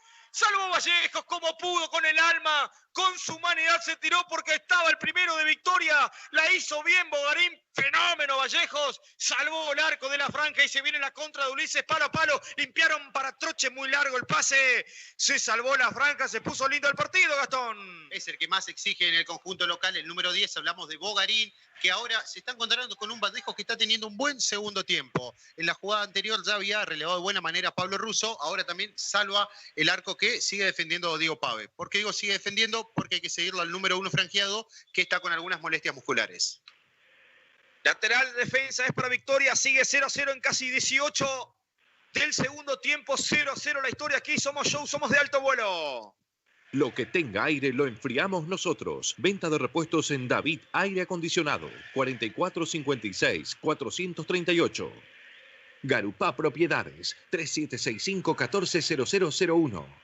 como pudo, con el alma, con su humanidad se tiró porque estaba el primero de Victoria, la hizo bien Bogarín, fenómeno Vallejos, salvó el arco de la franja y se viene la contra de Ulises, palo a palo, limpiaron para Troche, muy largo el pase, se salvó la franja, se puso lindo el partido, Gastón. Es el que más exige en el conjunto local, el número 10, hablamos de Bogarín, que ahora se está encontrando con un Vallejos que está teniendo un buen segundo tiempo. En la jugada anterior ya había relevado de buena manera a Pablo Russo, ahora también salva el arco que sigue defendiendo Diego Pave. ¿Por qué digo sigue defendiendo? Porque hay que seguirlo al número 1 franjeado, que está con algunas molestias musculares. Lateral defensa es para Victoria, sigue 0-0 en casi 18 del segundo tiempo, 0-0 la historia aquí, somos show, somos de alto vuelo. Lo que tenga aire lo enfriamos nosotros. Venta de repuestos en David Aire Acondicionado, 4456-438. Garupá Propiedades, 3765-140001.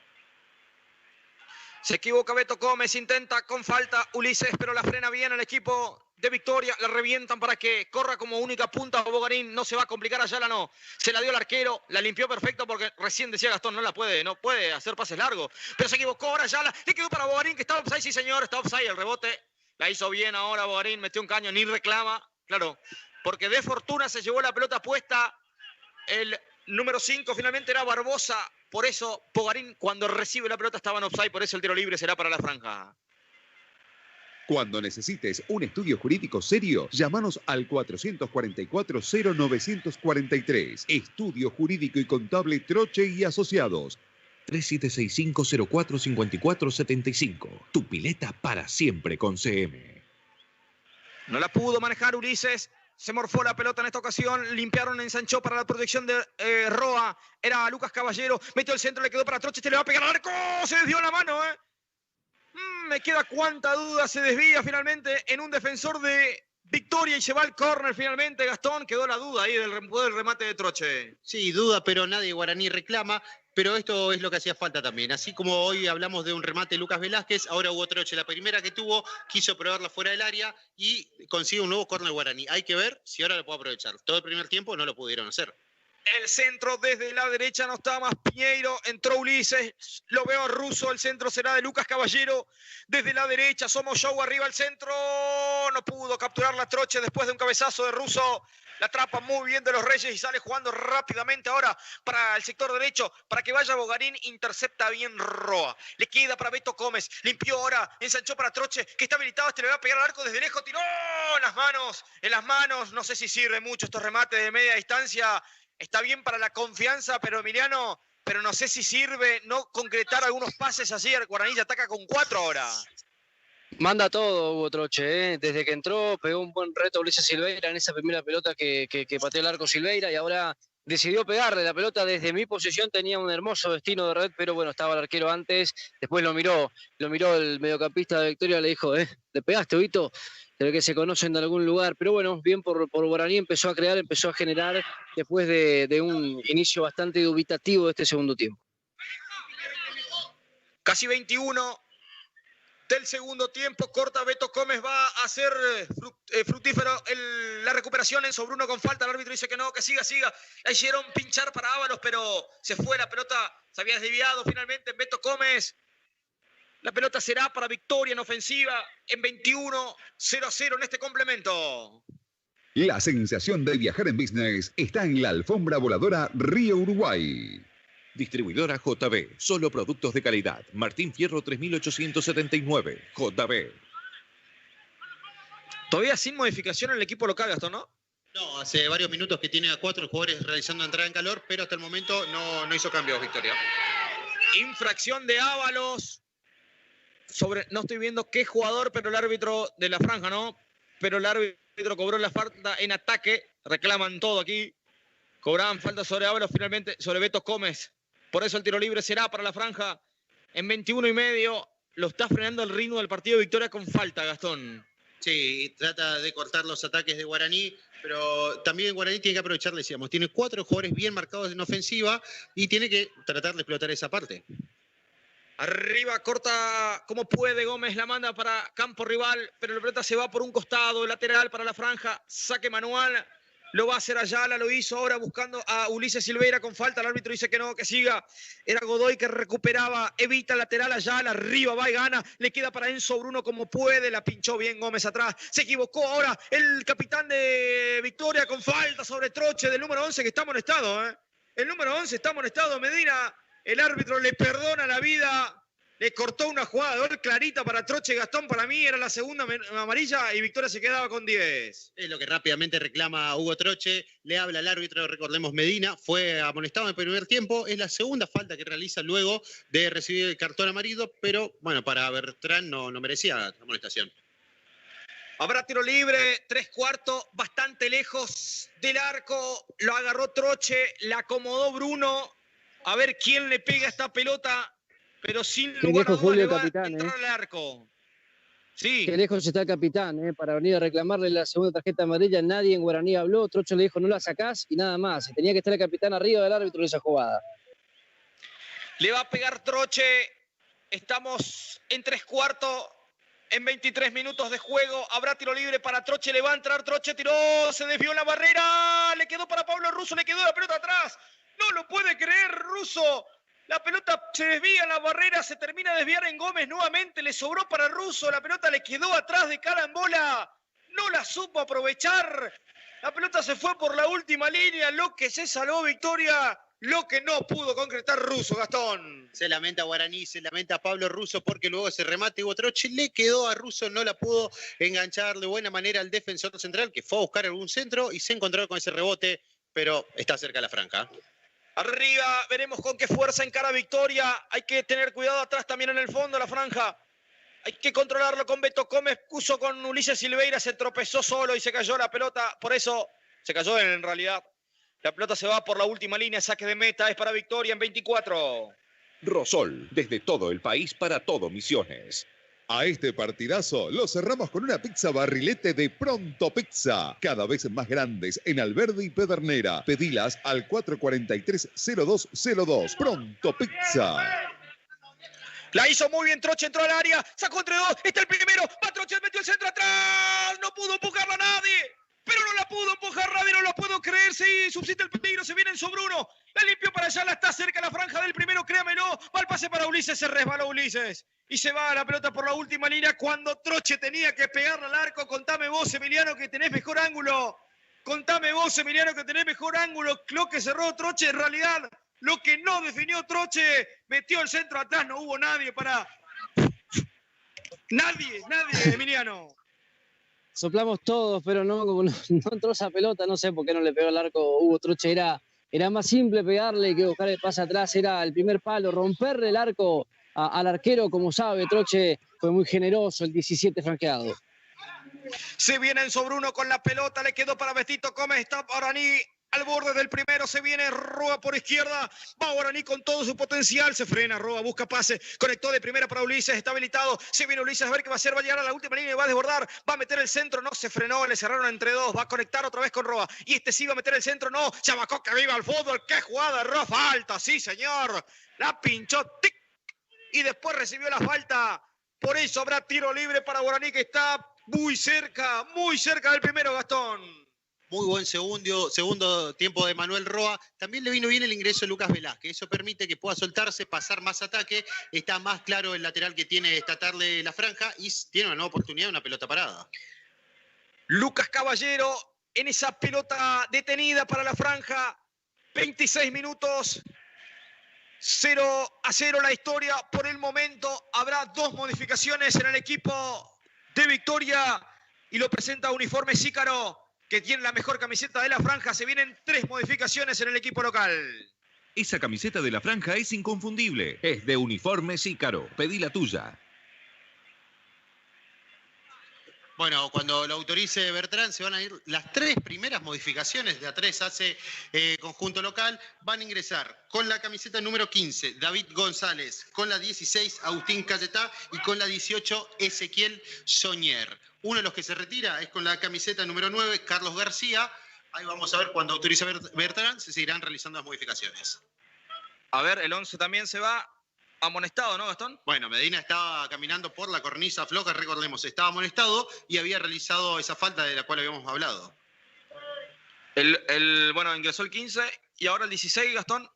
Se equivoca Beto Gómez, intenta con falta Ulises, pero la frena bien el equipo de Victoria, la revientan para que corra como única punta Bogarín, no se va a complicar, Ayala no, se la dio el arquero, la limpió perfecto porque recién decía Gastón, no puede hacer pases largos, pero se equivocó ahora Ayala, le quedó para Bogarín que estaba offside, sí señor, está offside, el rebote, la hizo bien ahora Bogarín, metió un caño, ni reclama, claro, porque de fortuna se llevó la pelota puesta, el número 5 finalmente era Barbosa, por eso Bogarín cuando recibe la pelota estaba en offside, por eso el tiro libre será para la franja. Cuando necesites un estudio jurídico serio, llámanos al 444-0943. Estudio Jurídico y Contable Troche y Asociados. 3765-045475. Tu pileta para siempre con CM. No la pudo manejar Ulises. Se morfó la pelota en esta ocasión. Limpiaron, ensanchó para la protección de Roa. Era Lucas Caballero. Metió el centro, le quedó para Troche. Este le va a pegar al arco. Se desvió la mano, me queda cuánta duda, se desvía finalmente en un defensor de Victoria y se va al córner finalmente, Gastón, quedó la duda ahí del remate de Troche. Sí, duda, pero nadie Guaraní reclama, pero esto es lo que hacía falta también. Así como hoy hablamos de un remate de Lucas Velázquez, ahora hubo Troche, la primera que tuvo, quiso probarla fuera del área y consigue un nuevo córner Guaraní. Hay que ver si ahora lo puede aprovechar. Todo el primer tiempo no lo pudieron hacer. El centro desde la derecha no estaba más Piñeiro, entró Ulises, lo veo Russo, el centro será de Lucas Caballero, desde la derecha somos show, arriba el centro, no pudo capturar la Troche después de un cabezazo de Russo, la atrapa muy bien de los Reyes y sale jugando rápidamente ahora para el sector derecho, para que vaya Bogarín, intercepta bien Roa, le queda para Beto Gómez, limpió ahora, ensanchó para Troche, que está habilitado, este le va a pegar al arco desde lejos, tiró en las manos, no sé si sirve mucho estos remates de media distancia. Está bien para la confianza, pero Emiliano, pero no sé si sirve no concretar algunos pases así. El Guaraní ya ataca con 4 ahora. Manda todo Hugo Troche, desde que entró pegó un buen reto Ulises Silveira en esa primera pelota que pateó el arco Silveira y ahora decidió pegarle la pelota. Desde mi posición tenía un hermoso destino de red, pero bueno, estaba el arquero antes. Después lo miró el mediocampista de Victoria, le dijo, ¿le pegaste, Vito? De que se conocen de algún lugar. Pero bueno, bien por Guaraní, empezó a crear, empezó a generar después de un inicio bastante dubitativo de este segundo tiempo. Casi 21 del segundo tiempo, corta Beto Gómez, va a hacer fructífero la recuperación en Sobruno con falta, el árbitro dice que no, que siga, la hicieron pinchar para Ábalos, pero se fue la pelota, se había desviado finalmente en Beto Gómez, la pelota será para Victoria en ofensiva, en 21-0-0 en este complemento. La sensación de viajar en business está en la alfombra voladora Río Uruguay. Distribuidora JB, solo productos de calidad. Martín Fierro 3879, JB. Todavía sin modificación en el equipo local, Gastón, ¿no? No, hace varios minutos que tiene a 4 jugadores realizando entrada en calor, pero hasta el momento no hizo cambios, Victoria. Infracción de Ábalos. No estoy viendo qué jugador, pero el árbitro de la franja, ¿no? Pero el árbitro cobró la falta en ataque. Reclaman todo aquí. Cobraban falta sobre Ábalos, finalmente sobre Beto Gómez. Por eso el tiro libre será para la franja en 21:30. Lo está frenando el ritmo del partido de Victoria con falta, Gastón. Sí, trata de cortar los ataques de Guaraní, pero también Guaraní tiene que aprovechar, decíamos, tiene 4 jugadores bien marcados en ofensiva y tiene que tratar de explotar esa parte. Arriba, corta como puede Gómez, la manda para campo rival, pero la pelota se va por un costado, lateral para la franja, saque manual. Lo va a hacer Ayala, lo hizo ahora buscando a Ulises Silveira con falta. El árbitro dice que no, que siga. Era Godoy que recuperaba, evita lateral Ayala, arriba va y gana. Le queda para Enzo Bruno como puede. La pinchó bien Gómez atrás. Se equivocó ahora el capitán de Victoria con falta sobre Troche del número 11 que está amonestado. El número 11 está amonestado. Medina, el árbitro le perdona la vida. Le cortó una jugada de gol clarita para Troche. Gastón, para mí era la segunda amarilla y Victoria se quedaba con 10. Es lo que rápidamente reclama Hugo Troche. Le habla al árbitro, recordemos Medina. Fue amonestado en el primer tiempo. Es la segunda falta que realiza luego de recibir el cartón amarillo. Pero bueno, para Bertrán no merecía amonestación. Habrá tiro libre, 3/4, bastante lejos del arco. Lo agarró Troche, la acomodó Bruno. A ver quién le pega esta pelota. Pero sin lugar a dudas le va a entrar al arco. Sí. Qué lejos está el capitán, para venir a reclamarle la segunda tarjeta amarilla. Nadie en Guaraní habló. Trocho le dijo, no la sacás y nada más. Y tenía que estar el capitán arriba del árbitro de esa jugada. Le va a pegar Troche. Estamos en 3/4. En 23 minutos de juego. Habrá tiro libre para Troche. Le va a entrar Troche. Tiró. Se desvió en la barrera. Le quedó para Pablo Russo. Le quedó la pelota atrás. No lo puede creer Russo. La pelota se desvía en la barrera, se termina de desviar en Gómez nuevamente, le sobró para Russo, la pelota le quedó atrás de carambola, no la supo aprovechar, la pelota se fue por la última línea, lo que se salvó Victoria, lo que no pudo concretar Russo, Gastón. Se lamenta Guaraní, se lamenta Pablo Russo porque luego ese remate Hugo Troche le quedó a Russo, no la pudo enganchar de buena manera al defensor central que fue a buscar algún centro y se encontró con ese rebote, pero está cerca la franja. Arriba, veremos con qué fuerza encara Victoria. Hay que tener cuidado atrás también en el fondo, la franja. Hay que controlarlo con Beto Gómez. Puso con Ulises Silveira, se tropezó solo y se cayó la pelota. Por eso, se cayó en realidad. La pelota se va por la última línea, saque de meta. Es para Victoria en 24. Rosol, desde todo el país para todo Misiones. A este partidazo lo cerramos con una pizza barrilete de Pronto Pizza. Cada vez más grandes en Alberdi y Pedernera. Pedilas al 443-0202. Pronto Pizza. La hizo muy bien Troche, entró al área, sacó entre dos, está el primero, va Troche, metió el centro atrás, no pudo empujarla nadie. Pero no la pudo empujar nadie, no lo puedo creer, sí, subsiste el peligro, se viene en sobre uno. La limpió para allá, la está cerca la franja del primero, créamelo. Va el pase para Ulises, se resbaló Ulises. Y se va la pelota por la última línea cuando Troche tenía que pegarle al arco. Contame vos, Emiliano, que tenés mejor ángulo. Contame vos, Emiliano, que tenés mejor ángulo. Lo que cerró Troche, en realidad, lo que no definió Troche, metió el centro atrás, no hubo nadie para... Nadie, Emiliano. Soplamos todos, pero no entró esa pelota, no sé por qué no le pegó al arco Hugo Troche. Era más simple pegarle que buscar el pase atrás, era el primer palo, romperle el arco al arquero, como sabe, Troche fue muy generoso, el 17 franqueado. Se viene en sobre uno con la pelota, le quedó para Bestito Gómez, está Guaraní Al borde del primero se viene Roa por izquierda. Va Guaraní con todo su potencial. Se frena Roa, busca pase. Conectó de primera para Ulises. Está habilitado. Se viene Ulises a ver qué va a hacer. Va a llegar a la última línea y va a desbordar. Va a meter el centro. No, se frenó. Le cerraron entre dos. Va a conectar otra vez con Roa. Y este sí va a meter el centro. No. Chabacó que viva el fútbol. ¡Qué jugada! Roa falta. Sí, señor. La pinchó. ¡Tic! Y después recibió la falta. Por eso habrá tiro libre para Guaraní, que está muy cerca del primero, Gastón. Muy buen segundo tiempo de Manuel Roa. También le vino bien el ingreso de Lucas Velázquez. Eso permite que pueda soltarse, pasar más ataque. Está más claro el lateral que tiene esta tarde la franja y tiene una nueva oportunidad, una pelota parada. Lucas Caballero en esa pelota detenida para la franja. 26 minutos. 0-0 la historia. Por el momento habrá 2 modificaciones en el equipo de Victoria y lo presenta Uniforme Ícaro, que tiene la mejor camiseta de la franja. Se vienen 3 modificaciones en el equipo local. Esa camiseta de la franja es inconfundible. Es de Uniformes Ícaro. Pedí la tuya. Bueno, cuando lo autorice Bertrán se van a ir las 3 primeras modificaciones de A3 hace conjunto local. Van a ingresar con la camiseta número 15, David González, con la 16, Agustín Cayetá, y con la 18, Ezequiel Soñer. Uno de los que se retira es con la camiseta número 9, Carlos García. Ahí vamos a ver cuando autorice Bertrán se seguirán realizando las modificaciones. A ver, el 11 también se va amonestado, ¿no, Gastón? Bueno, Medina estaba caminando por la cornisa floja, recordemos, estaba amonestado y había realizado esa falta de la cual habíamos hablado. Bueno, ingresó el 15 y ahora el 16, Gastón.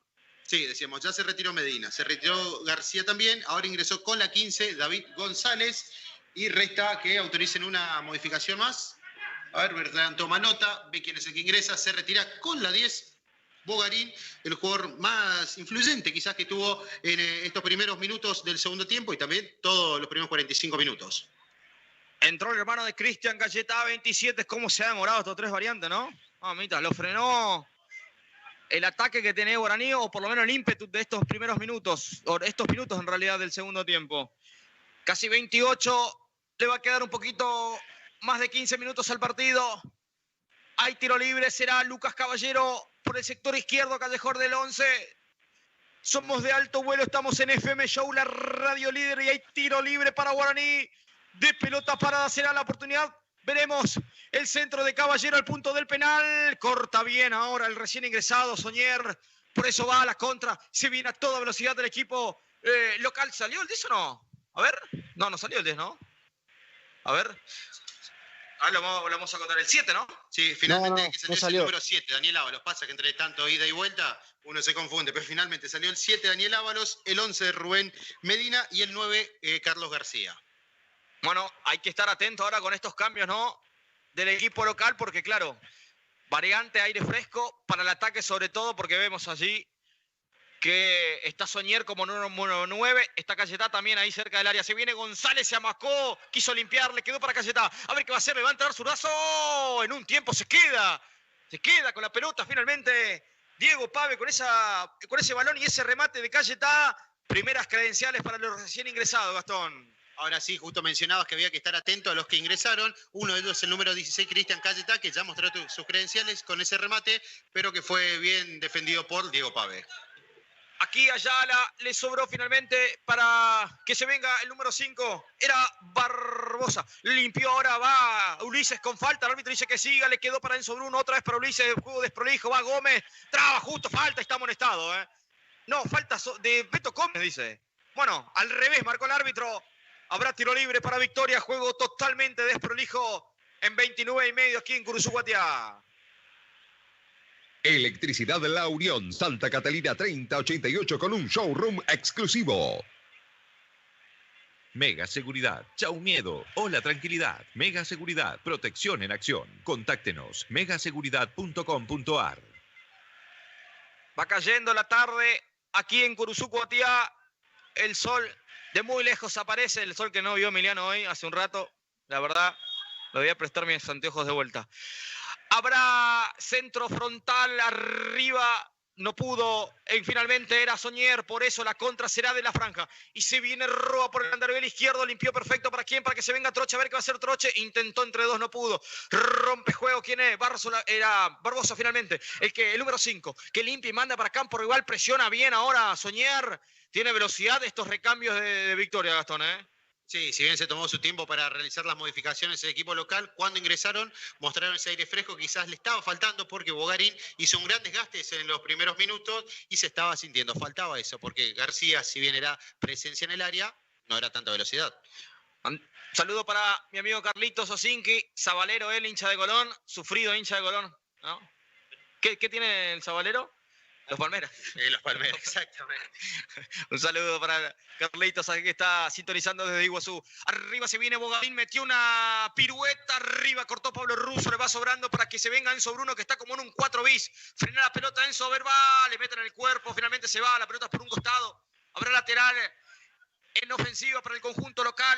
Sí, decíamos, ya se retiró Medina, se retiró García también, ahora ingresó con la 15 David González y resta que autoricen una modificación más. A ver, Bertrán toma nota, ve quién es el que ingresa, se retira con la 10. Bogarín, el jugador más influyente quizás que tuvo en estos primeros minutos del segundo tiempo y también todos los primeros 45 minutos. Entró el hermano de Cristian Cayetá, 27. ¿Cómo se ha demorado estos 3 variantes, no? Mamita, lo frenó el ataque que tenía Guaraní, o por lo menos el ímpetu de estos primeros minutos, o estos minutos en realidad del segundo tiempo. Casi 28, le va a quedar un poquito más de 15 minutos al partido. Hay tiro libre, será Lucas Caballero por el sector izquierdo, Callejón del 11. Somos de alto vuelo, estamos en FM Show, la radio líder, y hay tiro libre para Guaraní. De pelota parada será la oportunidad. Veremos el centro de Caballero al punto del penal. Corta bien ahora el recién ingresado Soñer. Por eso va a la contra. Se viene a toda velocidad del equipo local. ¿Salió el 10 o no? A ver. No salió el 10, ¿no? A ver. Lo vamos a contar el 7, ¿no? Sí, finalmente no salió el número 7, Daniel Ábalos. Pasa que entre tanto ida y vuelta uno se confunde, pero finalmente salió el 7, Daniel Ábalos, el 11, Rubén Medina, y el 9, Carlos García. Bueno, hay que estar atento ahora con estos cambios, ¿no? Del equipo local, porque claro, variante, aire fresco para el ataque, sobre todo porque vemos allí que está Soñer como número 9, está Cayetá también ahí cerca del área. Se viene González, se amacó, quiso limpiar, le quedó para Cayetá. A ver qué va a hacer, le va a entrar zurdazo. En un tiempo se queda con la pelota finalmente Diego Pave con ese balón y ese remate de Cayetá. Primeras credenciales para los recién ingresados, Gastón. Ahora sí, justo mencionabas que había que estar atento a los que ingresaron. Uno de ellos es el número 16, Cristian Cayetá, que ya mostró sus credenciales con ese remate, pero que fue bien defendido por Diego Pave. Aquí Ayala le sobró finalmente para que se venga el número 5. Era Barbosa. Limpió, ahora va Ulises con falta. El árbitro dice que siga. Le quedó para Enzo Bruno. Otra vez para Ulises. El juego desprolijo. Va Gómez. Traba justo. Falta. Está amonestado. No, falta de Beto Gómez, dice. Bueno, al revés marcó el árbitro. Habrá tiro libre para Victoria. Juego totalmente desprolijo en 29,5 aquí en Curuzuguatiá. Electricidad La Unión, Santa Catalina 3088 con un showroom exclusivo. Mega Seguridad, chau miedo, hola tranquilidad. Mega Seguridad, protección en acción. Contáctenos, megaseguridad.com.ar. Va cayendo la tarde aquí en Curuzuguatiá. El sol de muy lejos aparece, el sol que no vio Emiliano hoy hace un rato. La verdad, le voy a prestar mis anteojos de vuelta. Habrá centro frontal arriba no pudo, finalmente era Soñer, por eso la contra será de la franja. Y se viene Roa por el andarivel izquierdo, limpió perfecto, ¿para quién? Para que se venga Troche, a ver qué va a hacer Troche. Intentó entre dos, no pudo. Rompe juego, ¿quién es? Era Barbosa finalmente, el número 5, que limpia y manda para campo rival, presiona bien ahora Soñer. Tiene velocidad estos recambios de Victoria, Gastón, ¿eh? Sí, si bien se tomó su tiempo para realizar las modificaciones el equipo local, cuando ingresaron mostraron ese aire fresco que quizás le estaba faltando porque Bogarín hizo un gran desgaste en los primeros minutos y se estaba sintiendo. Faltaba eso, porque García, si bien era presencia en el área, no era tanta velocidad. Saludo para mi amigo Carlitos Osinki, sabalero, él, hincha de Colón, sufrido hincha de Colón, ¿no? ¿Qué tiene el sabalero? Los Palmeras. Los Palmeras, exactamente. Un saludo para Carlitos, que está sintonizando desde Iguazú. Arriba se viene Bogarín, metió una pirueta, arriba cortó Pablo Russo, le va sobrando para que se venga Enzo Bruno, que está como en un 4 bis. Frena la pelota Enzo, Verba, le meten en el cuerpo, finalmente se va, la pelota por un costado. Habrá lateral en ofensiva para el conjunto local.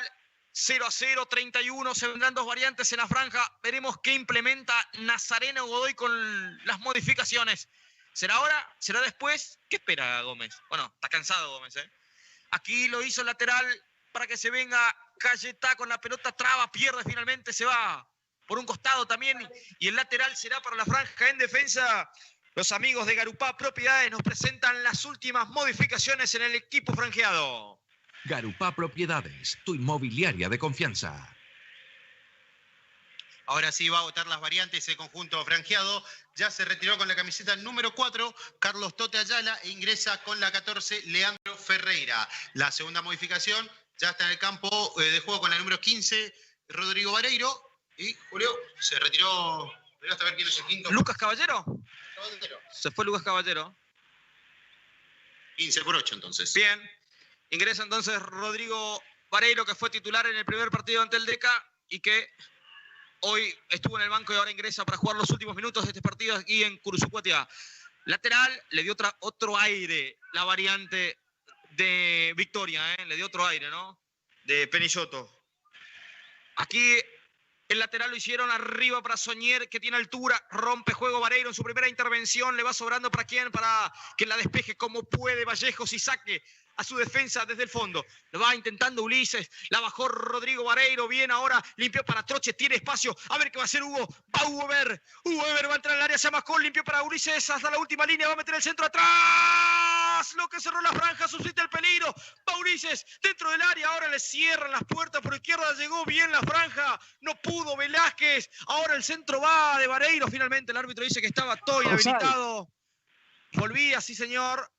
0-0, 31, se vendrán dos variantes en la franja. Veremos qué implementa Nazareno Godoy con las modificaciones. ¿Será ahora? ¿Será después? ¿Qué espera Gómez? Bueno, está cansado Gómez, ¿eh? Aquí lo hizo el lateral para que se venga Cayetá con la pelota, traba, pierde finalmente, se va por un costado también. Y el lateral será para la franja en defensa. Los amigos de Garupá Propiedades nos presentan las últimas modificaciones en el equipo franjeado. Garupá Propiedades, tu inmobiliaria de confianza. Ahora sí va a votar las variantes el conjunto franjeado. Ya se retiró con la camiseta número 4, Carlos Tote Ayala, e ingresa con la 14, Leandro Ferreira. La segunda modificación ya está en el campo de juego con la número 15, Rodrigo Vareiro. Y Julio se retiró. Hasta ver quién es el quinto. ¿Lucas Caballero? Se fue Lucas Caballero. 15 por 8 entonces. Bien. Ingresa entonces Rodrigo Vareiro, que fue titular en el primer partido ante el DECA y que hoy estuvo en el banco y ahora ingresa para jugar los últimos minutos de este partido aquí en Curuzucuatiá. Lateral, le dio otro aire la variante de Victoria, ¿eh? Le dio otro aire, ¿no? De Penilloto. Aquí el lateral lo hicieron arriba para Soñer, que tiene altura, rompe juego Vareiro en su primera intervención, le va sobrando para quién, para que la despeje como puede Vallejos y saque a su defensa desde el fondo. Lo va intentando Ulises, la bajó Rodrigo Vareiro, bien ahora, limpió para Troche, tiene espacio, a ver qué va a hacer Hugo, va Hugo Ver va a entrar al área, se amacó, limpió para Ulises hasta la última línea, va a meter el centro atrás, lo que cerró la franja, suscita el peligro, va Ulises dentro del área, ahora le cierran las puertas por izquierda, llegó bien la franja, no pudo Velázquez, ahora el centro va de Vareiro, finalmente el árbitro dice que estaba todo inhabilitado, volvía, sí señor.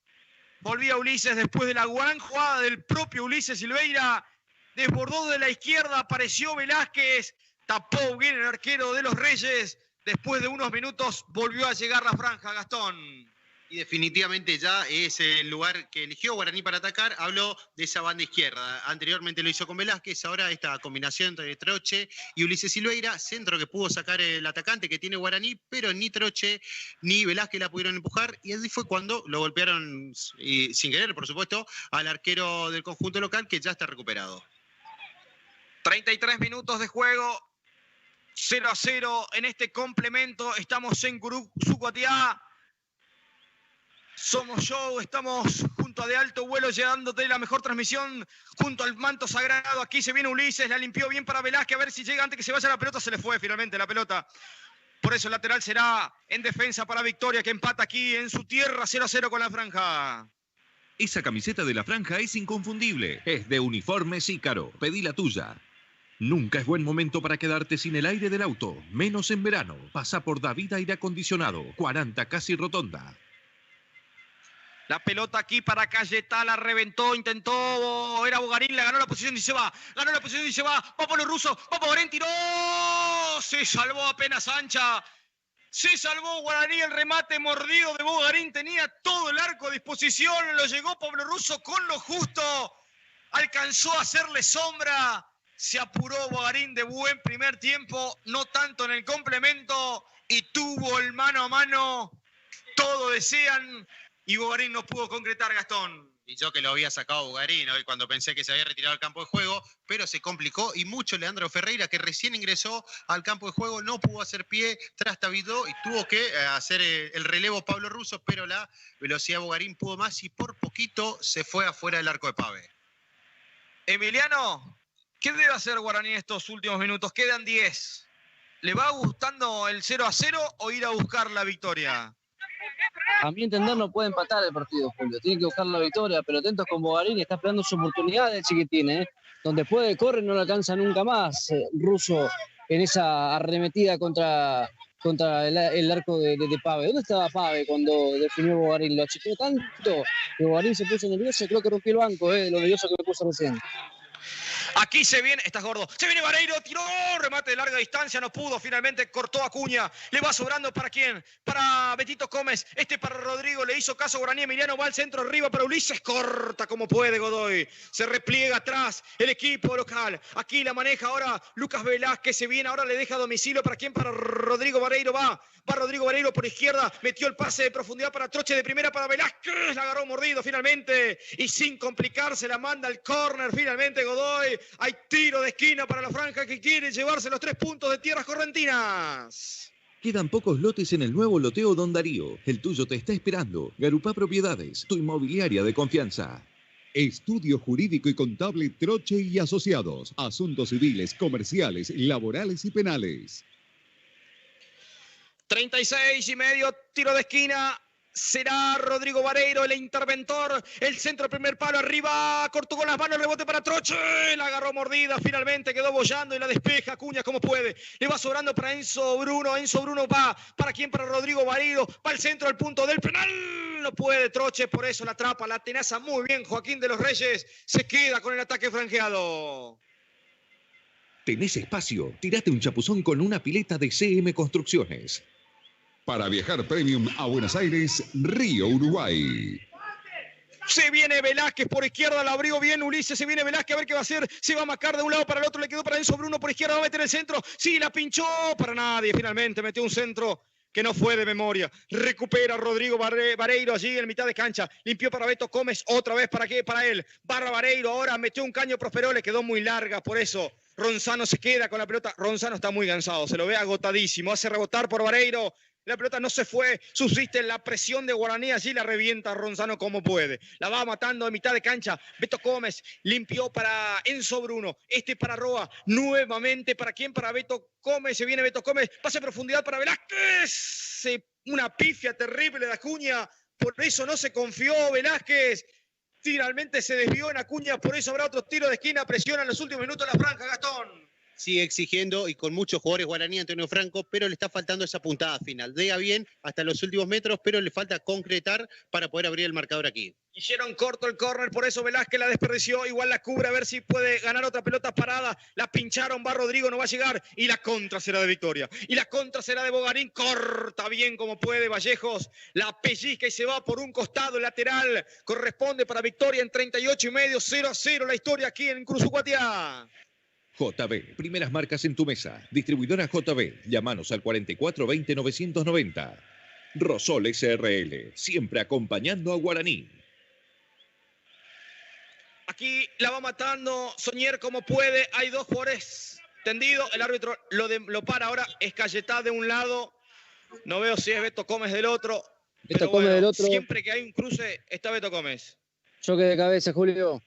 Volvía Ulises después de la gran jugada del propio Ulises Silveira. Desbordó de la izquierda, apareció Velázquez. Tapó bien el arquero de los Reyes. Después de unos minutos volvió a llegar la franja, Gastón. Y definitivamente ya es el lugar que eligió Guaraní para atacar. Habló de esa banda izquierda. Anteriormente lo hizo con Velázquez, ahora esta combinación entre Troche y Ulises Silveira, centro que pudo sacar el atacante que tiene Guaraní, pero ni Troche ni Velázquez la pudieron empujar. Y así fue cuando lo golpearon, y sin querer, por supuesto, al arquero del conjunto local, que ya está recuperado. 33 minutos de juego, 0-0 en este complemento. Estamos en Curuzucuatiá. Somos Show, estamos junto a De Alto Vuelo llevándote la mejor transmisión junto al manto sagrado. Aquí se viene Ulises, la limpió bien para Velázquez, a ver si llega antes que se vaya la pelota. Se le fue finalmente la pelota. Por eso el lateral será en defensa para Victoria, que empata aquí en su tierra 0-0 con la franja. Esa camiseta de la franja es inconfundible. Es de Uniformes Ícaro. Pedí la tuya. Nunca es buen momento para quedarte sin el aire del auto, menos en verano. Pasa por David Aire Acondicionado, 40 Casi Rotonda. La pelota aquí para Cayetá, la reventó, intentó, era Bogarín, la ganó la posición y se va. Ganó la posición y se va. Va Pablo Russo, va Bogarín, tiró. Se salvó apenas Ancha. Se salvó Guaraní, el remate mordido de Bogarín. Tenía todo el arco a disposición. Lo llegó Pablo Russo con lo justo. Alcanzó a hacerle sombra. Se apuró Bogarín de buen primer tiempo, no tanto en el complemento. Y tuvo el mano a mano. Todo desean. Y Bogarín no pudo concretar, Gastón. Y yo que lo había sacado Bogarín hoy cuando pensé que se había retirado al campo de juego, pero se complicó y mucho Leandro Ferreira, que recién ingresó al campo de juego, no pudo hacer pie, trastabilló y tuvo que hacer el relevo Pablo Russo, pero la velocidad de Bogarín pudo más y por poquito se fue afuera del arco de Pave. Emiliano, ¿qué debe hacer Guaraní estos últimos minutos? Quedan 10. ¿Le va gustando el 0-0 o ir a buscar la victoria? A mi entender no puede empatar el partido, Julio. Tiene que buscar la victoria, pero atentos con Bogarín, está esperando su oportunidad el chiquitín, ¿eh? Donde puede, corre, no lo alcanza nunca más. Russo en esa arremetida contra el arco de Pave. ¿Dónde estaba Pave cuando definió Bogarín? Lo achicó tanto que Bogarín se puso nervioso y creo que rompió el banco, de lo nervioso que me puso recién. Aquí se viene, estás gordo, se viene Vareiro, tiró, remate de larga distancia, no pudo, finalmente cortó Acuña, le va sobrando ¿para quién? Para Betito Gómez, para Rodrigo, le hizo caso Guaraní, Emiliano va al centro arriba para Ulises, corta como puede Godoy, se repliega atrás el equipo local, aquí la maneja ahora Lucas Velázquez, se viene, ahora le deja a domicilio, ¿para quién? Para Rodrigo Vareiro, va Rodrigo Vareiro por izquierda, metió el pase de profundidad para Troche de primera para Velázquez, la agarró mordido finalmente y sin complicarse la manda al córner finalmente Godoy. Hay tiro de esquina para la franja que quiere llevarse los 3 puntos de tierras correntinas. Quedan pocos lotes en el nuevo loteo Don Darío. El tuyo te está esperando. Garupá Propiedades, tu inmobiliaria de confianza. Estudio Jurídico y Contable Troche y Asociados. Asuntos civiles, comerciales, laborales y penales. 36,5, tiro de esquina. Será Rodrigo Vareiro el interventor, el centro, primer palo, arriba, cortó con las manos, rebote para Troche, la agarró mordida, finalmente quedó bollando y la despeja Acuña como puede, le va sobrando para Enzo Bruno va, ¿para quién? Para Rodrigo Vareiro, va al centro, al punto del penal, no puede Troche, por eso la atrapa, la tenaza muy bien Joaquín de los Reyes, se queda con el ataque franjeado. ¿Tenés espacio? Tirate un chapuzón con una pileta de CM Construcciones. Para viajar premium a Buenos Aires, Río Uruguay. Se viene Velázquez por izquierda, la abrió bien Ulises, se viene Velázquez a ver qué va a hacer, se va a marcar de un lado para el otro, le quedó para Enzo Bruno por izquierda, va a meter el centro, sí, la pinchó, para nadie, finalmente metió un centro que no fue de memoria, recupera Rodrigo Vareiro allí en mitad de cancha, limpió para Beto Gómez, otra vez para qué, para él, barra Vareiro, ahora metió un caño, prosperó, le quedó muy larga, por eso Ronzano se queda con la pelota, Ronzano está muy cansado, se lo ve agotadísimo, hace rebotar por Vareiro. La pelota no se fue, subsiste la presión de Guaraní, allí la revienta Ronzano como puede. La va matando en mitad de cancha. Beto Gómez limpió para Enzo Bruno. Para Roa, nuevamente ¿para quién? Para Beto Gómez, se viene Beto Gómez, pase profundidad para Velázquez. Una pifia terrible de Acuña, por eso no se confió Velázquez. Finalmente se desvió en Acuña, por eso habrá otro tiro de esquina, presiona en los últimos minutos la franja, Gastón. Sigue exigiendo y con muchos jugadores Guaraní, Antonio Franco, pero le está faltando esa puntada final. Llega bien hasta los últimos metros, pero le falta concretar para poder abrir el marcador aquí. Hicieron corto el córner, por eso Velázquez la desperdició, igual la cubre a ver si puede ganar otra pelota parada. La pincharon, va Rodrigo, no va a llegar y la contra será de Victoria. Y la contra será de Bogarín, corta bien como puede Vallejos, la pellizca y se va por un costado lateral. Corresponde para Victoria en 38,5, 0-0 la historia aquí en Cruzucuatiá. JB, primeras marcas en tu mesa. Distribuidora JB, llámanos al 4420-990. Rosol SRL, siempre acompañando a Guaraní. Aquí la va matando Soñer como puede, hay 2 jugadores tendidos, el árbitro lo para ahora, es Cayetá de un lado, no veo si es Beto Gómez del otro, Beto Gómez del otro. Siempre que hay un cruce está Beto Gómez. Choque de cabeza, Julio.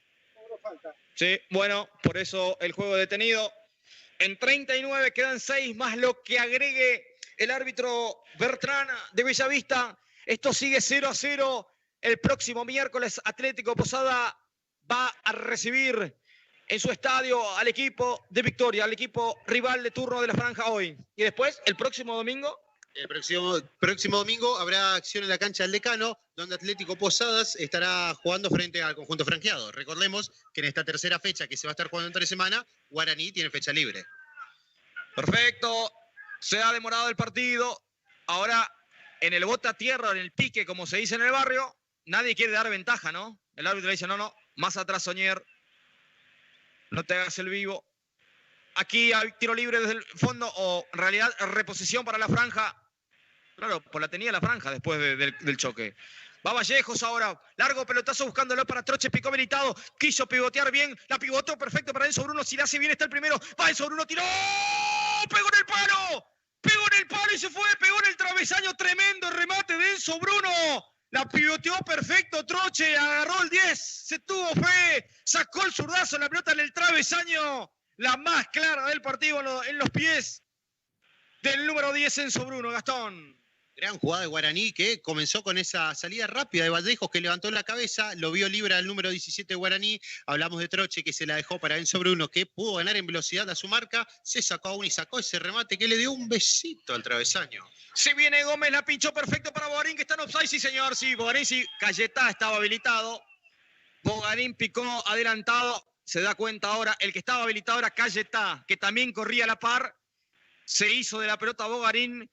Sí, bueno, por eso el juego detenido. En 39 quedan 6 más lo que agregue el árbitro Bertrán de Bellavista. Esto sigue 0-0. El próximo miércoles Atlético Posada va a recibir en su estadio al equipo de Victoria, al equipo rival de turno de la franja hoy. Y después, el próximo domingo. El próximo domingo habrá acción en la cancha del Decano, donde Atlético Posadas estará jugando frente al conjunto franqueado. Recordemos que en esta tercera fecha que se va a estar jugando entre semana, Guaraní tiene fecha libre. Perfecto, se ha demorado el partido. Ahora, en el bote a tierra, en el pique, como se dice en el barrio, nadie quiere dar ventaja, ¿no? El árbitro le dice, no, más atrás Soñer, no te hagas el vivo. Aquí hay tiro libre desde el fondo, o en realidad reposición para la franja. Claro, pues la tenía la franja después del choque. Va Vallejos ahora. Largo pelotazo buscándolo para Troche. Picó habilitado. Quiso pivotear bien. La pivotó perfecto para Enzo Bruno. Si la hace bien está el primero. Va Enzo Bruno. Tiró. Pegó en el palo. Pegó en el palo y se fue. Pegó en el travesaño. Tremendo remate de Enzo Bruno. La pivoteó perfecto Troche. Agarró el 10. Se tuvo fe. Sacó el zurdazo. La pelota en el travesaño. La más clara del partido en los pies del número 10 Enzo Bruno. Gastón. Gran jugada de Guaraní que comenzó con esa salida rápida de Vallejos que levantó la cabeza, lo vio libre al número 17 de Guaraní. Hablamos de Troche que se la dejó para Enzo Bruno que pudo ganar en velocidad a su marca, se sacó a uno y sacó ese remate que le dio un besito al travesaño. Se viene Gómez, la pinchó perfecto para Bogarín que está en offside, sí señor, sí, Bogarín sí, Cayetá estaba habilitado. Bogarín picó adelantado, se da cuenta ahora, el que estaba habilitado era Cayetá, que también corría a la par, se hizo de la pelota Bogarín.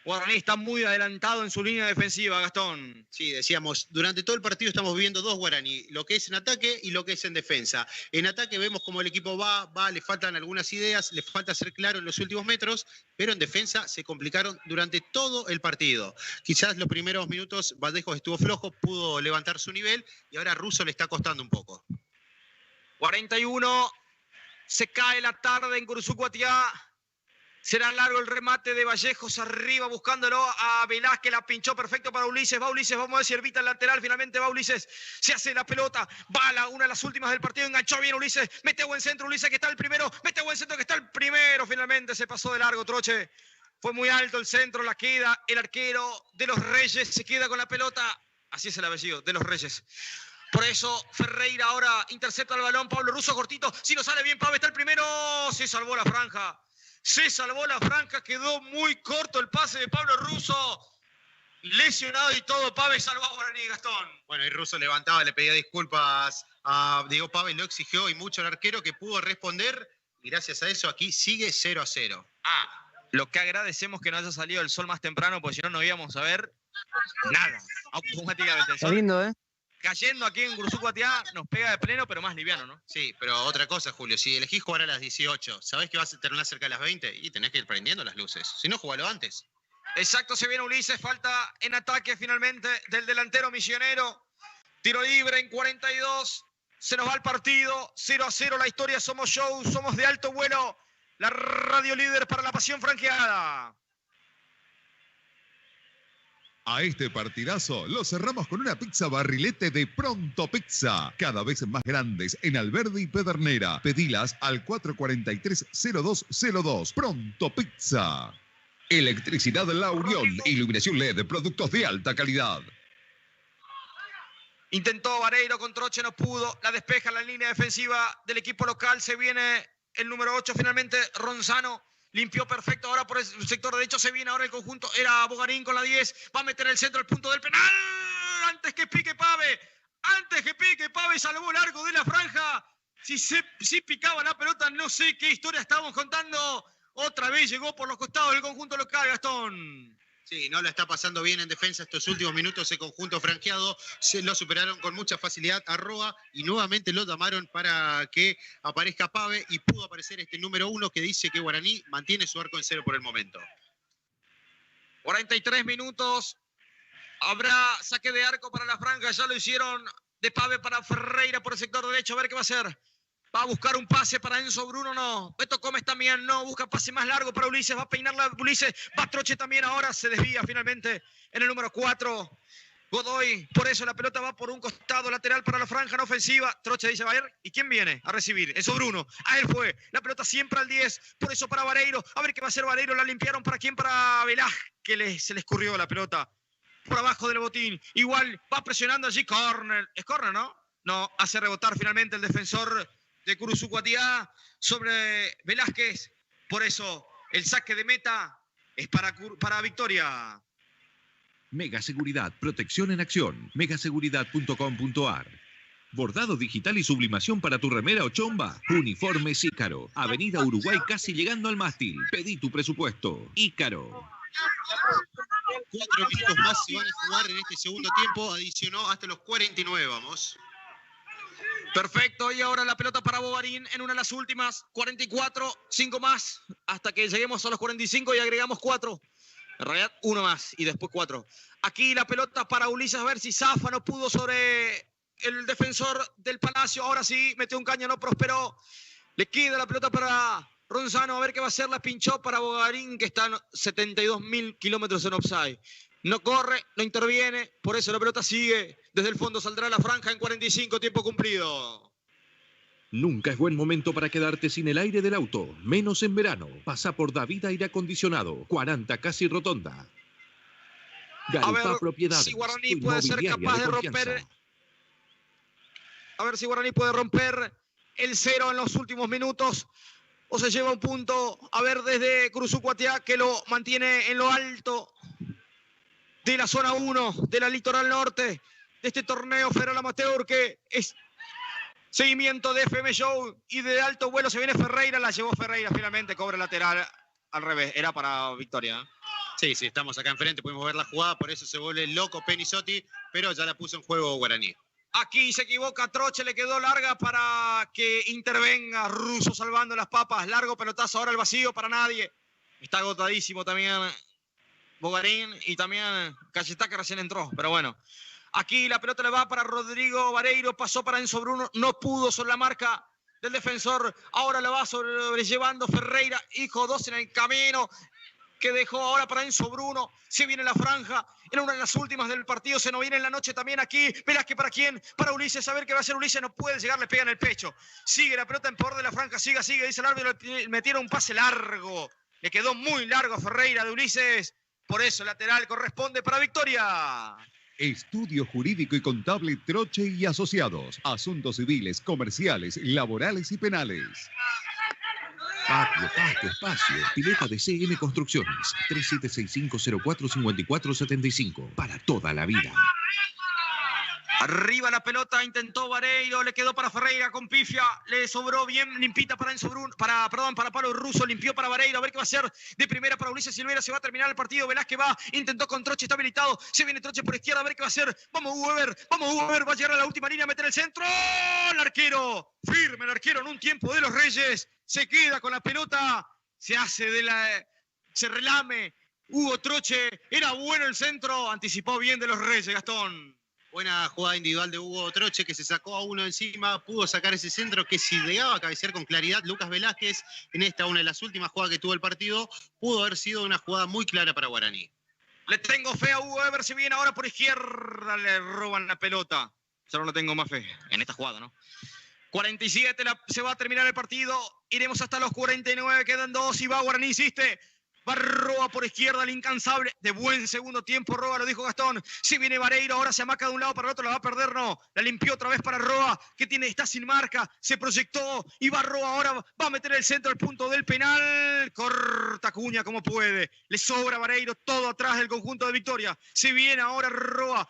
Guaraní está muy adelantado en su línea defensiva, Gastón. Sí, decíamos, durante todo el partido estamos viendo dos Guaraní, lo que es en ataque y lo que es en defensa. En ataque vemos cómo el equipo va, le faltan algunas ideas, le falta ser claro en los últimos metros, pero en defensa se complicaron durante todo el partido. Quizás los primeros minutos Vallejos estuvo flojo, pudo levantar su nivel y ahora Russo le está costando un poco. 41, se cae la tarde en Curuzú-Cuatiá. Será largo el remate de Vallejos arriba buscándolo a Velázquez, la pinchó perfecto para Ulises, va Ulises, vamos a ver si evita el lateral, finalmente va Ulises, se hace la pelota, va una de las últimas del partido, enganchó bien Ulises, mete buen centro Ulises que está el primero, mete buen centro que está el primero, finalmente se pasó de largo Troche, fue muy alto el centro, la queda, el arquero de los Reyes se queda con la pelota, así es el apellido, de los Reyes. Por eso Ferreira ahora intercepta el balón, Pablo Russo cortito, si no sale bien Pave está el primero, se salvó la franja. Se salvó la franja, quedó muy corto el pase de Pablo Russo. Lesionado y todo, Pave salvó a Guaraní, Gastón. Bueno, y Russo levantaba, le pedía disculpas a Diego Pave, lo exigió y mucho el arquero que pudo responder. Y gracias a eso aquí sigue 0-0. Lo que agradecemos que no haya salido el sol más temprano, porque si no, no íbamos a ver nada. Automáticamente. Está lindo, ¿eh? Cayendo aquí en Curuzú-Cuatiá nos pega de pleno, pero más liviano, ¿no? Sí, pero otra cosa, Julio, si elegís jugar a las 18, ¿sabés que vas a terminar cerca de las 20? Y tenés que ir prendiendo las luces. Si no, jugalo antes. Exacto, se viene Ulises, falta en ataque finalmente del delantero misionero. Tiro libre en 42, se nos va el partido, 0-0 la historia, somos show, somos de alto vuelo, la radio líder para la pasión franqueada. A este partidazo lo cerramos con una pizza barrilete de Pronto Pizza. Cada vez más grandes en Alberdi y Pedernera. Pedilas al 443-0202. Pronto Pizza. Electricidad La Unión. Iluminación LED. Productos de alta calidad. Intentó Vareiro con Troche, no pudo. La despeja en la línea defensiva del equipo local. Se viene el número 8 finalmente, Ronzano. Limpió perfecto ahora por el sector derecho. Se viene ahora el conjunto. Era Bogarín con la 10. Va a meter el centro al punto del penal. Antes que pique Pave. Salvó largo de la franja. Si picaba la pelota, no sé qué historia estábamos contando. Otra vez llegó por los costados del conjunto local, Gastón. Sí, no la está pasando bien en defensa estos últimos minutos. El conjunto franqueado se lo superaron con mucha facilidad a Roa y nuevamente lo llamaron para que aparezca Pave y pudo aparecer este número 1 que dice que Guaraní mantiene su arco en cero por el momento. 43 minutos. Habrá saque de arco para la franja. Ya lo hicieron de Pave para Ferreira por el sector derecho. A ver qué va a hacer. Va a buscar un pase para Enzo Bruno, no. Beto Gómez también, no. Busca pase más largo para Ulises. Va a peinarla Ulises. Va Troche también ahora. Se desvía finalmente en el número 4. Godoy. Por eso la pelota va por un costado lateral para la franja no ofensiva. Troche dice, va a ver. ¿Y quién viene a recibir? Enzo Bruno. A él fue. La pelota siempre al 10. Por eso para Vareiro. A ver qué va a hacer Vareiro. La limpiaron. ¿Para quién? Para Velázquez. Se le escurrió la pelota. Por abajo del botín. Igual va presionando allí. Corner. ¿Es corner, no? No. Hace rebotar finalmente el defensor de Curuzú-Cuatiá sobre Velázquez. Por eso el saque de meta es para Victoria. Mega Seguridad, protección en acción. Megaseguridad.com.ar. Bordado digital y sublimación para tu remera o chomba. Uniformes Ícaro. Avenida Uruguay casi llegando al mástil. Pedí tu presupuesto. Ícaro. 4 minutos más se van a jugar en este segundo tiempo. Adicionó hasta los 49, vamos. Perfecto, y ahora la pelota para Bogarín en una de las últimas, 44, 5 más, hasta que lleguemos a los 45 y agregamos 4. En realidad, uno más y después 4. Aquí la pelota para Ulises, a ver si zafa, no pudo sobre el defensor del Palacio. Ahora sí, metió un caño, no prosperó. Le queda la pelota para Ronzano, a ver qué va a hacer. La pinchó para Bogarín, que está a 72.000 kilómetros en offside. No corre, no interviene, por eso la pelota sigue. Desde el fondo saldrá la franja en 45, tiempo cumplido. Nunca es buen momento para quedarte sin el aire del auto, menos en verano. Pasa por David Aire Acondicionado, 40 Casi Rotonda. Garupa Propiedades. Si Guaraní puede ser capaz de romper. A ver si Guaraní puede romper el 0 en los últimos minutos. O se lleva un punto. A ver desde Curuzucuatiá, que lo mantiene en lo alto de la zona 1 de la Litoral Norte, de este torneo federal amateur que es seguimiento de FM Show y de alto vuelo. Se viene Ferreira, la llevó Ferreira finalmente, cobra lateral al revés, era para Victoria. Sí, estamos acá enfrente, podemos ver la jugada, por eso se vuelve loco Penisotti, pero ya la puso en juego Guaraní. Aquí se equivoca Troche, le quedó larga para que intervenga Russo salvando las papas. Largo pelotazo ahora al vacío para nadie. Está agotadísimo también Bogarín y también Cayetá, que recién entró, pero bueno. Aquí la pelota le va para Rodrigo Vareiro, pasó para Enzo Bruno, no pudo sobre la marca del defensor. Ahora la va sobrellevando Ferreira, hijo 2 en el camino, que dejó ahora para Enzo Bruno. Se viene la franja, era una de las últimas del partido, se nos viene en la noche también aquí. Velázquez, ¿para quién? Para Ulises, a ver qué va a hacer Ulises, no puede llegar, le pega en el pecho. Sigue la pelota en poder de la franja, sigue, dice el árbitro, le metieron un pase largo. Le quedó muy largo a Ferreira de Ulises, por eso lateral corresponde para Victoria. Estudio Jurídico y Contable Troche y Asociados. Asuntos civiles, comerciales, laborales y penales. Patio, espacio. Pileta de CM Construcciones. 3765045475. Para toda la vida. Arriba la pelota, intentó Vareiro, le quedó para Ferreira con pifia, le sobró bien, limpita para Enzo Bruno, para Pablo Russo, limpió para Vareiro, a ver qué va a hacer de primera para Ulises Silveira, se va a terminar el partido, Velázquez va, intentó con Troche, está habilitado, se viene Troche por izquierda, a ver qué va a hacer, vamos Hugo Weber, va a llegar a la última línea, a meter el centro, el arquero, firme el arquero en un tiempo de los Reyes, se queda con la pelota, se relame, Hugo Troche, era bueno el centro, anticipó bien de los Reyes, Gastón. Buena jugada individual de Hugo Troche, que se sacó a uno encima, pudo sacar ese centro que si llegaba a cabecear con claridad Lucas Velázquez, en esta una de las últimas jugadas que tuvo el partido, pudo haber sido una jugada muy clara para Guaraní. Le tengo fe a Hugo Weber, si viene ahora por izquierda, le roban la pelota. Yo no le tengo más fe en esta jugada, ¿no? 47, se va a terminar el partido, iremos hasta los 49, quedan 2 y va Guaraní, insiste. Va Roa por izquierda, el incansable, de buen segundo tiempo, Roa, lo dijo Gastón. Si viene Vareiro, ahora se amaca de un lado para el otro, la va a perder, no. La limpió otra vez para Roa, que está sin marca, se proyectó, y va Roa, ahora va a meter el centro al punto del penal. Corta Cuña como puede, le sobra Vareiro, todo atrás del conjunto de Victoria. Se viene ahora Roa,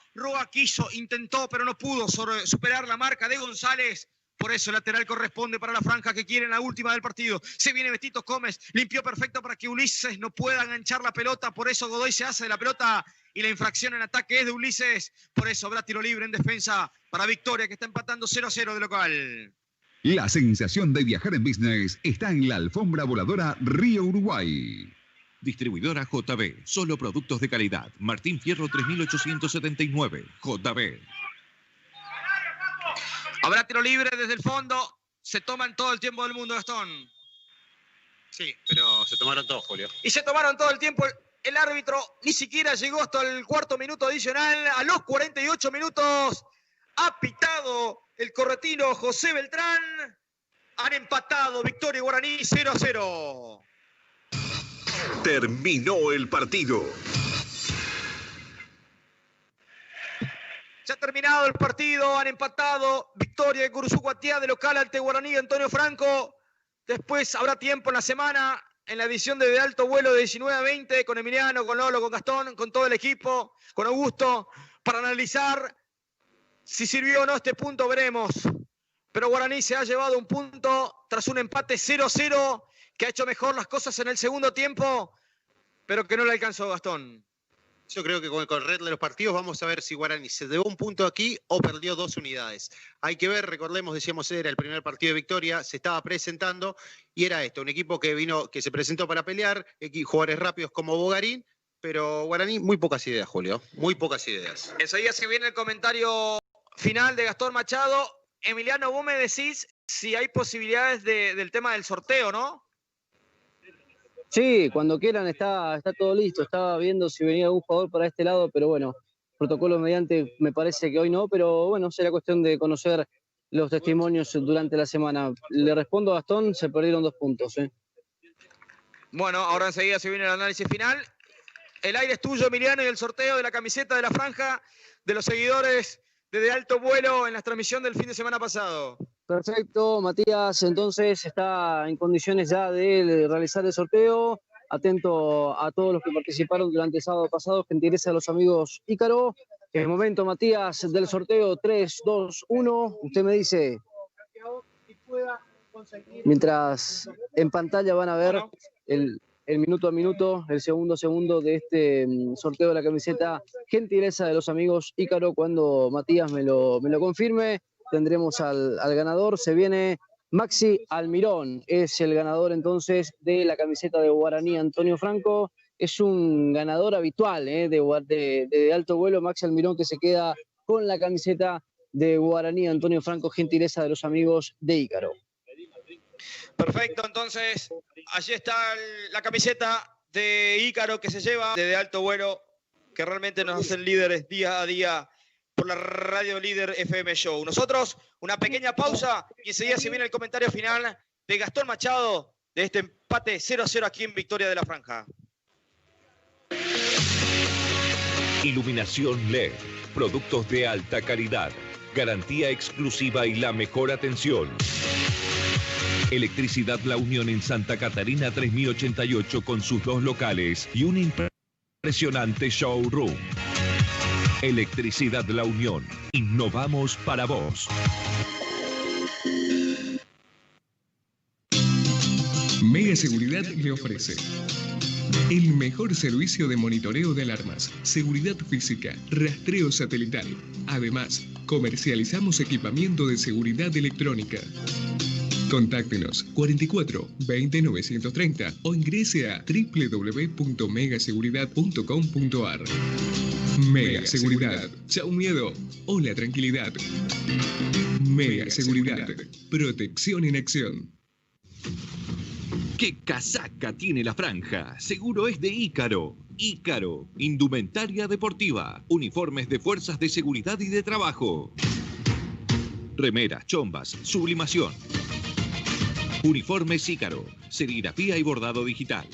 quiso, intentó, pero no pudo superar la marca de González. Por eso el lateral corresponde para la franja que quiere en la última del partido. Se viene Bestito Gómez, limpió perfecto para que Ulises no pueda enganchar la pelota. Por eso Godoy se hace de la pelota y la infracción en ataque es de Ulises. Por eso habrá tiro libre en defensa para Victoria, que está empatando 0-0 de local. La sensación de viajar en business está en la alfombra voladora Río Uruguay. Distribuidora JB. Solo productos de calidad. Martín Fierro 3879. JB. Habrá tiro libre desde el fondo. Se toman todo el tiempo del mundo, Gastón. Sí, pero se tomaron todo, Julio. Y se tomaron todo el tiempo. El árbitro ni siquiera llegó hasta el cuarto minuto adicional. A los 48 minutos ha pitado el corretino José Beltrán. Han empatado Victoria y Guaraní 0-0. Terminó el partido. Se ha terminado el partido, han empatado Victoria de Curuzucuatiá de local ante Guaraní, Antonio Franco. Después habrá tiempo en la semana, en la edición de alto vuelo de 19 a 20, con Emiliano, con Lolo, con Gastón, con todo el equipo, con Augusto, para analizar si sirvió o no este punto, veremos. Pero Guaraní se ha llevado un punto tras un empate 0-0, que ha hecho mejor las cosas en el segundo tiempo, pero que no le alcanzó, Gastón. Yo creo que con el correr de los partidos vamos a ver si Guaraní se llevó un punto aquí o perdió 2 unidades. Hay que ver, recordemos, decíamos, era el primer partido de Victoria, se estaba presentando y era esto, un equipo que se presentó para pelear, jugadores rápidos como Bogarín, pero Guaraní muy pocas ideas, Julio. Muy pocas ideas. Enseguida se viene el comentario final de Gastón Machado. Emiliano, vos me decís si hay posibilidades del tema del sorteo, ¿no? Sí, cuando quieran está todo listo. Estaba viendo si venía algún jugador para este lado, pero bueno, protocolo mediante me parece que hoy no, pero bueno, será cuestión de conocer los testimonios durante la semana. Le respondo a Gastón, se perdieron 2 puntos. Bueno, ahora enseguida se viene el análisis final. El aire es tuyo, Emiliano, y el sorteo de la camiseta de la franja de los seguidores de Alto Vuelo en la transmisión del fin de semana pasado. Perfecto, Matías, entonces está en condiciones ya de realizar el sorteo. Atento a todos los que participaron durante el sábado pasado, gentileza de los amigos Ícaro. En el momento, Matías, del sorteo 3, 2, 1, usted me dice, mientras en pantalla van a ver el minuto a minuto, el segundo a segundo de este sorteo de la camiseta, gentileza de los amigos Ícaro. Cuando Matías me lo confirme, tendremos al ganador. Se viene Maxi Almirón, es el ganador entonces de la camiseta de Guaraní, Antonio Franco. Es un ganador habitual de Alto Vuelo, Maxi Almirón, que se queda con la camiseta de Guaraní, Antonio Franco, gentileza de los amigos de Ícaro. Perfecto, entonces allí está la camiseta de Ícaro que se lleva de Alto Vuelo, que realmente nos hacen líderes día a día por la Radio Líder FM Show. Nosotros, una pequeña pausa y enseguida se viene el comentario final de Gastón Machado de este empate 0-0 aquí en Victoria de la Franja. Iluminación LED, productos de alta calidad, garantía exclusiva y la mejor atención. Electricidad La Unión en Santa Catarina 3088 con sus 2 locales y un impresionante showroom. Electricidad La Unión. Innovamos para vos. Mega Seguridad le ofrece el mejor servicio de monitoreo de alarmas, seguridad física, rastreo satelital. Además, comercializamos equipamiento de seguridad electrónica. Contáctenos 44 20 930 o ingrese a www.megaseguridad.com.ar. Mega Seguridad. Chau miedo. Hola tranquilidad. Mega Seguridad. Protección en acción. ¡Qué casaca tiene la franja! Seguro es de Ícaro. Ícaro, indumentaria deportiva, uniformes de fuerzas de seguridad y de trabajo. Remeras, chombas, sublimación. Uniformes Ícaro, serigrafía y bordado digital.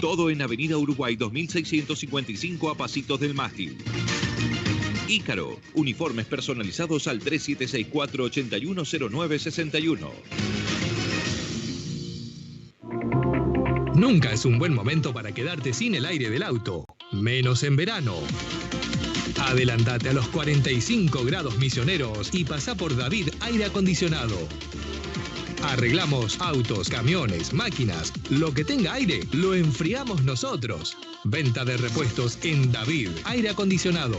Todo en Avenida Uruguay 2655 a pasitos del mástil. Ícaro, uniformes personalizados al 3764-810961. Nunca es un buen momento para quedarte sin el aire del auto, menos en verano. Adelantate a los 45 grados misioneros y pasá por David Aire Acondicionado. Arreglamos autos, camiones, máquinas, lo que tenga aire, lo enfriamos nosotros. Venta de repuestos en David Aire Acondicionado.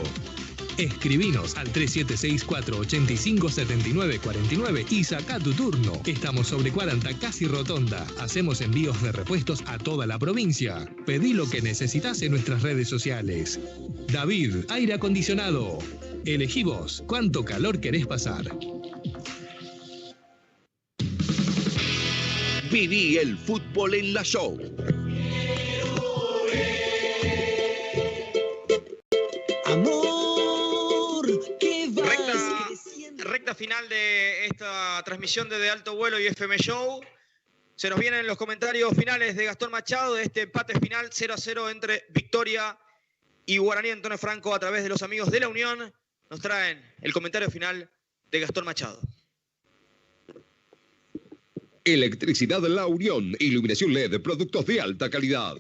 Escribinos al 3764-857949 y saca tu turno. Estamos sobre 40, casi rotonda. Hacemos envíos de repuestos a toda la provincia. Pedí lo que necesitas en nuestras redes sociales. David Aire Acondicionado. Elegí vos cuánto calor querés pasar. Viví el fútbol en la show. Amor, que vas recta final de esta transmisión de Alto Vuelo y FM Show. Se nos vienen los comentarios finales de Gastón Machado de este empate final 0-0 entre Victoria y Guaraní. Antonio Franco, a través de los amigos de La Unión, nos traen el comentario final de Gastón Machado. Electricidad La Unión, iluminación LED, productos de alta calidad.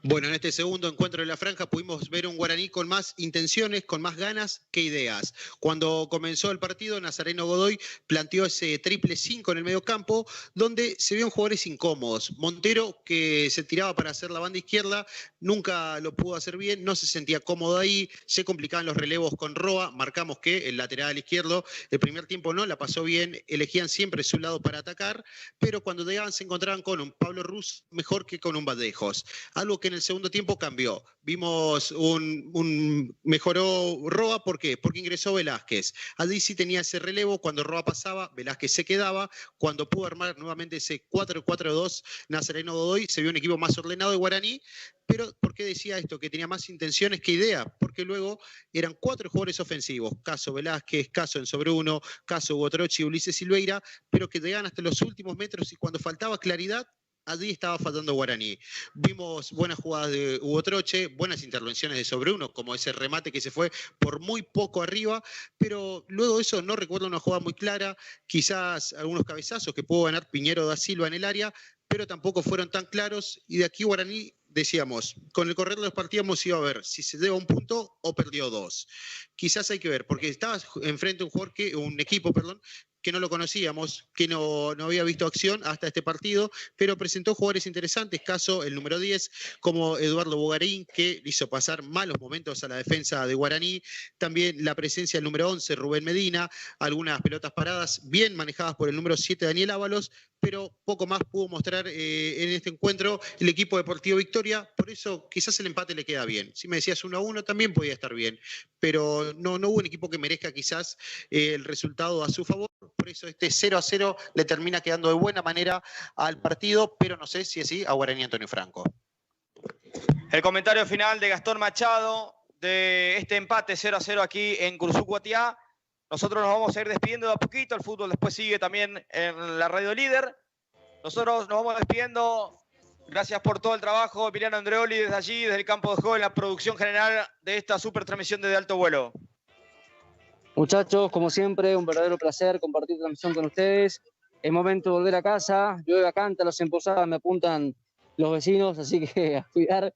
Bueno, en este segundo encuentro de la franja pudimos ver un Guaraní con más intenciones, con más ganas que ideas. Cuando comenzó el partido, Nazareno Godoy planteó ese triple 5 en el mediocampo, donde se vieron jugadores incómodos. Montero, que se tiraba para hacer la banda izquierda, nunca lo pudo hacer bien, no se sentía cómodo ahí, se complicaban los relevos con Roa, marcamos que el lateral izquierdo, el primer tiempo no la pasó bien, elegían siempre su lado para atacar, pero cuando llegaban se encontraban con un Pablo Ruz mejor que con un Valdejos. Algo que en el segundo tiempo cambió. Vimos mejoró Roa, ¿por qué? Porque ingresó Velázquez. Allí sí tenía ese relevo, cuando Roa pasaba, Velázquez se quedaba, cuando pudo armar nuevamente ese 4-4-2 Nazareno Godoy, se vio un equipo más ordenado de Guaraní, pero ¿por qué decía esto? Que tenía más intenciones que idea, porque luego eran 4 jugadores ofensivos, caso Velázquez, caso Enzo Bruno, caso Hugo Troche y Ulises Silveira, pero que llegaban hasta los últimos metros y cuando faltaba claridad, allí estaba faltando Guaraní. Vimos buenas jugadas de Hugo Troche, buenas intervenciones de Sobruno, como ese remate que se fue por muy poco arriba, pero luego de eso no recuerdo una jugada muy clara, quizás algunos cabezazos que pudo ganar Piñero da Silva en el área, pero tampoco fueron tan claros, y de aquí Guaraní, decíamos, con el correr de los partidos hemos ido a ver si se lleva un punto o perdió 2. Quizás hay que ver, porque estaba enfrente un equipo, que no lo conocíamos, que no había visto acción hasta este partido, pero presentó jugadores interesantes, caso el número 10, como Eduardo Bogarín, que hizo pasar malos momentos a la defensa de Guaraní, también la presencia del número 11, Rubén Medina, algunas pelotas paradas bien manejadas por el número 7, Daniel Ábalos, pero poco más pudo mostrar en este encuentro el equipo Deportivo Victoria, por eso quizás el empate le queda bien. Si me decías 1-1 también podía estar bien, pero no hubo un equipo que merezca quizás el resultado a su favor, por eso este 0-0 le termina quedando de buena manera al partido, pero no sé si así a Guaraní Antonio Franco. El comentario final de Gastón Machado de este empate 0-0 aquí en Curuzú, Guatiá. Nosotros nos vamos a ir despidiendo de a poquito, el fútbol después sigue también en la Radio Líder. Nosotros nos vamos despidiendo. Gracias por todo el trabajo, Emiliano Andreoli, desde allí, desde el campo de juego, en la producción general de esta super transmisión de alto vuelo. Muchachos, como siempre, un verdadero placer compartir transmisión con ustedes. Es momento de volver a casa, llueve a cántaros en Posadas, me apuntan los vecinos, así que a cuidar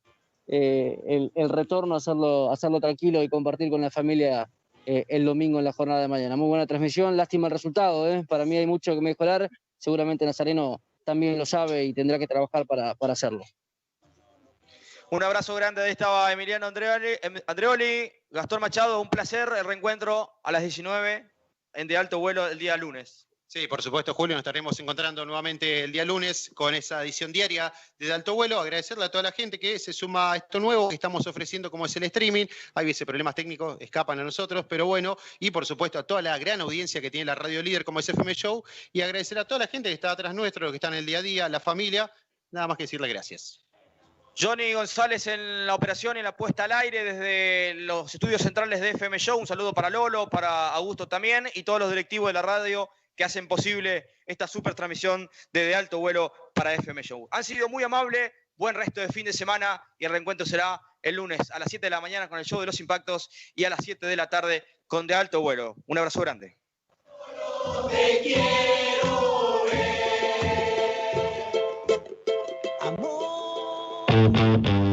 el retorno, hacerlo tranquilo y compartir con la familia el domingo en la jornada de mañana. Muy buena transmisión, lástima el resultado, para mí hay mucho que mejorar, seguramente Nazareno también lo sabe y tendrá que trabajar para hacerlo. Un abrazo grande, ahí estaba Emiliano Andreoli, Gastón Machado, un placer el reencuentro a las 19 en De Alto Vuelo el día lunes. Sí, por supuesto, Julio, nos estaremos encontrando nuevamente el día lunes con esa edición diaria de Alto Vuelo. Agradecerle a toda la gente que se suma a esto nuevo que estamos ofreciendo como es el streaming. Hay veces problemas técnicos, escapan a nosotros, pero bueno. Y por supuesto a toda la gran audiencia que tiene la Radio Líder como es FM Show. Y agradecer a toda la gente que está atrás nuestro, los que están en el día a día, la familia. Nada más que decirle gracias. Johnny González en la operación y en la puesta al aire desde los estudios centrales de FM Show. Un saludo para Lolo, para Augusto también y todos los directivos de la radio que hacen posible esta super transmisión de Alto Vuelo para FM Show. Han sido muy amables, buen resto de fin de semana y el reencuentro será el lunes a las 7 de la mañana con el Show de los Impactos y a las 7 de la tarde con De Alto Vuelo. Un abrazo grande. Te quiero ver.